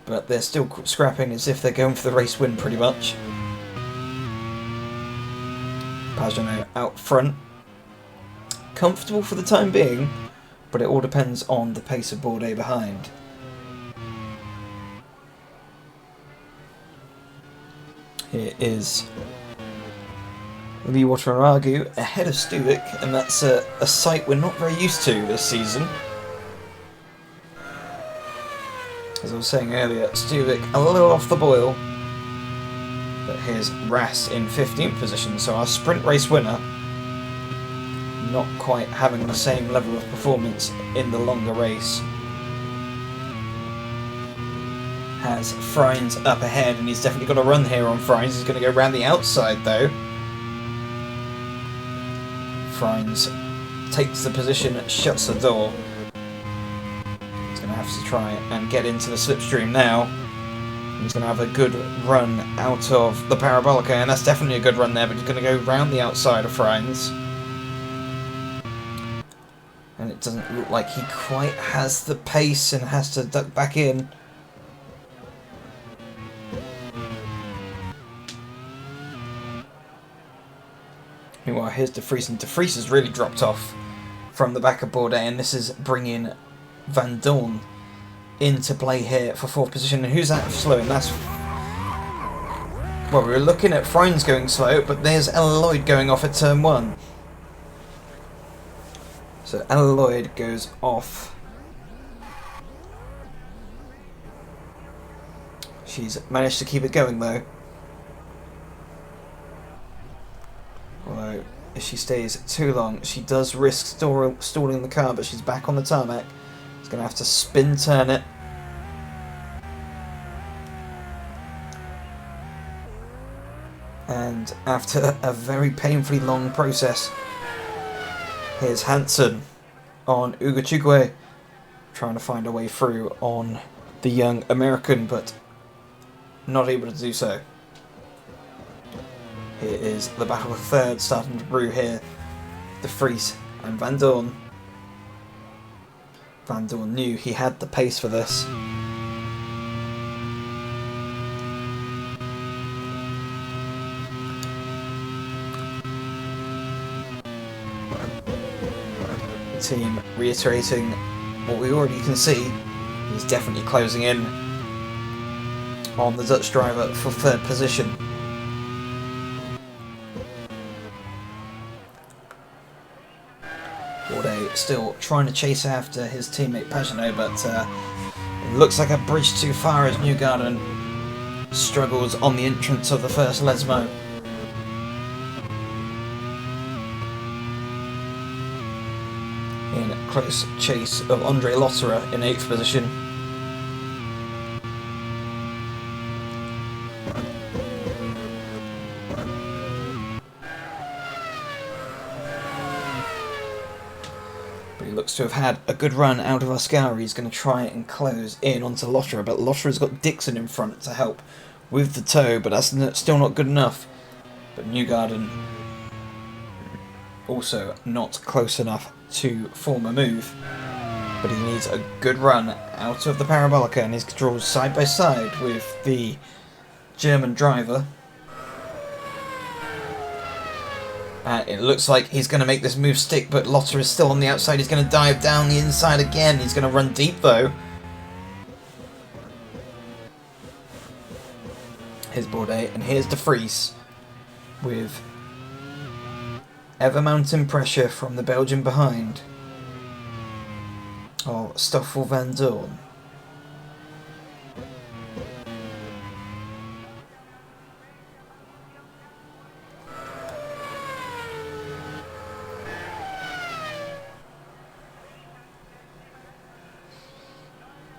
But they're still scrapping as if they're going for the race win pretty much. Pagenaud out front. Comfortable for the time being, but it all depends on the pace of Bourdais behind. Here is Lee Wateraragu ahead of Stuvik, and that's a sight we're not very used to this season. As I was saying earlier, Stuvik a little off the boil, but here's Ras in 15th position, so our sprint race winner not quite having the same level of performance in the longer race. Has Freins up ahead, and he's definitely got a run here on Freins. He's going to go round the outside though. Freins takes the position, shuts the door. He's going to have to try and get into the slipstream now. He's going to have a good run out of the Parabolica, and that's definitely a good run there, but he's going to go round the outside of Freins. And it doesn't look like he quite has the pace and has to duck back in. Meanwhile, here's De Vries, and De Vries has really dropped off from the back of Bourdais, and this is bringing Van Dorn into play here for 4th position. And who's that slowing? That's... well, we were looking at Freins going slow, but there's Ella Lloyd going off at turn 1. So Ella Lloyd goes off. She's managed to keep it going though. Although, if she stays too long, she does risk stalling the car, but she's back on the tarmac. She's going to have to spin turn it. And after a very painfully long process, here's Hansen on Ugo Chukwe, trying to find a way through on the young American, but not able to do so. Here is the battle of third starting to brew here. De Vries and Van Dorn. Van Dorn knew he had the pace for this. The team reiterating what we already can see. He's definitely closing in on the Dutch driver for 3rd position. Bourdais still trying to chase after his teammate Pagenaud, but it looks like a bridge too far as Newgarden struggles on the entrance of the first Lesmo. In close chase of Andre Lotterer in 8th position. Looks to have had a good run out of Ascari. He's going to try and close in onto Lotterer, but Lotterer's got Dixon in front to help with the tow, but that's still not good enough. But Newgarden also not close enough to form a move. But he needs a good run out of the Parabolica, and he draws side by side with the German driver. It looks like he's going to make this move stick, but Lotter is still on the outside. He's going to dive down the inside again. He's going to run deep, though. Here's Bourdais, and here's De Vries with ever-mounting pressure from the Belgian behind. Oh, Stoffel van Dorn.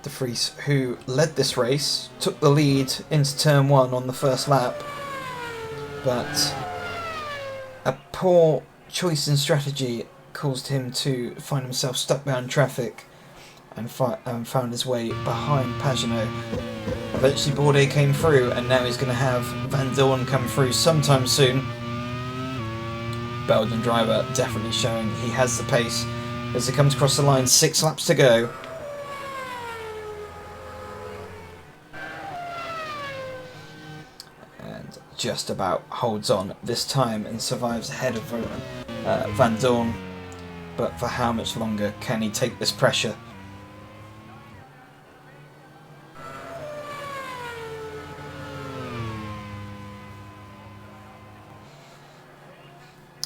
De Vries, who led this race, took the lead into turn 1 on the first lap, but a poor choice in strategy caused him to find himself stuck behind traffic and found his way behind Pagenaud. Eventually Bourdais came through, and now he's going to have Van Dorn come through sometime soon. Belgian driver definitely showing he has the pace as he comes across the line. 6 laps to go. Just about holds on this time and survives ahead of Van Dorn, but for how much longer can he take this pressure?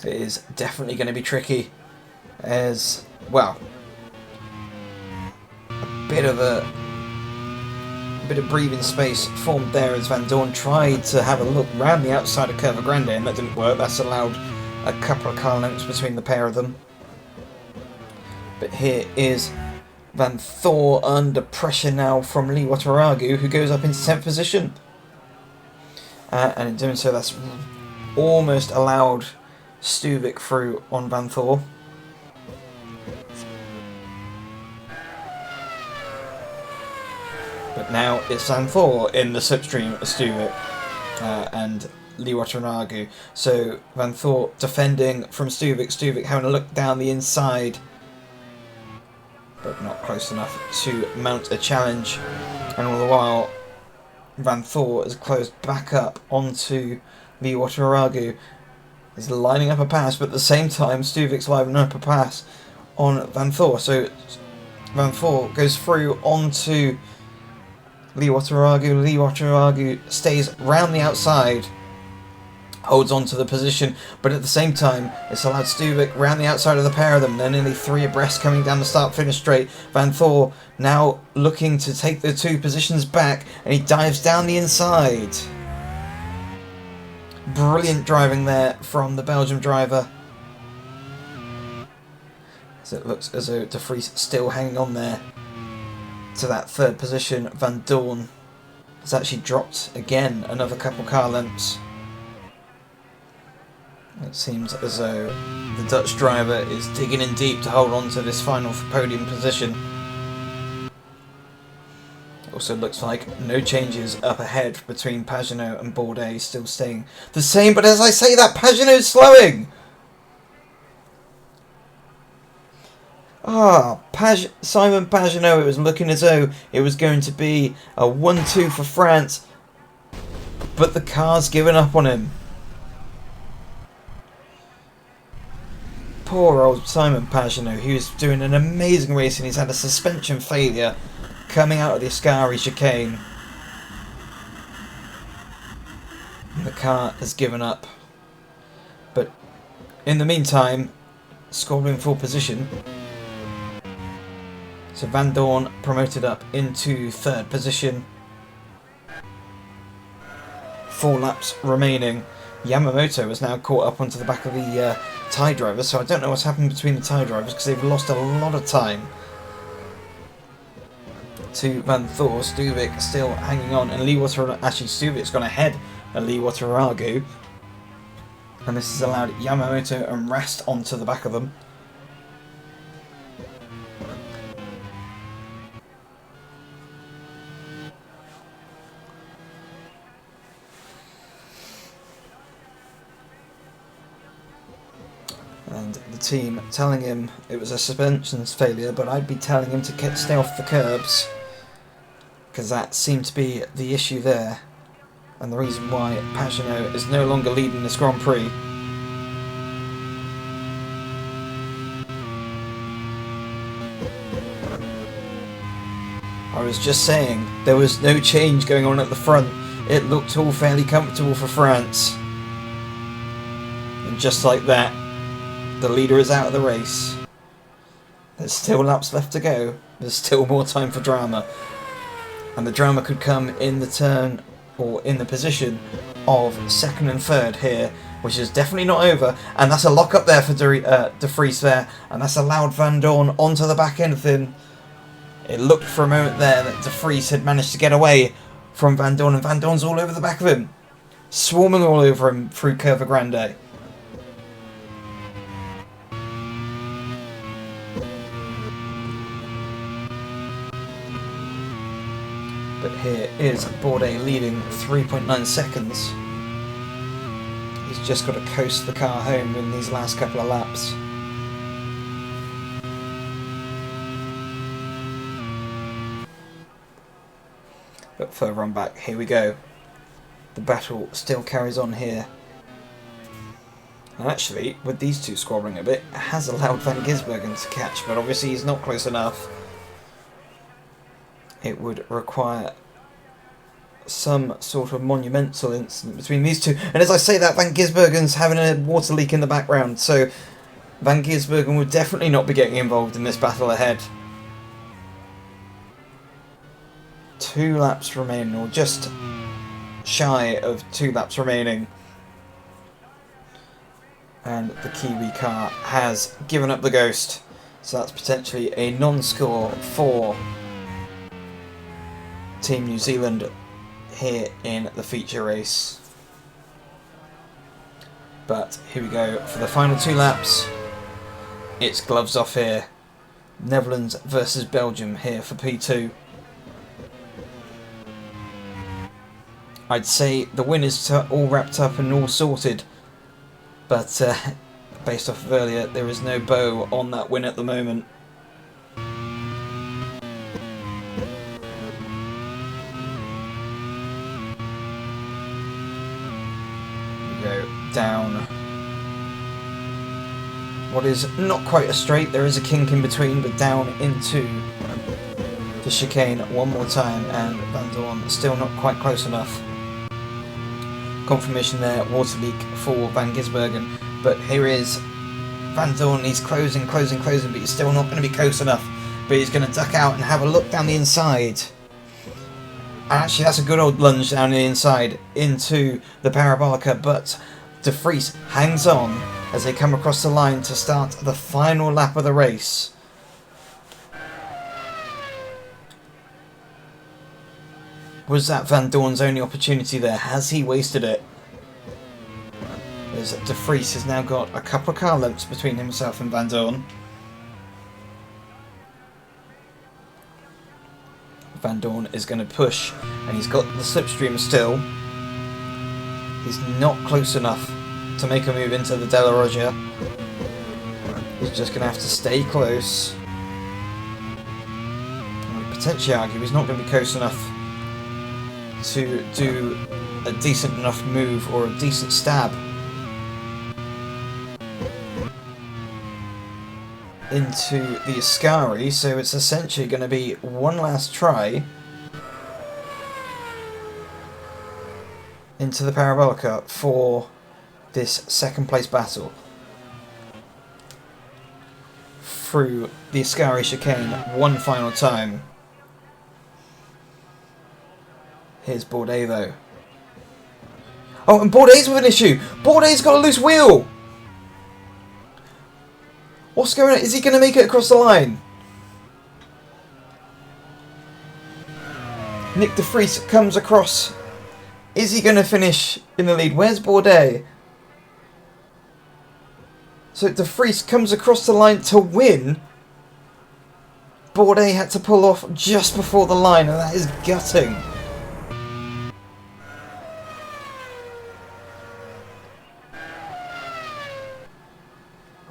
It is definitely going to be tricky, as well, a bit of breathing space formed there as Van Dorn tried to have a look round the outside of Curva Grande, and that didn't work. That's allowed a couple of car lengths between the pair of them. But here is Van Thor under pressure now from Lee Wataragu, who goes up into 10th position. And in doing so, that's almost allowed Stuvik through on Van Thor. But now it's Van Thor in the slipstream of Stuvik and Lee Watanabe. So Van Thor defending from Stuvik. Stuvik having a look down the inside, but not close enough to mount a challenge. And all the while, Van Thor is closed back up onto Lee Watanabe. He's lining up a pass, but at the same time, Stuvik's lining up a pass on Van Thor. So Van Thor goes through onto Lee Wataragu. Lee Wataragu stays round the outside, holds on to the position, but at the same time, it's allowed Stuvik round the outside of the pair of them. They're nearly 3 abreast coming down the start-finish straight. Van Thor now looking to take the 2 positions back, and he dives down the inside. Brilliant driving there from the Belgian driver. So it looks as though De Vries still hanging on there to that 3rd position. Van Dorn has actually dropped again another couple car lengths. It seems as though the Dutch driver is digging in deep to hold on to this final podium position. Also looks like no changes up ahead between Pagenaud and Bourdais, still staying the same, but as I say that, Pagenaud's slowing! Simon Pagenaud, it was looking as though it was going to be a 1-2 for France, but the car's given up on him. Poor old Simon Pagenaud, he was doing an amazing race and he's had a suspension failure coming out of the Ascari chicane. And the car has given up. But in the meantime, scored in full position. So Van Dorn promoted up into 3rd position. 4 laps remaining. Yamamoto has now caught up onto the back of the Thai driver, so I don't know what's happened between the Thai drivers because they've lost a lot of time to Van Thor. Stuvik still hanging on, and Lee Wataragu, actually Stuvik's gone ahead of Lee Wataragu, and this has allowed Yamamoto and Rast onto the back of them. And the team telling him it was a suspensions failure, but I'd be telling him to stay off the curbs, because that seemed to be the issue there, and the reason why Pagenaud is no longer leading this Grand Prix. I was just saying, there was no change going on at the front. It looked all fairly comfortable for France. And just like that, the leader is out of the race. There's still laps left to go. There's still more time for drama. And the drama could come in the turn, or in the position of second and third here, which is definitely not over. And that's a lock up there for De Vries there. And that's allowed Van Dorn onto the back end of him. It looked for a moment there that De Vries had managed to get away from Van Dorn, and Van Dorn's all over the back of him. Swarming all over him through Curva Grande. But here is Bourdais leading 3.9 seconds. He's just got to coast the car home in these last couple of laps. But further on back, here we go. The battle still carries on here. And actually, with these two squabbling a bit, it has allowed Van Gisbergen to catch, but obviously he's not close enough. It would require some sort of monumental incident between these two. And as I say that, Van Gisbergen's having a water leak in the background, so Van Gisbergen would definitely not be getting involved in this battle ahead. 2 laps remaining, or just shy of 2 laps remaining. And the Kiwi car has given up the ghost. So that's potentially a non-score for Team New Zealand here in the feature race. But here we go for the final 2 laps. It's gloves off here. Netherlands versus Belgium here for P2. I'd say the win is all wrapped up and all sorted, but based off of earlier, there is no bow on that win at the moment. We go down what is not quite a straight, there is a kink in between, but down into the chicane one more time, and Van Dorn still not quite close enough. Confirmation there, water leak for Van Gisbergen, but here is Van Dorn. He's closing, but he's still not going to be close enough. But he's going to duck out and have a look down the inside. Actually, that's a good old lunge down the inside into the parabolica, but De Vries hangs on as they come across the line to start the final lap of the race. Was that Van Dorn's only opportunity there? Has he wasted it? As De Vries has now got a couple of car lengths between himself and Van Dorn. Van Dorn is going to push, and he's got the slipstream still. He's not close enough to make a move into the Della Roggia. He's just going to have to stay close. I would potentially argue he's not going to be close enough to do a decent enough move or a decent stab into the Ascari, so it's essentially going to be one last try into the Parabolica for this second place battle through the Ascari chicane one final time. Here's Bourdais though. Oh, and Bourdais with an issue. Bourdais got a loose wheel. What's going on? Is he going to make it across the line? Nick De Vries comes across. Is he going to finish in the lead? Where's Bourdais? So De Vries comes across the line to win. Bourdais had to pull off just before the line, and that is gutting.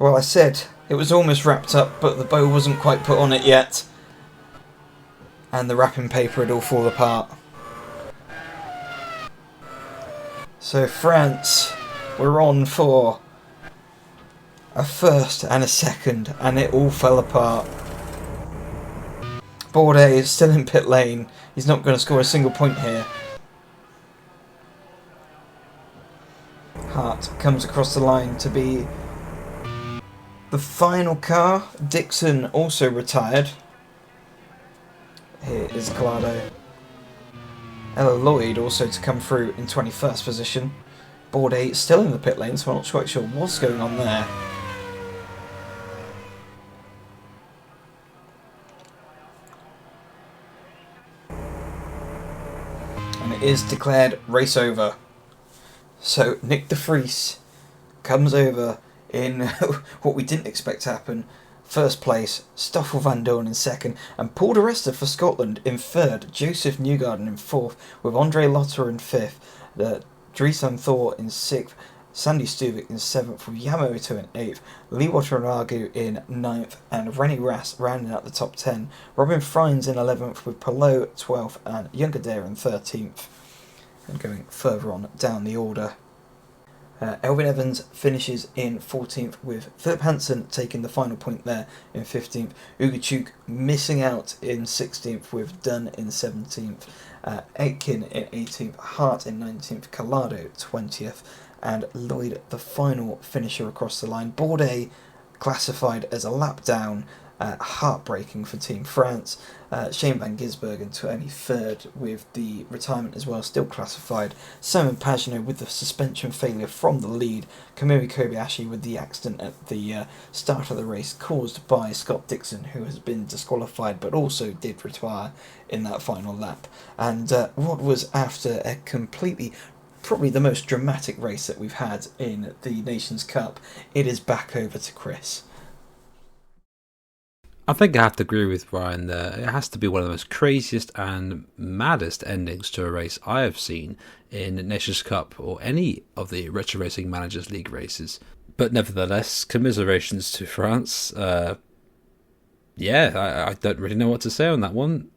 Well, I said it was almost wrapped up, but the bow wasn't quite put on it yet. And the wrapping paper had all fallen apart. So France were on for a first and a second, and it all fell apart. Bourdais is still in pit lane. He's not going to score a single point here. Hart comes across the line to be the final car. Dixon also retired. Here is Collado. Ella Lloyd also to come through in 21st position. Bourdais still in the pit lane, so I'm not quite sure what's going on there. And it is declared race over. So Nick de Vries comes over in what we didn't expect to happen. First place, Stoffel van Dorn in second, and Paul de Resta for Scotland in third, Joseph Newgarden in fourth, with Andre Lotter in fifth, Dries van Thor in sixth, Sandy Stuvik in seventh, with Yamamoto in eighth, Lee Watanabe in ninth, and Rennie Rast rounding out the top 10. Robin Freins in 11th, with Palou 12th, and Juncker in 13th. And going further on down the order, Elvin Evans finishes in 14th, with Philip Hansen taking the final point there in 15th. Ugachuk missing out in 16th, with Dunn in 17th. Aitken in 18th, Hart in 19th, Collado 20th, and Lloyd the final finisher across the line. Bourdais classified as a lap down, heartbreaking for Team France. Shane van Gisbergen 23rd with the retirement as well, still classified. Simon Pagenaud with the suspension failure from the lead. Kamui Kobayashi with the accident at the start of the race caused by Scott Dixon, who has been disqualified but also did retire in that final lap. And what was after a completely, probably the most dramatic race that we've had in the Nations Cup, it is back over to Chris. I think I have to agree with Ryan there. It has to be one of the most craziest and maddest endings to a race I have seen in Nations Cup or any of the Retro Racing Managers League races. But nevertheless, commiserations to France. I don't really know what to say on that one.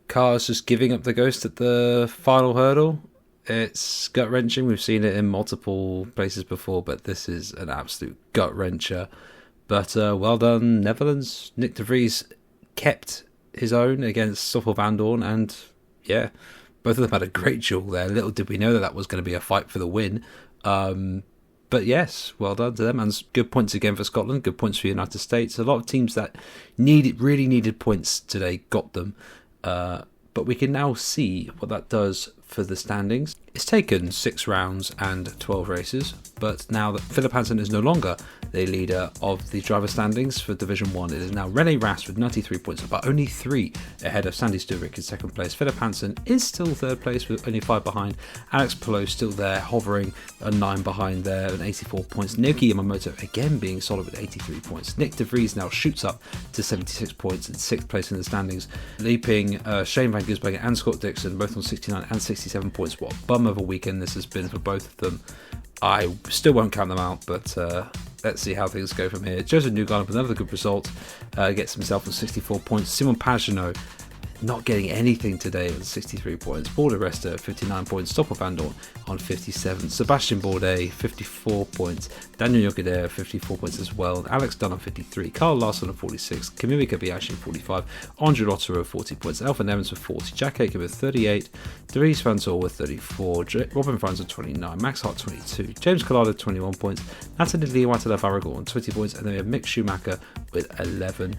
Cars just giving up the ghost at the final hurdle. It's gut-wrenching. We've seen it in multiple places before, but this is an absolute gut-wrencher. But well done, Netherlands. Nick de Vries kept his own against Stoffel van Dorn, and yeah, both of them had a great duel there. Little did we know that was going to be a fight for the win. But yes, well done to them, and good points again for Scotland, good points for the United States. A lot of teams that really needed points today got them. But we can now see what that does for the standings. It's taken 6 rounds and 12 races, but now that Philip Hansen is no longer the leader of the driver standings for Division 1, it is now Rennie Rast with 93 points, but only 3 ahead of Sandy Stuvik in second place. Philip Hansen is still third place with only 5 behind. Alex Palou still there, hovering a 9 behind there and 84 points. Naoki Yamamoto again being solid with 83 points. Nick de Vries now shoots up to 76 points in 6th place in the standings, leaping Shane van Gisbergen and Scott Dixon both on 69 and 67 points. What a bum of a weekend this has been for both of them. I still won't count them out, but let's see how things go from here. Joseph Newgarden with another good result, gets himself on 64 points. Simon Pagenaud not getting anything today with 63 points. Paul de Resta 59 points. Stoffel van Dorn on 57. Sebastian Bourdais 54 points. Daniel Yokodair 54 points as well. Alex Dunn on 53. Carl Larsson on 46. Kamui Kobayashi 45. Andre Lotterer 40 points. Elfyn Evans with 40. Jack Aitken with 38. Dries van Tor with 34. Robin Franz with 29. Max Hart 22. James Collado 21 points. Natalie Leewatala Farragut on 20 points. And then we have Mick Schumacher with 11.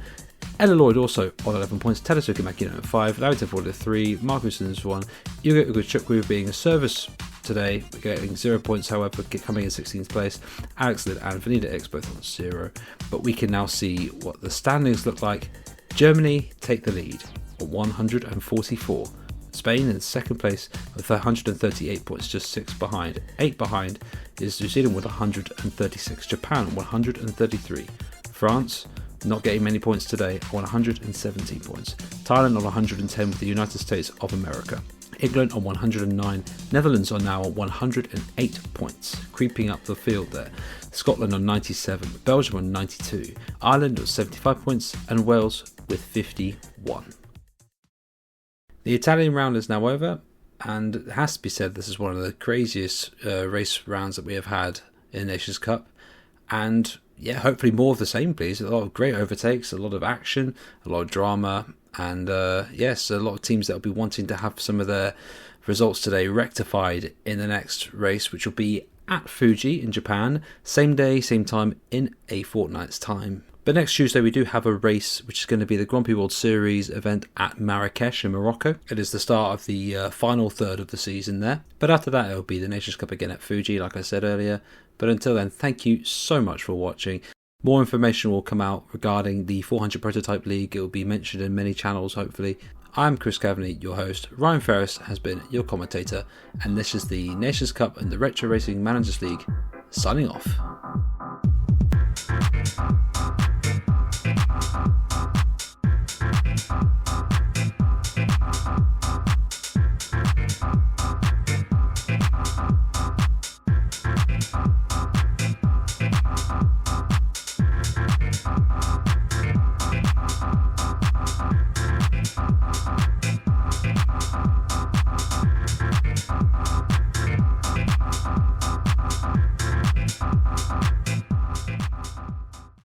Ella Lloyd also on 11 points, Tadasuke Makino at 5, Larry Teford at 3, Marcus is 1, Yugo Ugochukwu being a service today, getting 0 points, however, coming in 16th place, Alex Lid and Vanita X both on 0. But we can now see what the standings look like. Germany take the lead on 144. Spain in second place with 138 points, just 6 behind. 8 behind is New Zealand with 136, Japan 133, France not getting many points today on 117 points. Thailand on 110 with the United States of America. England on 109, Netherlands are now on 108 points, creeping up the field there. Scotland on 97, Belgium on 92, Ireland on 75 points, and Wales with 51. The Italian round is now over, and it has to be said this is one of the craziest race rounds that we have had in the Nations Cup. And yeah, hopefully more of the same, please. A lot of great overtakes, a lot of action, a lot of drama, and yes, a lot of teams that will be wanting to have some of their results today rectified in the next race, which will be at Fuji in Japan, same day, same time in a fortnight's time. But next Tuesday we do have a race which is going to be the Grand Prix World Series event at Marrakesh in Morocco. It is the start of the final third of the season there. But after that it will be the Nations Cup again at Fuji, like I said earlier. But until then, thank you so much for watching. More information will come out regarding the 400 Prototype League. It will be mentioned in many channels, hopefully. I'm Chris Kavanagh, your host. Ryan Ferris has been your commentator. And this is the Nations Cup and the Retro Racing Managers League, signing off.